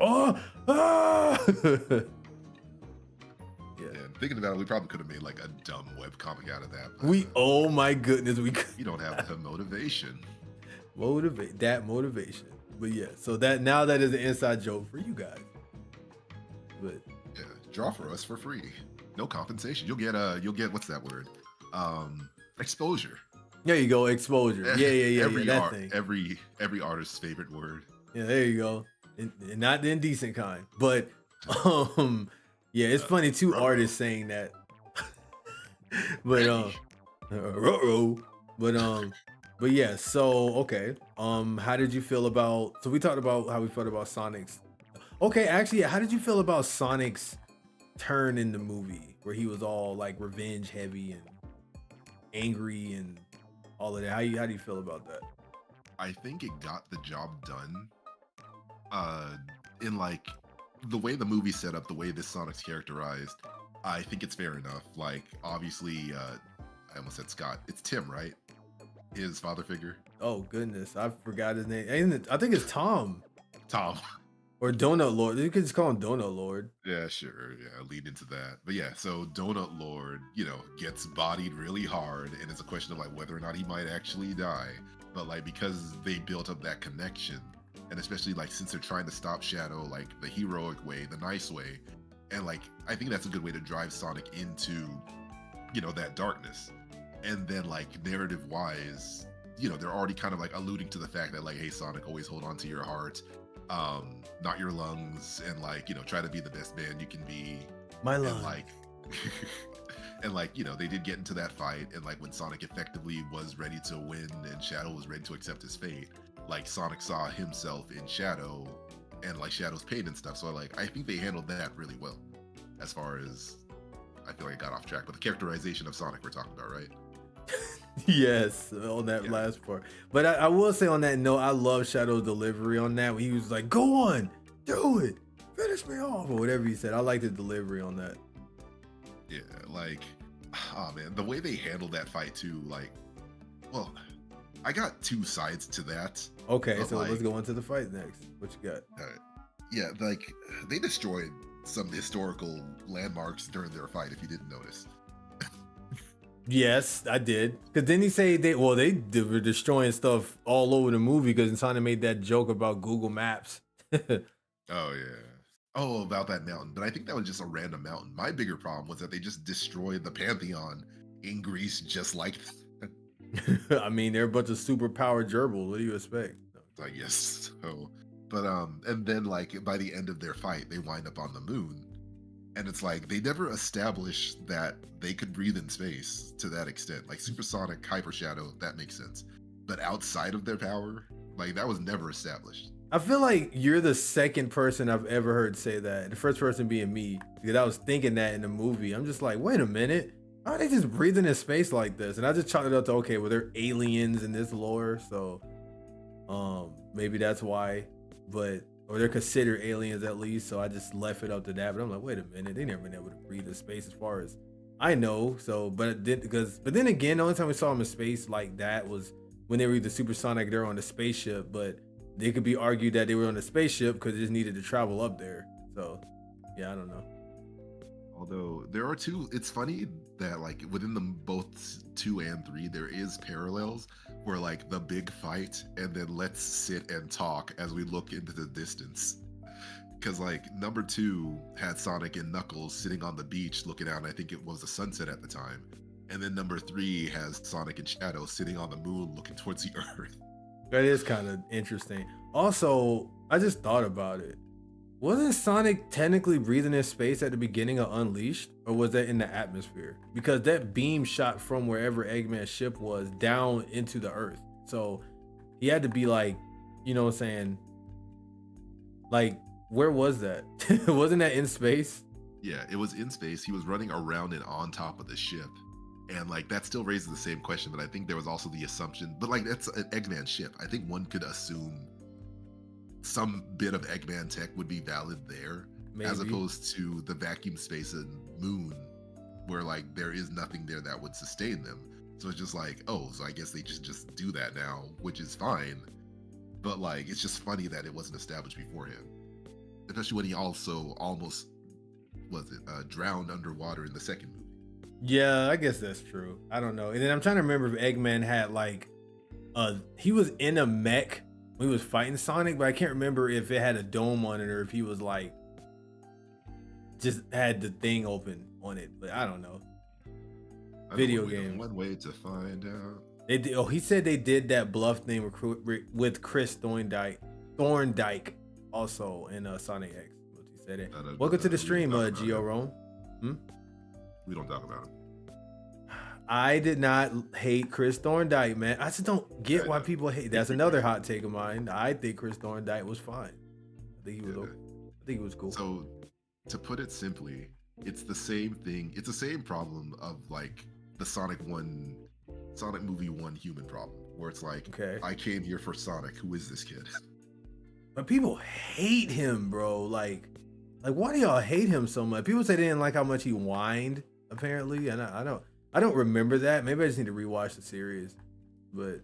Thinking about it, we probably could have made like a dumb webcomic out of that. Oh my goodness, we could. You don't have the motivation. Motivation. But yeah, so that now that is an inside joke for you guys. But yeah, draw for us for free, no compensation. You'll get what's that word? Exposure. There you go, exposure. Yeah. That thing. Every artist's favorite word. Yeah, there you go. And not the indecent kind, but yeah, it's funny two artists saying that. But but yeah. So okay, how did you feel about? So we talked about how we felt about Sonic's. Okay, actually, how did you feel about Sonic's turn in the movie where he was all like revenge heavy and angry and all of that? How do you feel about that? I think it got the job done. In like the way the movie set up, the way this Sonic's characterized, I think it's fair enough. Like obviously, I almost said Scott. It's Tim, right? His father figure. Oh goodness, I forgot his name. I think it's Tom. Tom. Or Donut Lord. You could just call him Donut Lord. Yeah, sure. Yeah, lead into that. But yeah, so Donut Lord, gets bodied really hard, and it's a question of like whether or not he might actually die. But like because they built up that connection, and especially like since they're trying to stop Shadow like the heroic way, the nice way, and like I think that's a good way to drive Sonic into, that darkness. And then like narrative wise, they're already kind of like alluding to the fact that like, hey Sonic, always hold on to your heart. Not your lungs, and like try to be the best man you can be. My lungs. And like and like they did get into that fight, and like when Sonic effectively was ready to win and Shadow was ready to accept his fate, like Sonic saw himself in Shadow and like Shadow's pain and stuff. So like I think they handled that really well. As far as I feel like I got off track, but the characterization of Sonic we're talking about, right? Yes, on that last part. But I will say on that note, I love Shadow's delivery on that when he was like, "Go on, do it, finish me off," or whatever he said. I like the delivery on that. Yeah, like, oh man, the way they handled that fight too, like, well, I got two sides to that. Okay, so like, let's go into the fight next. What you got? Yeah, like they destroyed some historical landmarks during their fight. If you didn't notice. Yes, I did. Because then he say they were destroying stuff all over the movie because Sonic made that joke about Google Maps. Oh yeah. Oh, about that mountain. But I think that was just a random mountain. My bigger problem was that they just destroyed the Pantheon in Greece just like that. I mean, they're a bunch of superpowered gerbils. What do you expect? I guess so. But and then like by the end of their fight, they wind up on the moon. And it's like they never established that they could breathe in space to that extent. Like supersonic, hyper shadow, that makes sense. But outside of their power, like that was never established. I feel like you're the second person I've ever heard say that. The first person being me, because I was thinking that in the movie. I'm just like, wait a minute, how are they just breathing in space like this? And I just chalked it up to, okay, well, they're aliens in this lore, so maybe that's why. Or they're considered aliens at least, so I just left it up to that. But I'm like, wait a minute, they never been able to breathe in space as far as I know. So, but then again, the only time we saw them in space like that was when they were either supersonic, they're on the spaceship. But they could be argued that they were on the spaceship because they just needed to travel up there. So, yeah, I don't know. Although there are two, it's funny that like within them both 2 and 3, there is parallels where like the big fight and then let's sit and talk as we look into the distance. Because like number 2 had Sonic and Knuckles sitting on the beach looking out, and I think it was a sunset at the time. And then number 3 has Sonic and Shadow sitting on the moon looking towards the earth. That is kind of interesting. Also, I just thought about it. Wasn't Sonic technically breathing in space at the beginning of Unleashed, or was that in the atmosphere? Because that beam shot from wherever Eggman's ship was down into the earth. So he had to be like, you know what I'm saying? Like, where was that? Wasn't that in space? Yeah, it was in space. He was running around and on top of the ship. And like that still raises the same question, but I think there was also the assumption, but like that's an Eggman ship. I think one could assume some bit of Eggman tech would be valid there. Maybe. As opposed to the vacuum space and moon where like there is nothing there that would sustain them. So it's just like, oh, so I guess they just do that now, which is fine. But like it's just funny that it wasn't established beforehand. Especially when he also almost drowned underwater in the second movie. Yeah, I guess that's true. I don't know. And then I'm trying to remember if Eggman had like he was in a mech when he was fighting Sonic, but I can't remember if it had a dome on it or if he was like just had the thing open on it, but I don't know. I Video know games. one way to find out. They did, he said they did that bluff thing with Chris Thorndike also in Sonic X. What he said it. Welcome to the stream, Geo Rome. We don't talk about him. I did not hate Chris Thorndike, man. I just don't get why people hate. That's another hot take of mine. I think Chris Thorndike was fine. I think he was. I think he was cool. So, to put it simply, it's the same thing. It's the same problem of like the Sonic movie 1 human problem, where it's like, okay, I came here for Sonic. Who is this kid? But people hate him, bro. Like why do y'all hate him so much? People say they didn't like how much he whined, apparently, and I don't remember that. Maybe I just need to rewatch the series, but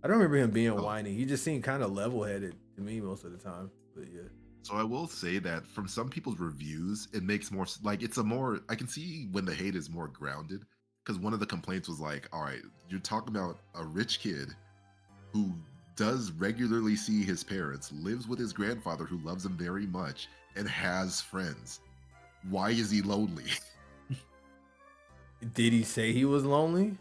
I don't remember him being whiny. He just seemed kind of level-headed to me most of the time. But yeah. So I will say that from some people's reviews, it makes more like it's a more. I can see when the hate is more grounded, because one of the complaints was like, all right, you're talking about a rich kid who does regularly see his parents, lives with his grandfather who loves him very much, and has friends. Why is he lonely? Did he say he was lonely?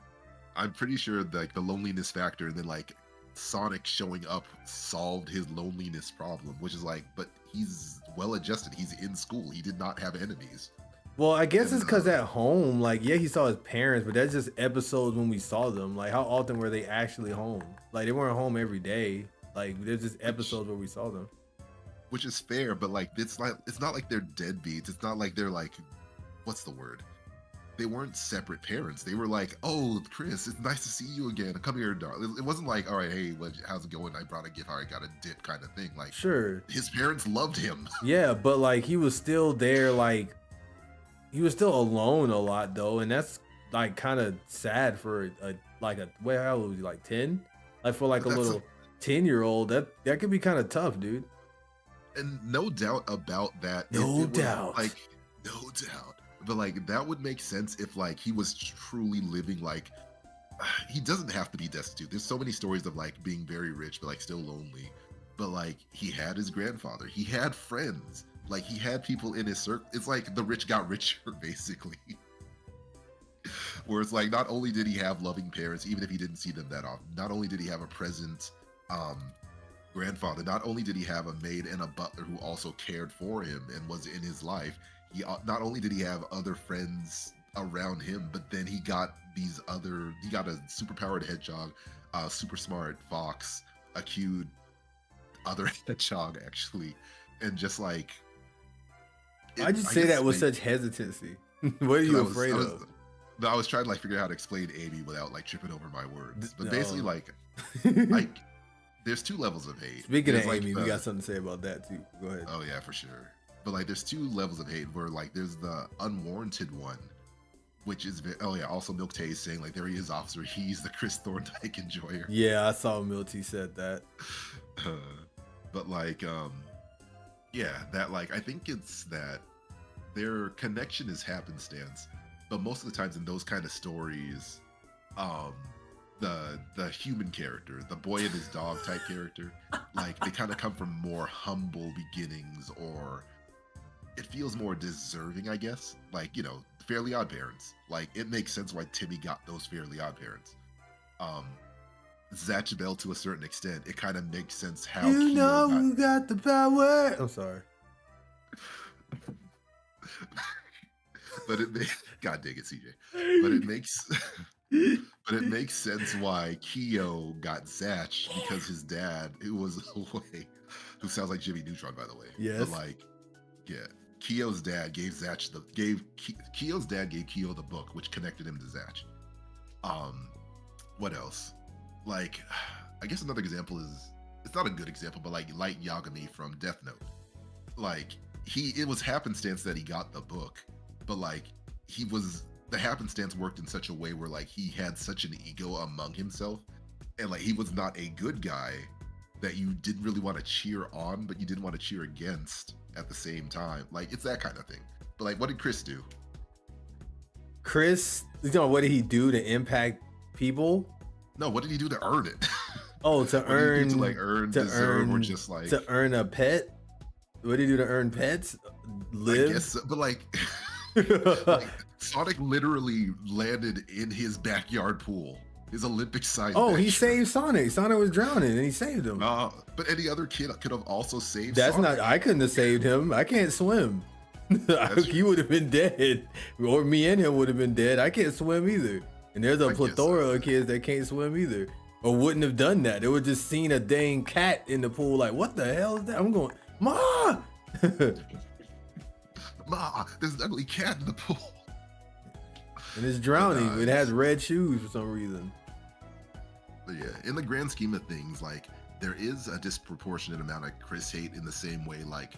I'm pretty sure like the loneliness factor, and then like Sonic showing up solved his loneliness problem, which is like, but he's well adjusted. He's in school. He did not have enemies. Well, I guess it's because at home, like, yeah, he saw his parents, but that's just episodes when we saw them. Like, how often were they actually home? Like, they weren't home every day. Like, there's just episodes where we saw them. Which is fair, but like, it's not like they're deadbeats. It's not like they're like, what's the word? They weren't separate parents. They were like, oh, Chris, it's nice to see you again. Come here, darling. It wasn't like, all right, hey, how's it going? I brought a gift. All right, got a dip kind of thing. Like, sure. His parents loved him. Yeah, but like, he was still there, like, he was still alone a lot though, and that's like kind of sad for how old was he, like 10? Like for like a little 10-year-old, that could be kind of tough, dude. And no doubt about that. No doubt. But like that would make sense if like he was truly living like he doesn't have to be destitute. There's so many stories of like being very rich but like still lonely. But like he had his grandfather, he had friends. Like, he had people in his circle. It's like the rich got richer, basically. Where it's like, not only did he have loving parents, even if he didn't see them that often, not only did he have a present grandfather, not only did he have a maid and a butler who also cared for him and was in his life, not only did he have other friends around him, but then he got a superpowered hedgehog, super smart fox, a cute other hedgehog, actually, and just like, I just say that with such hesitancy. What are you afraid of? I was trying to like figure out how to explain Amy without like tripping over my words. But basically, like there's 2 levels of hate. Speaking of Amy, we got something to say about that too. Go ahead. Oh yeah, for sure. But like there's 2 levels of hate where like there's the unwarranted one, which is also Milk Tay is saying like there he is, officer. He's the Chris Thorndike enjoyer. Yeah, I saw Milk Tay said that. But like yeah, that like I think it's that their connection is happenstance, but most of the times in those kind of stories, the human character, the boy and his dog type character, like they kind of come from more humble beginnings, or it feels more deserving, I guess. Like, you know, Fairly Odd Parents. Like it makes sense why Timmy got those Fairly Odd Parents. Zatch Bell to a certain extent, it kind of makes sense how you know who got the power. I'm sorry. But God dang it, CJ. But it makes sense why Keo got Zatch, because his dad, who was away, who sounds like Jimmy Neutron, by the way. Yes. But like, yeah, Keo's dad gave Keo's dad gave Keo the book, which connected him to Zatch. What else? Like, I guess another example is, it's not a good example, but like Light Yagami from Death Note. Like, it was happenstance that he got the book, but like the happenstance worked in such a way where like he had such an ego among himself, and like he was not a good guy that you didn't really want to cheer on, but you didn't want to cheer against at the same time. Like, it's that kind of thing. But like, what did Chris do? Chris, you know, what did he do to impact people? No, what did he do to earn it? Oh, to earn, deserve, or just like to earn a pet. What do you do to earn pets? I Live? guess, but like, like Sonic literally landed in his backyard pool, his Olympic-sized Oh, he backyard. saved Sonic. Sonic was drowning and he saved him. But any other kid could have also saved That's Sonic. not, I couldn't have saved him. I can't swim. He true. would have been dead. Or me and him would have been dead. I can't swim either. And there's a I guess plethora so. of kids that can't swim either. Or wouldn't have done that. They would just seen a dang cat in the pool like, what the hell is that? I'm going, Ma! Ma, there's an ugly cat in the pool. And it's drowning. But, It has red shoes for some reason. But yeah, in the grand scheme of things, like there is a disproportionate amount of Chris hate in the same way, like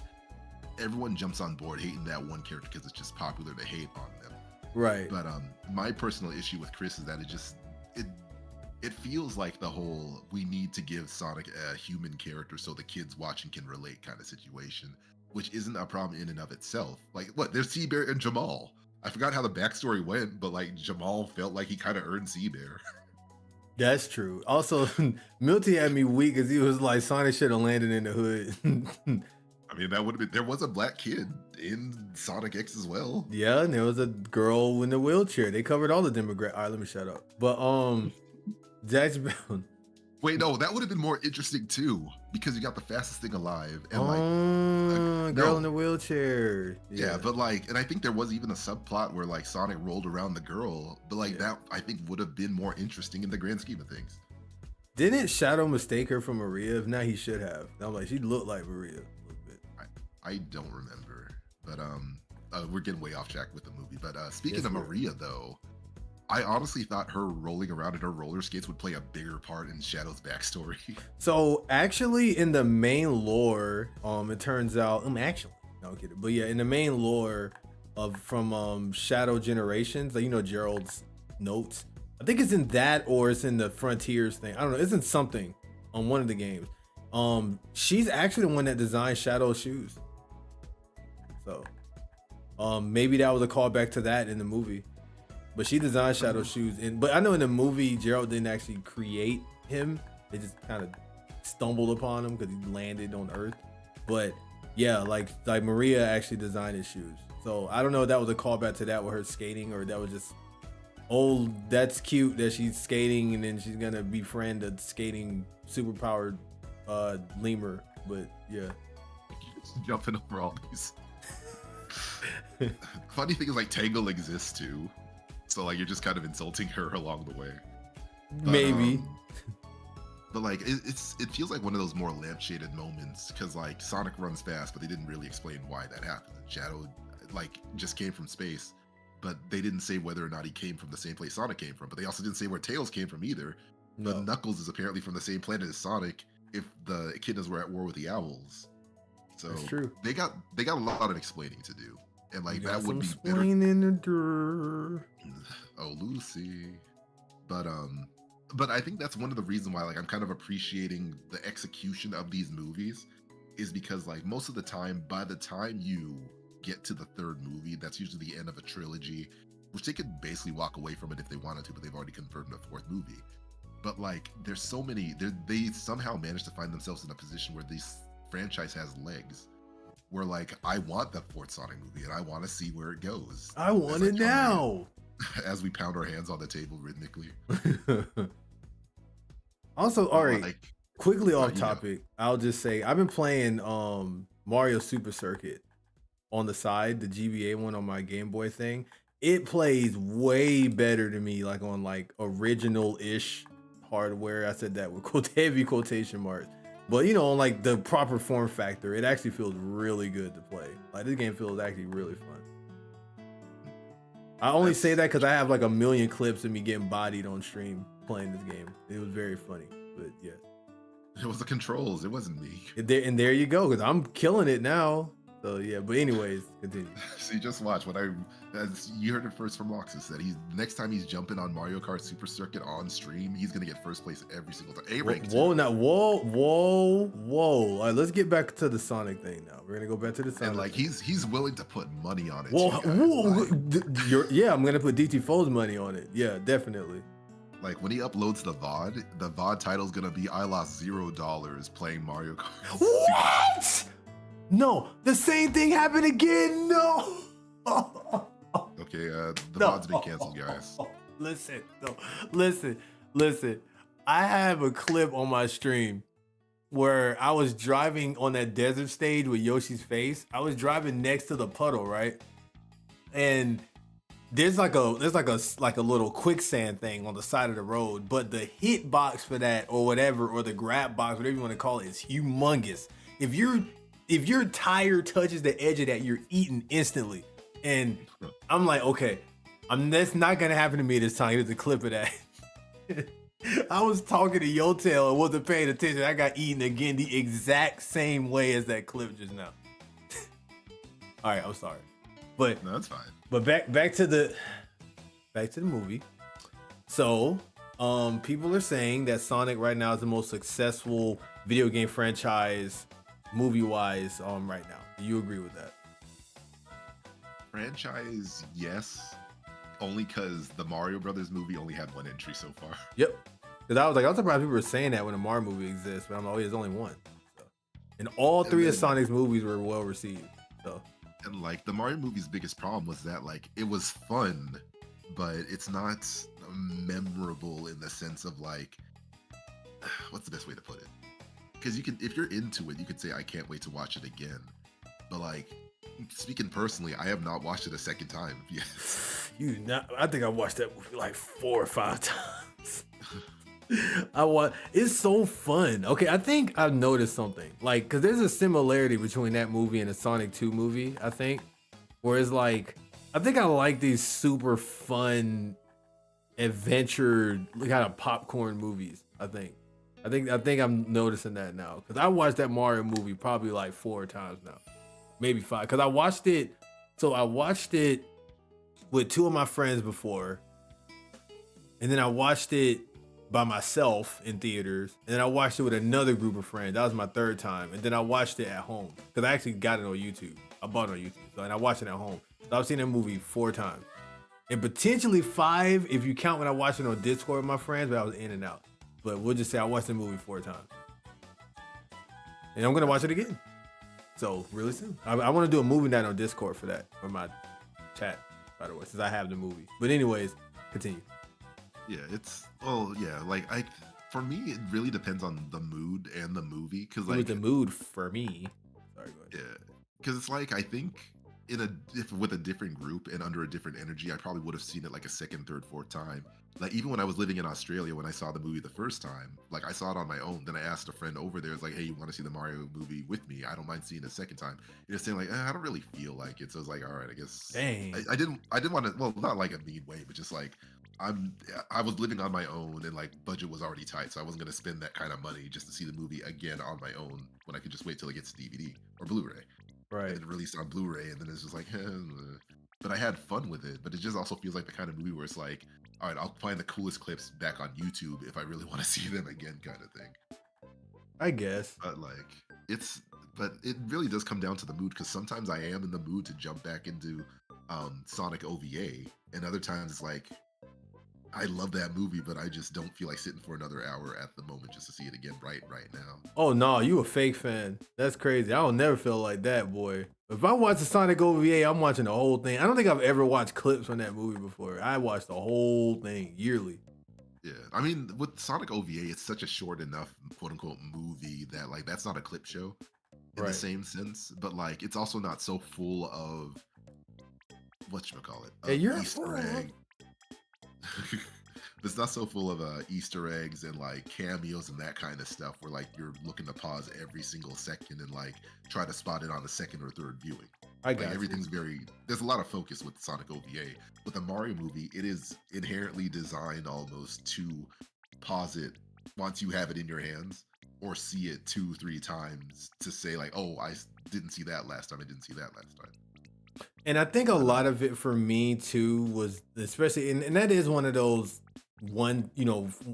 everyone jumps on board hating that one character because it's just popular to hate on them. Right. But my personal issue with Chris is that it feels like the whole we need to give Sonic a human character so the kids watching can relate kind of situation, which isn't a problem in and of itself. Like, what? There's Seabear and Jamal. I forgot how the backstory went, but like Jamal felt like he kind of earned Seabear. That's true. Also, Milty had me weak because he was like, Sonic should have landed in the hood. I mean, that would have been. There was a black kid in Sonic X as well. Yeah, and there was a girl in the wheelchair. They covered all the demographics. All right, let me shut up. But Jax Brown. Wait, no, that would have been more interesting too, because you got the fastest thing alive, and Girl no. in the wheelchair. Yeah, but like, and I think there was even a subplot where like Sonic rolled around the girl, but like that I think would have been more interesting in the grand scheme of things. Didn't Shadow mistake her for Maria? If not, he should have. I'm like, she looked like Maria a little bit. I don't remember, but we're getting way off track with the movie. But speaking Yes, of we are. Maria, though, I honestly thought her rolling around in her roller skates would play a bigger part in Shadow's backstory. So actually, in the main lore, it turns out, actually, no I'm kidding, but yeah, in the main lore of from Shadow Generations, like, you know, Gerald's notes. I think it's in that, or it's in the Frontiers thing. I don't know. It's in something on one of the games. She's actually the one that designed Shadow's shoes. So, maybe that was a callback to that in the movie. But she designed Shadow's shoes, but I know in the movie Gerald didn't actually create him. They just kind of stumbled upon him because he landed on Earth. But yeah, like Maria actually designed his shoes. So I don't know if that was a callback to that with her skating, or that was just, oh, that's cute that she's skating and then she's gonna befriend a skating superpowered lemur. But yeah, Just jumping over all these. Funny thing is, like, Tangle exists too, so like you're just kind of insulting her along the way. But, maybe. But like it feels like one of those more lampshaded moments, because like Sonic runs fast, but they didn't really explain why that happened. Shadow like just came from space, but they didn't say whether or not he came from the same place Sonic came from. But they also didn't say where Tails came from either. No. But Knuckles is apparently from the same planet as Sonic if the echidnas were at war with the owls. So That's true. they got a lot of explaining to do, and like You that got would be some better. explaining to do. Oh, Lucy. But I think that's one of the reasons why like I'm kind of appreciating the execution of these movies, is because like most of the time, by the time you get to the third movie, that's usually the end of a trilogy, which they could basically walk away from it if they wanted to, but they've already confirmed a fourth movie. But like there's so many, they somehow managed to find themselves in a position where this franchise has legs, where like I want the fourth Sonic movie and I want to see where it goes. I want it now. As we pound our hands on the table rhythmically. Also, all right, Like, quickly off you know. topic, I'll just say I've been playing Mario Super Circuit on the side, the GBA one on my Game Boy thing. It plays way better to me, like on like original-ish hardware. I said that with heavy quotation marks. But you know, on like the proper form factor, it actually feels really good to play. Like this game feels actually really fun. I only say that because I have like a million clips of me getting bodied on stream playing this game. It was very funny, but yeah. It was the controls. It wasn't me. And there you go, because I'm killing it now. So yeah, but anyways, continue. So you just watch what you heard it first from Loxus, that next time he's jumping on Mario Kart Super Circuit on stream, he's gonna get first place every single time. Whoa. All right, let's get back to the Sonic thing now. We're gonna go back to the Sonic. And like thing. he's willing to put money on it. Yeah, I'm gonna put DT Fo's money on it. Yeah, definitely. Like when he uploads the VOD title's gonna be "I lost $0 playing Mario Kart." What? No, the same thing happened again. No. Okay, the No. mod's been canceled, guys. Listen, no, listen. I have a clip on my stream where I was driving on that desert stage with Yoshi's face. I was driving next to the puddle, right? And there's like a little quicksand thing on the side of the road, but the hit box for that or whatever, or the grab box, whatever you want to call it, is humongous. If your tire touches the edge of that, you're eating instantly. And I'm like, okay, that's not gonna happen to me this time. Here's a clip of that. I was talking to Yotel and wasn't paying attention. I got eaten again the exact same way as that clip just now. All right, I'm sorry, but No, that's fine. But back to the movie. So, people are saying that Sonic right now is the most successful video game franchise, movie-wise, right now. Do you agree with that? Franchise, yes. Only because the Mario Brothers movie only had one entry so far. Yep. Because I was surprised people were saying that when a Mario movie exists, but I'm like, oh, there's only one. So. And all three of Sonic's movies were well received. So. And like the Mario movie's biggest problem was that like it was fun, but it's not memorable in the sense of like, what's the best way to put it? Because you can, if you're into it, you could say I can't wait to watch it again. But like, speaking personally, I have not watched it a second time yet. I think I watched that movie like 4 or 5 times. It's so fun. Okay, I think I've noticed something. Like, cause there's a similarity between that movie and the Sonic 2 movie, I think. Where it's like, I think I like these super fun adventure kind of popcorn movies, I think I'm noticing that now. Cause I watched that Mario movie probably like 4 times now. Maybe 5. Cause I watched it with 2 of my friends before. And then I watched it by myself in theaters. And then I watched it with another group of friends. That was my 3rd time. And then I watched it at home. Because I actually got it on YouTube. I bought it on YouTube. And I watched it at home. So I've seen that movie 4 times. And potentially 5 if you count when I watched it on Discord with my friends, but I was in and out. But we'll just say I watched the movie 4 times. And I'm going to watch it again. So really soon. I want to do a movie night on Discord for that. For my chat, by the way, since I have the movie. But anyways, continue. Yeah, like for me, it really depends on the mood and the movie. Cause like the mood for me. Sorry, go ahead. Yeah, because it's like, I think with a different group and under a different energy, I probably would have seen it like a 2nd, 3rd, 4th time. Like even when I was living in Australia, when I saw the movie the first time, like I saw it on my own. Then I asked a friend over there, it's like, hey, you want to see the Mario movie with me? I don't mind seeing it a 2nd time. You're saying like, I don't really feel like it. So I was like, all right, I guess. Dang. I didn't want to. Well, not like a mean way, but just like I was living on my own and like budget was already tight, so I wasn't gonna spend that kind of money just to see the movie again on my own when I could just wait till it gets DVD or Blu-ray. Right. And then released on Blu-ray, and then it's just like, but I had fun with it. But it just also feels like the kind of movie where it's like, all right, I'll find the coolest clips back on YouTube if I really want to see them again, kind of thing. I guess. But like, but it really does come down to the mood, because sometimes I am in the mood to jump back into Sonic OVA, and other times it's like, I love that movie, but I just don't feel like sitting for another hour at the moment just to see it again right now. Oh no, you a fake fan. That's crazy. I don't never feel like that, boy. If I watch the Sonic OVA, I'm watching the whole thing. I don't think I've ever watched clips from that movie before. I watched the whole thing yearly. Yeah, I mean, with Sonic OVA, it's such a short enough quote unquote movie that like that's not a clip show in the same sense, but like it's also not so full of whatchamacallit. Hey, you're Easter egg. It's not so full of Easter eggs and like cameos and that kind of stuff where like you're looking to pause every single second and like try to spot it on the 2nd or 3rd viewing. I got everything's there's a lot of focus with Sonic OVA. With the Mario movie, it is inherently designed almost to pause it once you have it in your hands, or see it 2-3 times to say like, oh, I didn't see that last time, I didn't see that last time. And I think a lot of it for me too was, especially, and that is one of those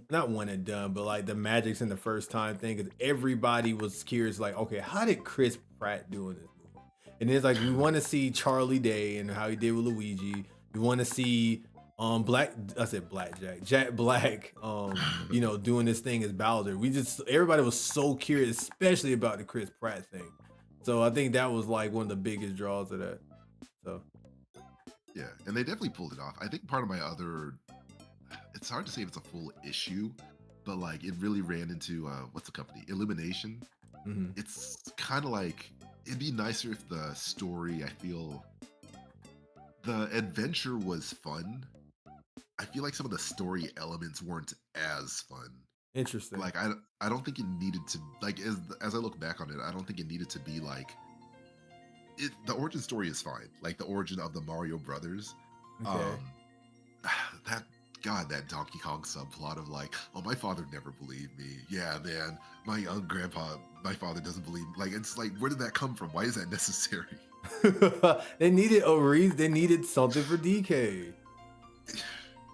not one and done, but like the magic's in the first time thing, because everybody was curious, like, okay, how did Chris Pratt do in this movie? And it's like, we want to see Charlie Day and how he did with Luigi. We want to see Jack Black, doing this thing as Bowser. Everybody was so curious, especially about the Chris Pratt thing. So I think that was like one of the biggest draws of that. So Yeah, and they definitely pulled it off. I think part of my other, it's hard to say if it's a full issue, but like it really ran into what's the company? Illumination. mhm. It's kind of like it'd be nicer if the story, I feel, the adventure was fun. I feel like some of the story elements weren't as fun. Interesting. Like I don't think it needed to like as I look back on it, I don't think it needed to be like the origin story is fine. Like the origin of the Mario Brothers. Okay. Um that God, that Donkey Kong subplot of like, oh, my father never believed me. Yeah, man, my young grandpa, my father doesn't believe. Like, it's like, where did that come from? Why is that necessary? They needed a reason. They needed something for DK.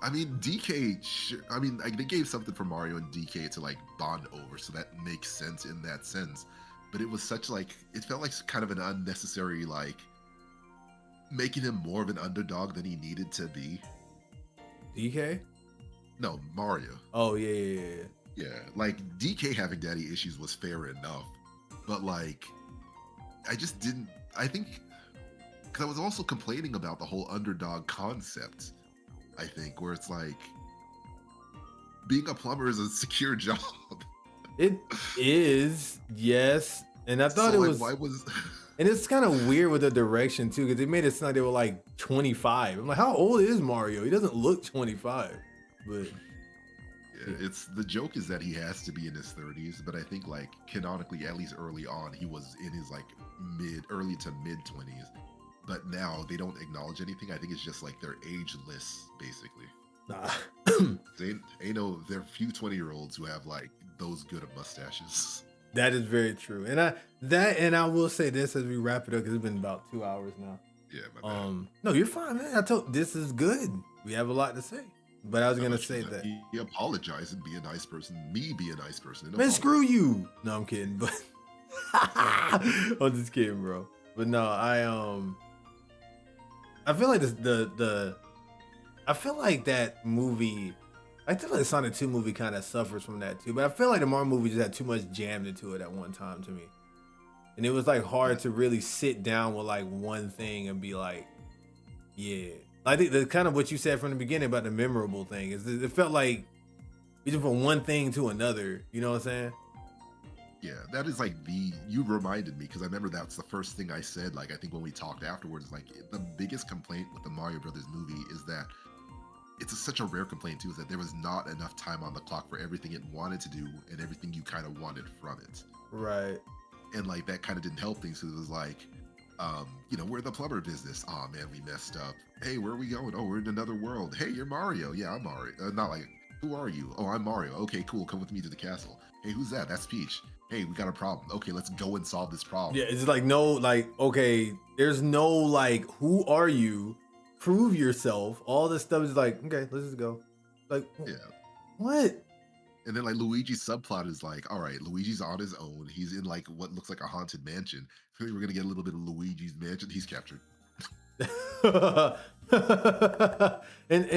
I mean, DK. I mean, like, they gave something for Mario and DK to like bond over, so that makes sense in that sense. But it was such like, it felt like kind of an unnecessary like making him more of an underdog than he needed to be. DK? No, Mario. Oh yeah. Yeah, like DK having daddy issues was fair enough, but like I just didn't. I think because I was also complaining about the whole underdog concept. I think where it's like being a plumber is a secure job. It is, yes. And I thought So it like, was, why was? and it's kind of weird with the direction too, because they made it sound like they were like 25. I'm like, how old is Mario? He doesn't look 25, but Yeah, it's the joke is that he has to be in his 30s, but I think like canonically, at least early on, he was in his like early to mid 20s. But now they don't acknowledge anything. I think it's just like they're ageless, basically. nah. They know there are few 20-year-olds who have like those good of mustaches. That is very true. And I will say this as we wrap it up, because it's been about 2 hours now. Yeah, my bad. No, you're fine, man. I told this is good. We have a lot to say. But I was gonna say that. He apologized and be a nice person. Me be a nice person. Man, screw you. No, I'm kidding, but I'm just kidding, bro. But no, I feel like I feel like that movie. I feel like the Sonic 2 movie kind of suffers from that too. But I feel like the Mario movie just had too much jammed into it at one time to me, and it was like hard to really sit down with like one thing and be like, yeah. I think the kind of what you said from the beginning about the memorable thing is it felt like you just from one thing to another. You know what I'm saying? Yeah, that is like you reminded me because I remember that's the first thing I said. Like I think when we talked afterwards, like the biggest complaint with the Mario Brothers movie is that it's such a rare complaint too, is that there was not enough time on the clock for everything it wanted to do and everything you kind of wanted from it. Right. And like that kind of didn't help things. So it was like, we're the plumber business. Oh man, we messed up. Hey, where are we going? Oh, we're in another world. Hey, you're Mario. Yeah, I'm Mario. Not like, who are you? Oh, I'm Mario. Okay, cool. Come with me to the castle. Hey, who's that? That's Peach. Hey, we got a problem. Okay, let's go and solve this problem. Yeah, it's like no, like okay, there's no like, who are you? Prove yourself. All this stuff is like, okay, let's just go. Like, Yeah. what? And then like Luigi's subplot is like, all right, Luigi's on his own. He's in like what looks like a haunted mansion. Clearly, we're gonna get a little bit of Luigi's mansion. He's captured. and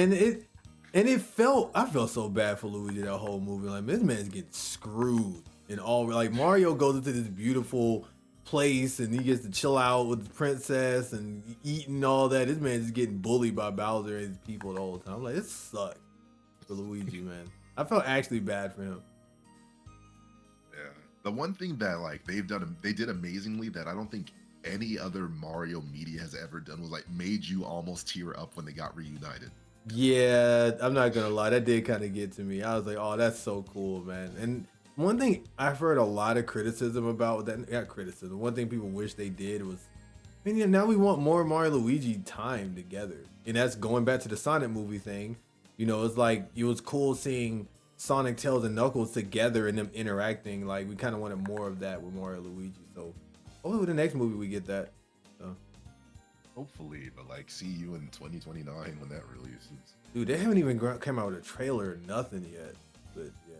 it felt, I felt so bad for Luigi that whole movie. Like this man's getting screwed in all. Like Mario goes into this beautiful place and he gets to chill out with the princess and eating all that. This man's just getting bullied by Bowser and his people the whole time. I'm like, it sucks for Luigi, man. I felt actually bad for him. Yeah. The one thing that like they did amazingly that I don't think any other Mario media has ever done was like made you almost tear up when they got reunited. Yeah, I'm not gonna lie, that did kind of get to me. I was like, oh, that's so cool, man. And one thing I've heard a lot of criticism about that, not criticism, one thing people wish they did was, I mean, now we want more Mario Luigi time together. And that's going back to the Sonic movie thing. You know, it's like, it was cool seeing Sonic, Tails, and Knuckles together and them interacting. Like, we kind of wanted more of that with Mario Luigi. So, hopefully with the next movie we get that. So. Hopefully, but like, see you in 2029 when that releases. Dude, they haven't even come out with a trailer or nothing yet. But yeah.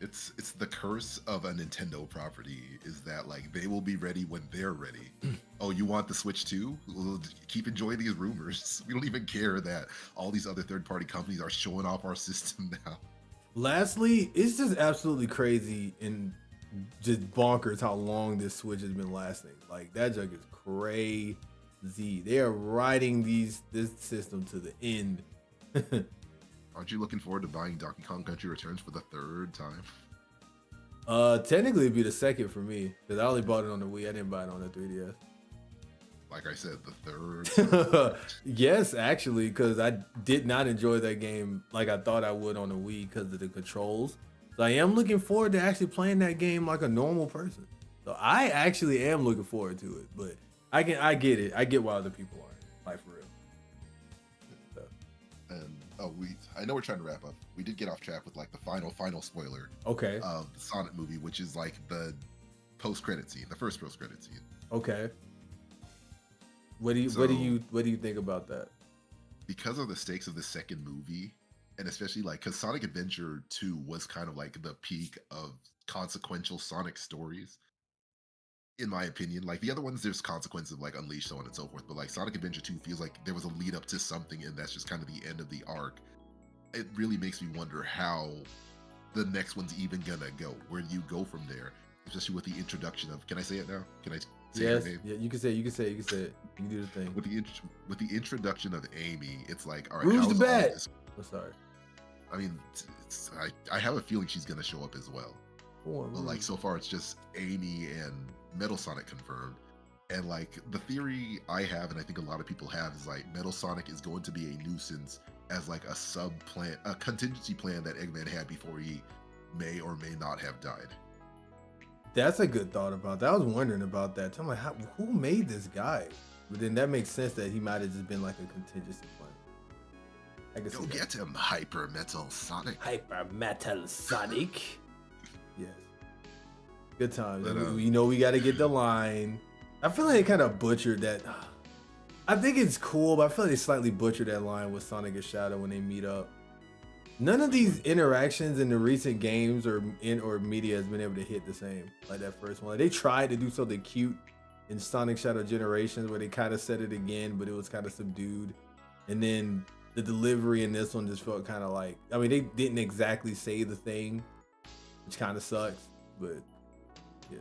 It's the curse of a Nintendo property is that like they will be ready when they're ready. Oh, you want the Switch too? We'll keep enjoying these rumors. We don't even care that all these other third-party companies are showing off our system now. Lastly, it's just absolutely crazy in just bonkers how long this Switch has been lasting. Like that junk is crazy. They are riding this system to the end. Aren't you looking forward to buying Donkey Kong Country Returns for the third time? Technically it'd be the second for me because I only bought it on the Wii. I didn't buy it on the 3DS. Like I said, the third time. Yes, actually, because I did not enjoy that game like I thought I would on the Wii because of the controls. So I am looking forward to actually playing that game like a normal person. So I actually am looking forward to it, but I get it. I get why other people aren't. Like for real. So. And I know we're trying to wrap up. We did get off track with like the final spoiler. Okay. Of the Sonic movie, which is like the post-credit scene, the first post-credit scene. Okay. What do you think about that? Because of the stakes of the second movie, and especially like because Sonic Adventure 2 was kind of like the peak of consequential Sonic stories, in my opinion. Like the other ones, there's consequences of like Unleashed, so on and so forth. But like Sonic Adventure 2 feels like there was a lead up to something, and that's just kind of the end of the arc. It really makes me wonder how the next one's even gonna go. Where do you go from there? Especially with the introduction of, can I say it now? Can I say her name? Yeah, you can say it. You can do the thing. With the introduction of Amy, it's like, all right, Who's how's the all bat? this? I'm sorry. I mean, I have a feeling she's gonna show up as well. But like so far, it's just Amy and Metal Sonic confirmed. And like the theory I have, and I think a lot of people have, is like Metal Sonic is going to be a nuisance as like a sub plan, a contingency plan that Eggman had before he may or may not have died. That's a good thought about that. I was wondering about that. I'm like, who made this guy? But then that makes sense that he might have just been like a contingency plan. I guess Go get him, Hyper Metal Sonic. Hyper Metal Sonic. Yes. Good times. But, we got to get the line. I feel like they kind of butchered that. I think it's cool, but I feel like they slightly butchered that line with Sonic and Shadow when they meet up. None of these interactions in the recent games or media has been able to hit the same like that first one. Like they tried to do something cute in Sonic Shadow Generations where they kind of said it again, but it was kind of subdued. And then the delivery in this one just felt kind of like, I mean, they didn't exactly say the thing, which kind of sucks, but yeah.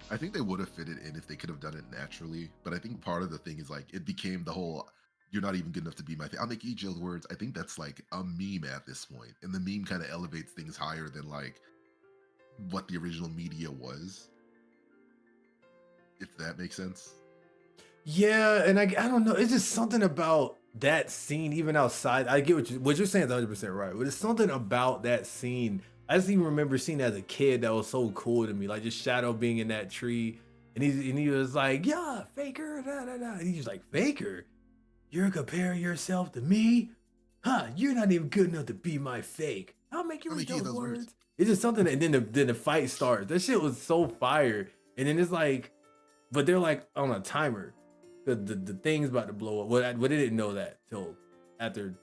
I think they would have fit it in if they could have done it naturally. But I think part of the thing is like it became the whole, you're not even good enough to be my thing. I'll make each of those words. I think that's like a meme at this point. And the meme kind of elevates things higher than like what the original media was. If that makes sense. Yeah, and I don't know. It's just something about that scene, even outside. I get what you're saying is 100% right. But it's something about that scene. I just even remember seeing it as a kid that was so cool to me. Like just Shadow being in that tree. And he was like, yeah, Faker, da da da. And he's like, Faker? You're comparing yourself to me? Huh, you're not even good enough to be my fake. I'll make you read those words. It's just something, and then the fight starts. That shit was so fire. And then it's like, but they're like on a timer. The thing's about to blow up. Well, they didn't know that till after,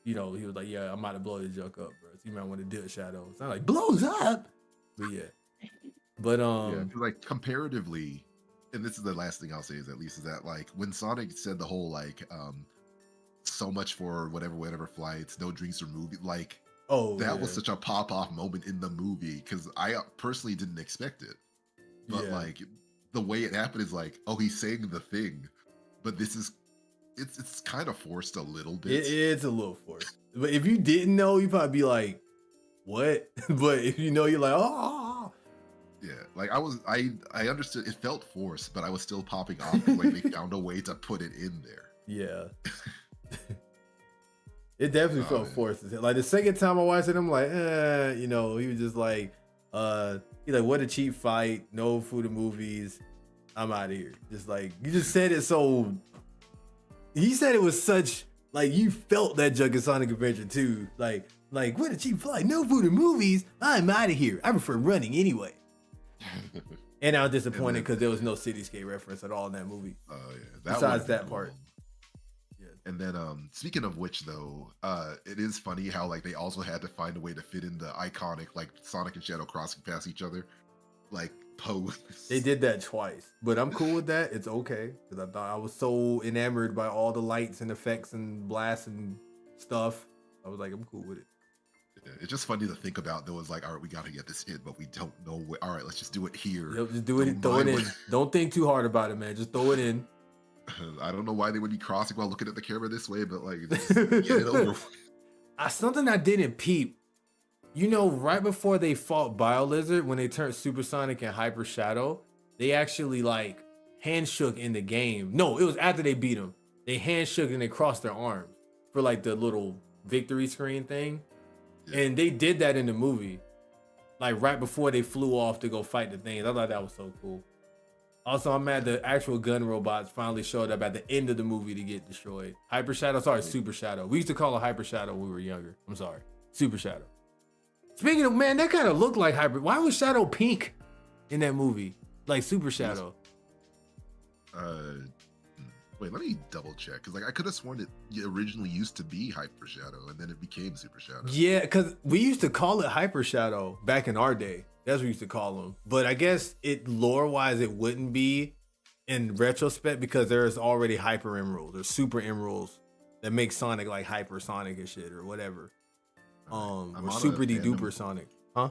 he was like, yeah, I'm about to blow this junk up, bro. So you might want to do it, Shadow. It's not like, blows up. But yeah. But, yeah, like comparatively, and this is the last thing I'll say is that like when Sonic said the whole like so much for whatever flights, no drinks or movie, like that was such a pop-off moment in the movie because I personally didn't expect it. But like the way it happened is like, oh, he's saying the thing, but this is it's kind of forced a little bit. It's a little forced. But if you didn't know, you'd probably be like, what? But if you know, you're like, oh. Yeah, like I understood it felt forced, but I was still popping off because like they found a way to put it in there. Yeah. It definitely felt forced. Like the second time I watched it, I'm like, he was just like, he's like, what a cheap fight, no food and movies, I'm out of here. Just like, you just said it so, he said it was such, like, you felt that junk in Sonic Adventure 2. Like, what a cheap flight, no food and movies, I'm out of here. I prefer running anyway. And I was disappointed because there was no Cityscape reference at all in that movie. Oh yeah. Besides that part. Yeah. And then speaking of which though, it is funny how like they also had to find a way to fit in the iconic like Sonic and Shadow crossing past each other like pose. They did that twice. But I'm cool with that. It's okay. Because I thought I was so enamored by all the lights and effects and blasts and stuff. I was like, I'm cool with it. It's just funny to think about. Though, it's like, all right, we got to get this hit, but we don't know where. All right, let's just do it here. Yep, just do it. Don't Throw it mind in. Don't think too hard about it, man. Just throw it in. I don't know why they would be crossing while looking at the camera this way, but like, just get it over with. Something I didn't peep. You know, right before they fought BioLizard, when they turned Supersonic and Hyper Shadow, they actually like handshook in the game. No, it was after they beat him. They handshook and they crossed their arms for like the little victory screen thing. Yeah. And they did that in the movie, like right before they flew off to go fight the things. I thought that was so cool. Also, I'm mad the actual gun robots finally showed up at the end of the movie to get destroyed. Hyper Shadow, sorry, Super Shadow. We used to call it Hyper Shadow when we were younger. I'm sorry, Super Shadow. Speaking of, man, that kind of looked like Hyper. Why was Shadow pink in that movie? Like Super Shadow. Wait, let me double check, because like I could have sworn it originally used to be Hyper Shadow and then it became Super Shadow. Yeah, because we used to call it Hyper Shadow back in our day. That's what we used to call them. But I guess it lore-wise it wouldn't be in retrospect because there's already Hyper Emeralds or Super Emeralds that make Sonic like Hyper Sonic and shit or whatever. Or Super Duper Sonic. Huh?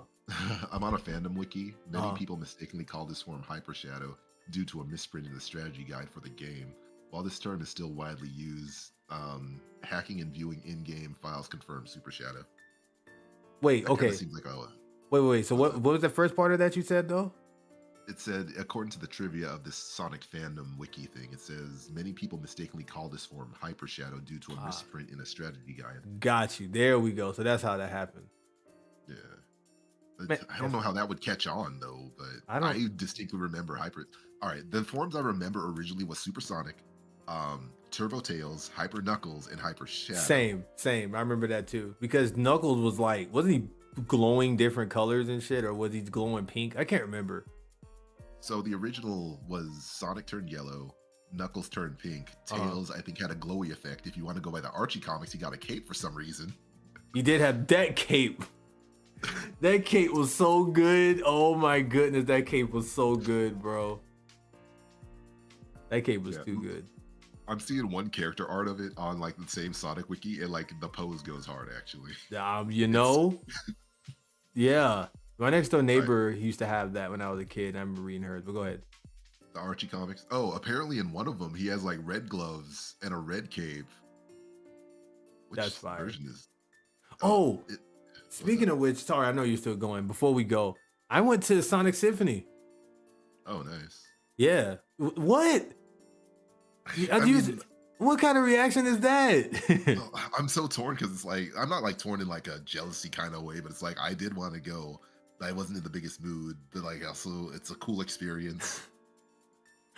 I'm on a fandom wiki. Many people mistakenly call this form Hyper Shadow due to a misprint in the strategy guide for the game. While this term is still widely used, hacking and viewing in-game files confirm Super Shadow. Wait, that okay. Seems like wait. So what was the first part of that you said though? It said, according to the trivia of this Sonic fandom wiki thing, it says many people mistakenly call this form Hyper Shadow due to a misprint in a strategy guide. Got you. There we go. So that's how that happened. Yeah. Man, I don't know how that would catch on though, but I distinctly remember Hyper. All right, the forms I remember originally was Supersonic, Turbo Tails, Hyper Knuckles, and Hyper Shadow. Same. I remember that too because Knuckles was like, wasn't he glowing different colors and shit, or was he glowing pink? I can't remember. So the original was Sonic turned yellow, Knuckles turned pink, Tails I think had a glowy effect. If you want to go by the Archie comics, he got a cape for some reason. He did have that cape. That cape was so good. Oh my goodness, that cape was so good, bro. That cape was too good. I'm seeing one character art of it on like the same Sonic wiki, and like the pose goes hard actually. You know, yeah. My next door neighbor used to have that when I was a kid. I remember reading hers, but go ahead. The Archie comics. Oh, apparently in one of them he has like red gloves and a red cape. Which that's fire. Version is? Speaking of which, sorry, I know you're still going. Before we go, I went to Sonic Symphony. Oh, nice. Yeah. What? What kind of reaction is that? I'm so torn because it's like I'm not like torn in like a jealousy kind of way, but it's like I did want to go. I wasn't in the biggest mood, but like also it's a cool experience.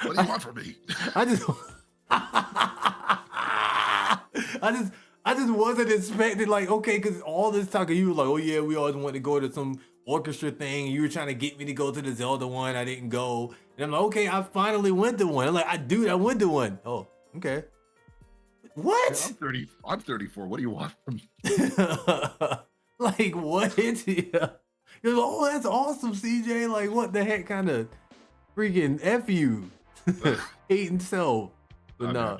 What do you want from me? I just wasn't expecting like, okay, because all this talk you were like, oh yeah, we always want to go to some orchestra thing. You were trying to get me to go to the Zelda one. I didn't go. And I'm like, okay, I finally went to one. I'm like, I went to one. Oh, okay. What? I'm 34. What do you want from me? Like what? Yeah. You're like, oh, that's awesome, CJ. Like what the heck kind of freaking F you. Hating self. But nah.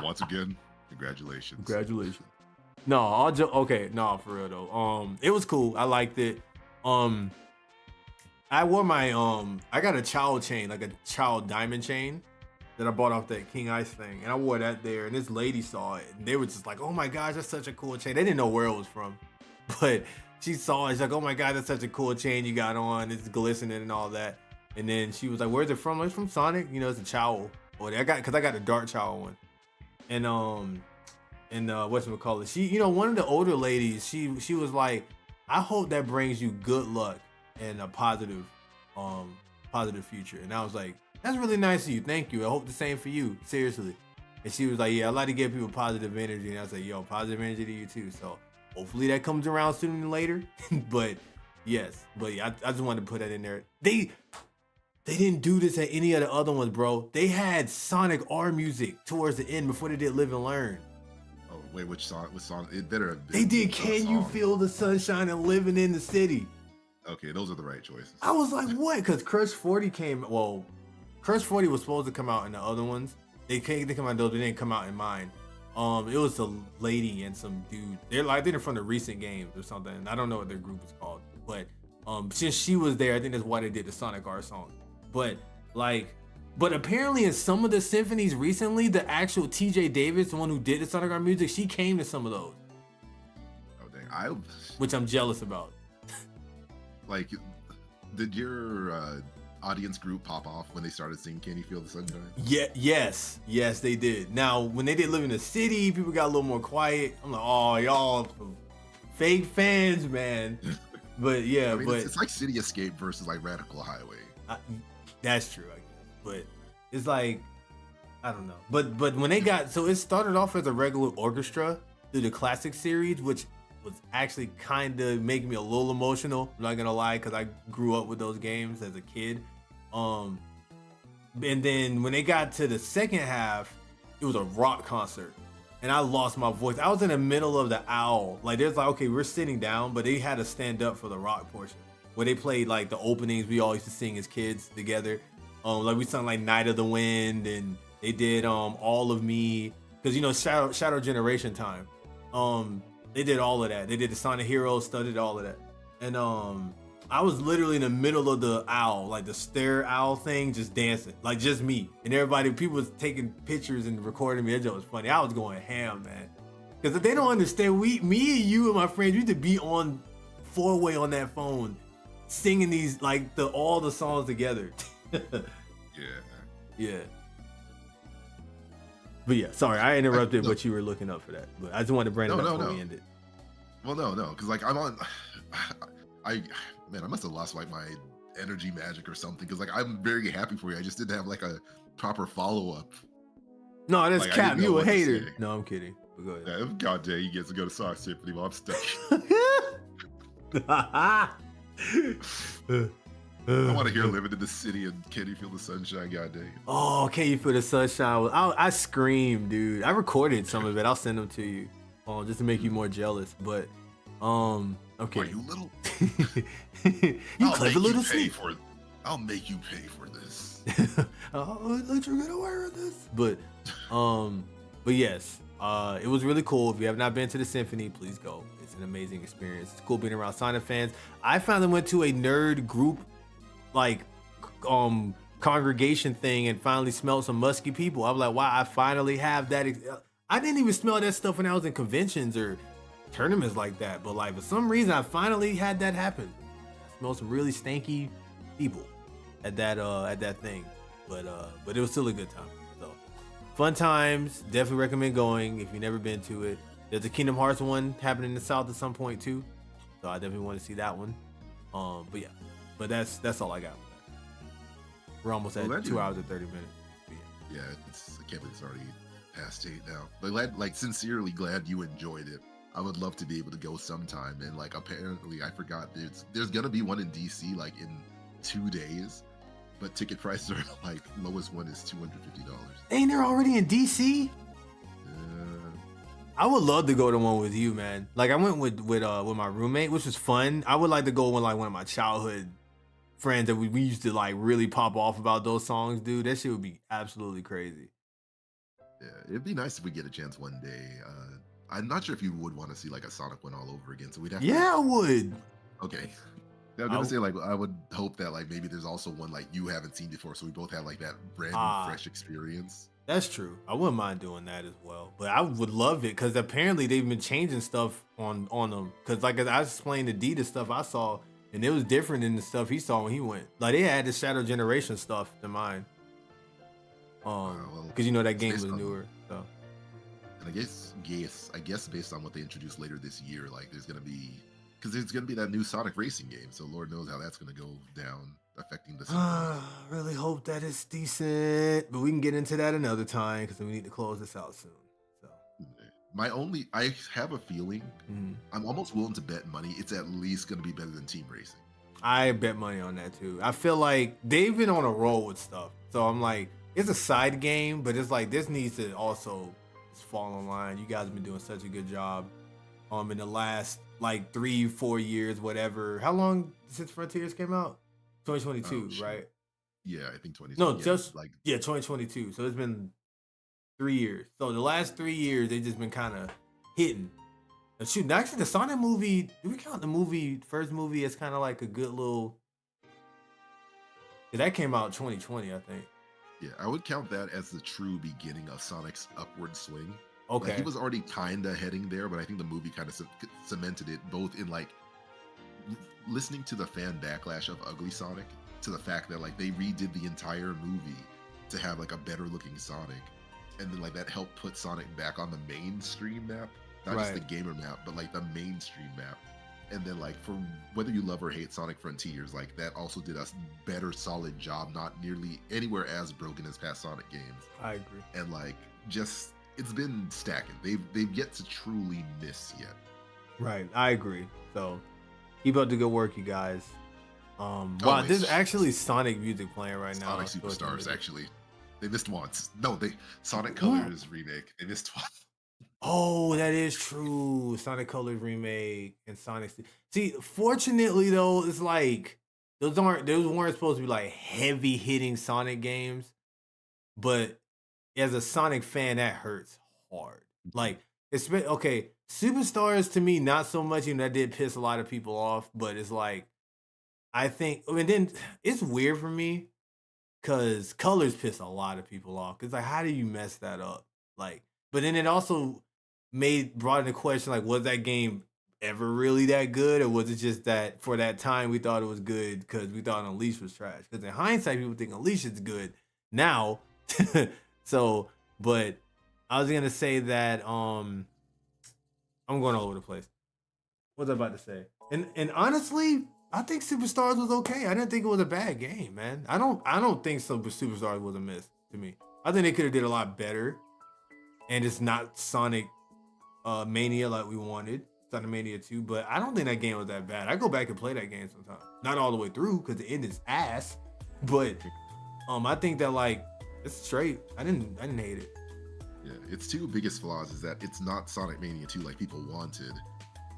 Once again, congratulations. No, okay, no, for real though. It was cool. I liked it. I wore my I got a child chain, like a child diamond chain that I bought off that King Ice thing, and I wore that there. And this lady saw it, and they were just like, "Oh my gosh, that's such a cool chain." They didn't know where it was from, but she saw it. She's like, "Oh my god, that's such a cool chain you got on. It's glistening and all that." And then she was like, "Where's it from?" It's from Sonic. You know, it's a Chowl. Or I got the dark Chowl one. And whatchamacallit, she, you know, one of the older ladies, she was like, I hope that brings you good luck and a positive future. And I was like, that's really nice of you. Thank you. I hope the same for you. Seriously. And she was like, yeah, I like to give people positive energy. And I was like, yo, positive energy to you too. So hopefully that comes around sooner than later. But yes, I just wanted to put that in there. They didn't do this at any of the other ones, bro. They had Sonic R music towards the end before they did Live and Learn. Oh, wait, which song? It better have been. They did Can You Feel the Sunshine and Living in the City. Okay, those are the right choices. I was like, what? Because Crush 40 Crush 40 was supposed to come out in the other ones. They come out in those, they didn't come out in mine. It was a lady and some dude. They're from the recent games or something. I don't know what their group is called, but since she was there, I think that's why they did the Sonic R song. But like, but apparently in some of the symphonies recently, the actual T.J. Davis, the one who did the Sonic R music, she came to some of those. Oh dang! Which I'm jealous about. Like, did your audience group pop off when they started singing "Can You Feel the Sunshine"? Yeah, yes, they did. Now, when they did "Live in the City," people got a little more quiet. I'm like, oh, y'all fake fans, man. But yeah, I mean, but it's like City Escape versus like Radical Highway. That's true, I guess. But it's like, I don't know. But when they got, so it started off as a regular orchestra through the classic series, which was actually kind of making me a little emotional. I'm not gonna lie, because I grew up with those games as a kid. And then when they got to the second half, it was a rock concert, and I lost my voice. I was in the middle of the owl. Like, there's like, okay, we're sitting down, but they had to stand up for the rock portion, where they played like the openings we all used to sing as kids together. Like we sung like Night of the Wind, and they did All of Me, because you know Shadow Generation time. They did all of that. They did the Sonic Heroes, studied all of that. And I was literally in the middle of the owl, like the stair owl thing, just dancing, like just me. And everybody, people was taking pictures and recording me. That was funny. I was going ham, man. Because if they don't understand, me and you and my friends used to be on 4-way on that phone, singing these, like all the songs together. Yeah. But yeah, sorry, I interrupted what you were looking up for that. But I just wanted to bring it up before we ended. Well, no, because like I'm on, I must have lost like my energy magic or something. Because like I'm very happy for you. I just didn't have like a proper follow up. No, that's like, Cap. You a hater? No, I'm kidding. But go ahead. Yeah, God damn, he gets to go to Sonic Symphony while I'm stuck. I want to hear "Living in the City" and "Can You Feel the Sunshine." God dang. Oh, "Can You Feel the Sunshine"? I screamed, dude. I recorded some of it. I'll send them to you, just to make you more jealous. But, okay. Are you little? You clever little snake. I'll make you pay for this. I'll let you get away with this. But yes, it was really cool. If you have not been to the Symphony, please go. It's an amazing experience. It's cool being around Sonic fans. I finally went to a nerd group, like congregation thing, and finally smelled some musky people. I was like, wow, I finally have that. I didn't even smell that stuff when I was in conventions or tournaments like that, but like for some reason I finally had that happen. I smelled some really stanky people at that thing, but it was still a good time. So fun times. Definitely recommend going if you've never been to it. There's a Kingdom Hearts one happening in the South at some point too, so I definitely want to see that one. But yeah, but that's all I got. We're almost at 2 hours and 30 minutes. Yeah, I can't believe it's already past 8 now. But sincerely glad you enjoyed it. I would love to be able to go sometime. And like, apparently I forgot there's gonna be one in DC like in 2 days, but ticket prices are like lowest one is $250. Ain't there already in DC? I would love to go to one with you, man. Like I went with my roommate, which was fun. I would like to go with like one of my childhood friends that we used to like really pop off about those songs, dude. That shit would be absolutely crazy. Yeah, it'd be nice if we get a chance one day. I'm not sure if you would want to see like a Sonic one all over again, so we'd have to. Yeah, I would. Okay. I'm gonna say like I would hope that like maybe there's also one like you haven't seen before, so we both have like that brand new fresh experience. That's true. I wouldn't mind doing that as well, but I would love it because apparently they've been changing stuff on them. Because like I explained the D, the stuff I saw, and it was different than the stuff he saw when he went. Like they had the Shadow Generation stuff in mind. Because you know that game was newer. So. And I guess based on what they introduced later this year, like there's gonna be that new Sonic racing game. So Lord knows how that's gonna go down, affecting the. I really hope that it's decent, but we can get into that another time because we need to close this out soon. So. I have a feeling, I'm almost willing to bet money it's at least gonna be better than Team Racing. I bet money on that too. I feel like they've been on a roll with stuff, so I'm like, it's a side game, but it's like this needs to also fall in line. You guys have been doing such a good job in the last like 3-4 years, whatever. How long since Frontiers came out? 2022, right? Yeah, I think 2022. No, 2022. So it's been 3 years. So the last 3 years, they just been kind of hitting. And shoot, actually, the Sonic movie. Do we count the movie first movie as kind of like a good little? That came out 2020, I think. Yeah, I would count that as the true beginning of Sonic's upward swing. Okay. Like, he was already kind of heading there, but I think the movie kind of cemented it both in like listening to the fan backlash of Ugly Sonic to the fact that like they redid the entire movie to have like a better looking Sonic, and then like that helped put Sonic back on the mainstream map, not just the gamer map, but like the mainstream map. And then like for whether you love or hate Sonic Frontiers, like that also did a better solid job, not nearly anywhere as broken as past Sonic games. I agree. And like just it's been stacking. They've yet to truly miss yet. Right, I agree. So keep up the good work, you guys. Wow, Always. there's actually Sonic music playing right now. Sonic Superstars, actually. They missed once. No, Sonic Colors remake. They missed once. Oh, that is true. Sonic Colors remake and Sonic. See, fortunately though, it's like those weren't supposed to be like heavy hitting Sonic games, but as a Sonic fan, that hurts hard. Like, okay, Superstars to me not so much. Even that did piss a lot of people off, but it's like I think, and then it's weird for me because Colors piss a lot of people off. Cause like, how do you mess that up? Like, but then it also brought into question like, was that game ever really that good, or was it just that for that time we thought it was good because we thought Unleashed was trash? Because in hindsight, people think Unleashed is good now. So, but I was gonna say that I'm going all over the place. What was I about to say? And honestly, I think Superstars was okay. I didn't think it was a bad game, man. I don't think Superstars was a miss to me. I think they could have did a lot better. And it's not Sonic Mania like we wanted, Sonic Mania 2, but I don't think that game was that bad. I go back and play that game sometimes. Not all the way through because the end is ass, but I think that like it's straight. I didn't hate it. Yeah, its two biggest flaws is that it's not Sonic Mania 2 like people wanted,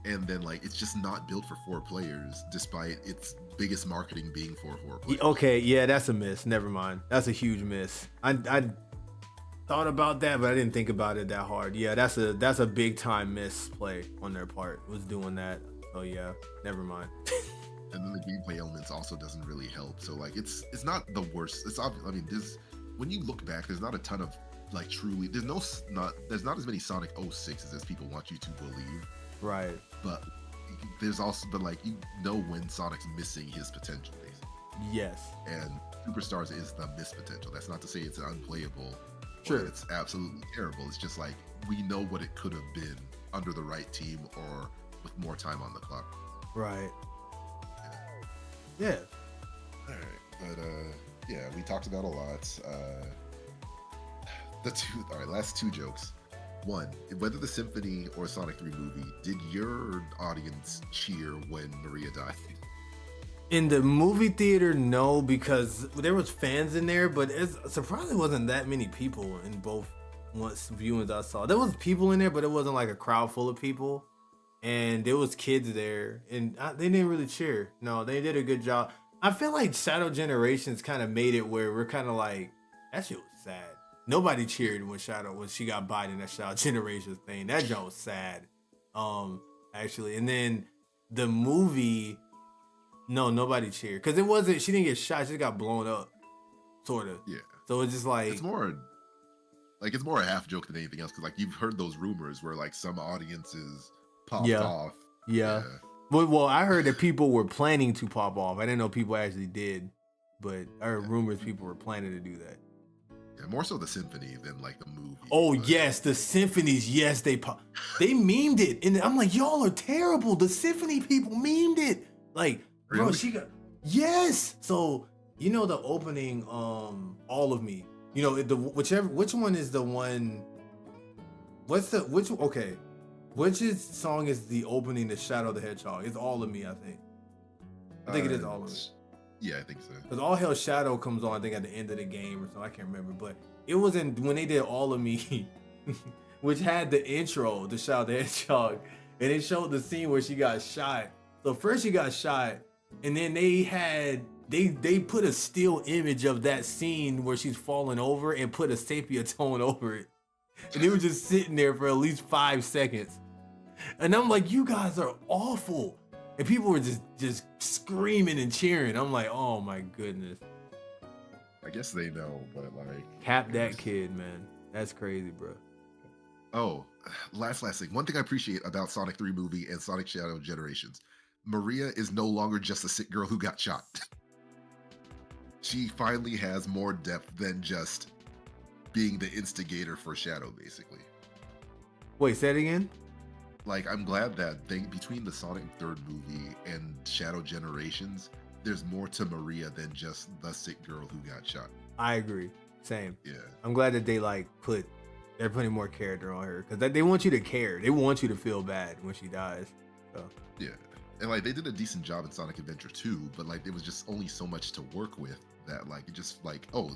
and then like it's just not built for 4 players, despite its biggest marketing being for 4 players. Okay, yeah, that's a miss. Never mind. That's a huge miss. I thought about that, but I didn't think about it that hard. Yeah, that's a big time misplay on their part. Was doing that. So yeah, never mind. And then the gameplay elements also doesn't really help. So like it's not the worst. It's obvious. I mean, when you look back, there's not a ton of like truly. There's not as many Sonic 06s as people want you to believe. Right. But there's also like you know when Sonic's missing his potential. Basically. Yes. And Superstars is the missed potential. That's not to say it's unplayable. Sure. It's absolutely terrible. It's just like we know what it could have been under the right team or with more time on the clock. Right. Yeah. All right, but yeah, we talked about a lot. Last 2 jokes. One, whether the Symphony or Sonic 3 movie, did your audience cheer when Maria died? In the movie theater, no, because there was fans in there, but it surprisingly wasn't that many people in both viewings I saw. There was people in there, but it wasn't like a crowd full of people, and there was kids there, and they didn't really cheer. No, they did a good job. I feel like Shadow Generations kind of made it where we're kind of like, that shit was sad. Nobody cheered when she got bodied in that Shadow Generations thing. That joke was sad, actually. And then the movie. No, nobody cheered because it wasn't. She didn't get shot. She just got blown up, sort of. Yeah. So it's just like it's more a half joke than anything else because like you've heard those rumors where like some audiences popped off. Yeah. Well, I heard that people were planning to pop off. I didn't know people actually did, but I heard rumors people were planning to do that. Yeah, more so the Symphony than like the movie. Oh yes, the Symphonies. Yes, they memed it, and I'm like, y'all are terrible. The Symphony people memed it. Like. Really? Bro, she got yes. So you know the opening, All of Me. You know which one is the one? Which song is the opening to Shadow the Hedgehog? It's All of Me, I think. I think it is All of Me. Yeah, I think so. Because All Hell Shadow comes on, I think at the end of the game or something. I can't remember, but it was when they did All of Me, which had the intro to Shadow the Hedgehog, and it showed the scene where she got shot. So first she got shot. And then they put a still image of that scene where she's falling over and put a sepia tone over it. And they were just sitting there for at least 5 seconds. And I'm like, you guys are awful. And people were just screaming and cheering. I'm like, oh my goodness. I guess they know, but like, Cap that kid, man. That's crazy, bro. Oh, last thing. One thing I appreciate about Sonic 3 movie and Sonic Shadow Generations, Maria is no longer just a sick girl who got shot. She finally has more depth than just being the instigator for Shadow, basically. Wait, say it again? Like, I'm glad that between the Sonic 3rd movie and Shadow Generations, there's more to Maria than just the sick girl who got shot. I agree. Same. Yeah. I'm glad that they they're putting more character on her because they want you to care. They want you to feel bad when she dies. So. Yeah. And like they did a decent job in Sonic Adventure 2, but like there was just only so much to work with that like it just like, oh,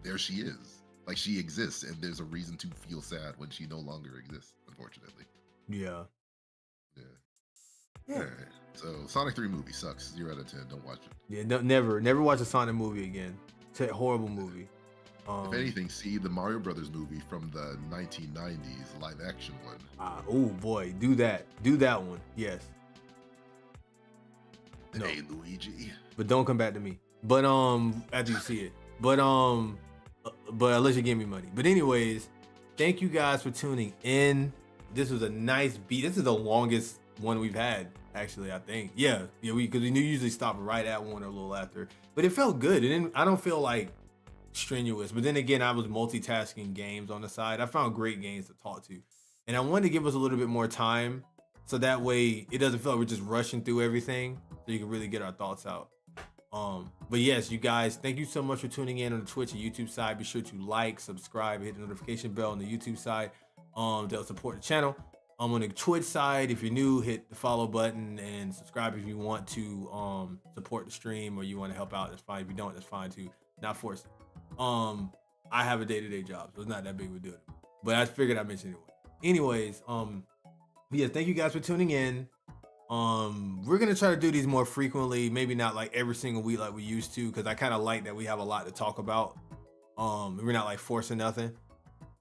there she is. Like she exists and there's a reason to feel sad when she no longer exists, unfortunately. Yeah. Yeah. All right. So Sonic 3 movie sucks. 0 out of 10. Don't watch it. Yeah, no, never watch a Sonic movie again. It's a horrible movie. If anything, see the Mario Brothers movie from the 1990s live action one. Oh boy, do that one. Yes. No. Hey Luigi. But don't come back to me. But after you see it. But unless you give me money. But anyways, thank you guys for tuning in. This was a nice beat. This is the longest one we've had, actually, I think. Yeah, because we usually stop right at one or a little after. But it felt good. I don't feel like strenuous. But then again, I was multitasking games on the side. I found great games to talk to. And I wanted to give us a little bit more time so that way it doesn't feel like we're just rushing through everything so you can really get our thoughts out. But yes, you guys, thank you so much for tuning in on the Twitch and YouTube side. Be sure to like, subscribe, hit the notification bell on the YouTube side. They'll support the channel. On the Twitch side, if you're new, hit the follow button and subscribe if you want to support the stream or you want to help out. That's fine. If you don't, that's fine too. Not forced. I have a day-to-day job, so it's not that big of a deal. But I figured I'd mention it anyway. Anyways, yeah, thank you guys for tuning in. We're gonna try to do these more frequently, maybe not like every single week like we used to, because I kind of like that we have a lot to talk about. We're not like forcing nothing,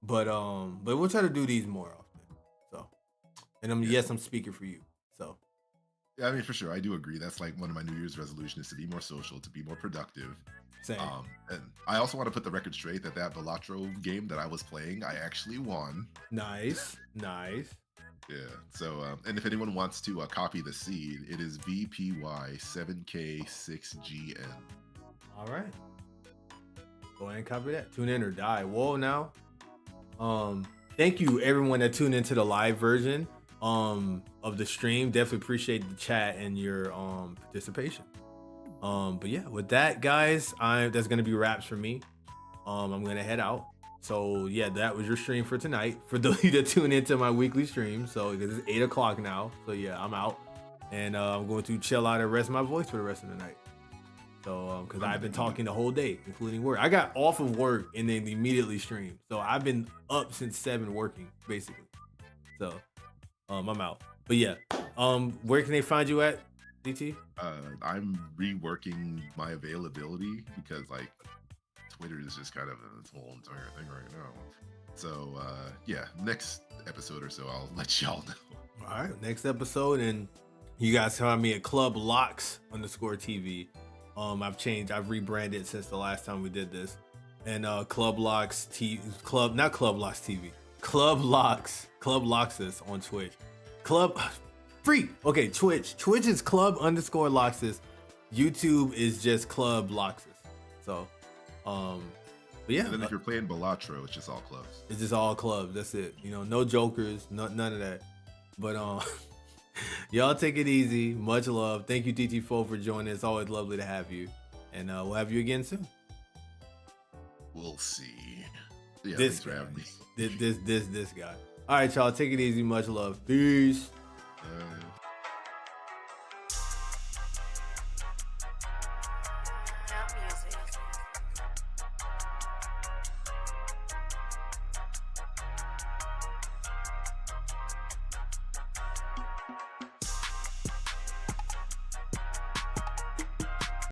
but we'll try to do these more often. So, and yes, I'm speaking for you. So, yeah, I mean for sure, I do agree. That's like one of my New Year's resolutions, to be more social, to be more productive. Same. And I also want to put the record straight that Balatro game that I was playing, I actually won. Nice. Yeah. So, and if anyone wants to copy the seed, it is VPY7K6GN. All right. Go ahead and copy that. Tune in or die. Whoa, now. Thank you everyone that tuned into the live version of the stream. Definitely appreciate the chat and your participation. But yeah, with that, guys, that's gonna be wraps for me. I'm gonna head out. So yeah, that was your stream for tonight. For those of you that tune into my weekly stream, so because it's 8 o'clock now. So yeah, I'm out, and I'm going to chill out and rest my voice for the rest of the night. So because I've been talking the whole day, including work. I got off of work and then immediately streamed. So I've been up since 7 working basically. So I'm out. But yeah, where can they find you at, DT? I'm reworking my availability because like Twitter is just kind of its whole entire thing right now. So yeah, next episode or so I'll let y'all know. All right, next episode, and you guys find me at Club Locks _TV. I've rebranded since the last time we did this, and Club Locks TV, not Club Locks TV, Club Loxus on Twitch. Twitch is Club _Loxus. YouTube is just Club Loxus. So, but yeah. And then if you're playing Balatro, it's just all clubs. It's just all clubs. That's it. No jokers, none of that. But y'all take it easy. Much love. Thank you, DT4, for joining. It's always lovely to have you, and we'll have you again soon. We'll see. Yeah, this thanks for having me. This guy. All right, y'all. Take it easy. Much love. Peace.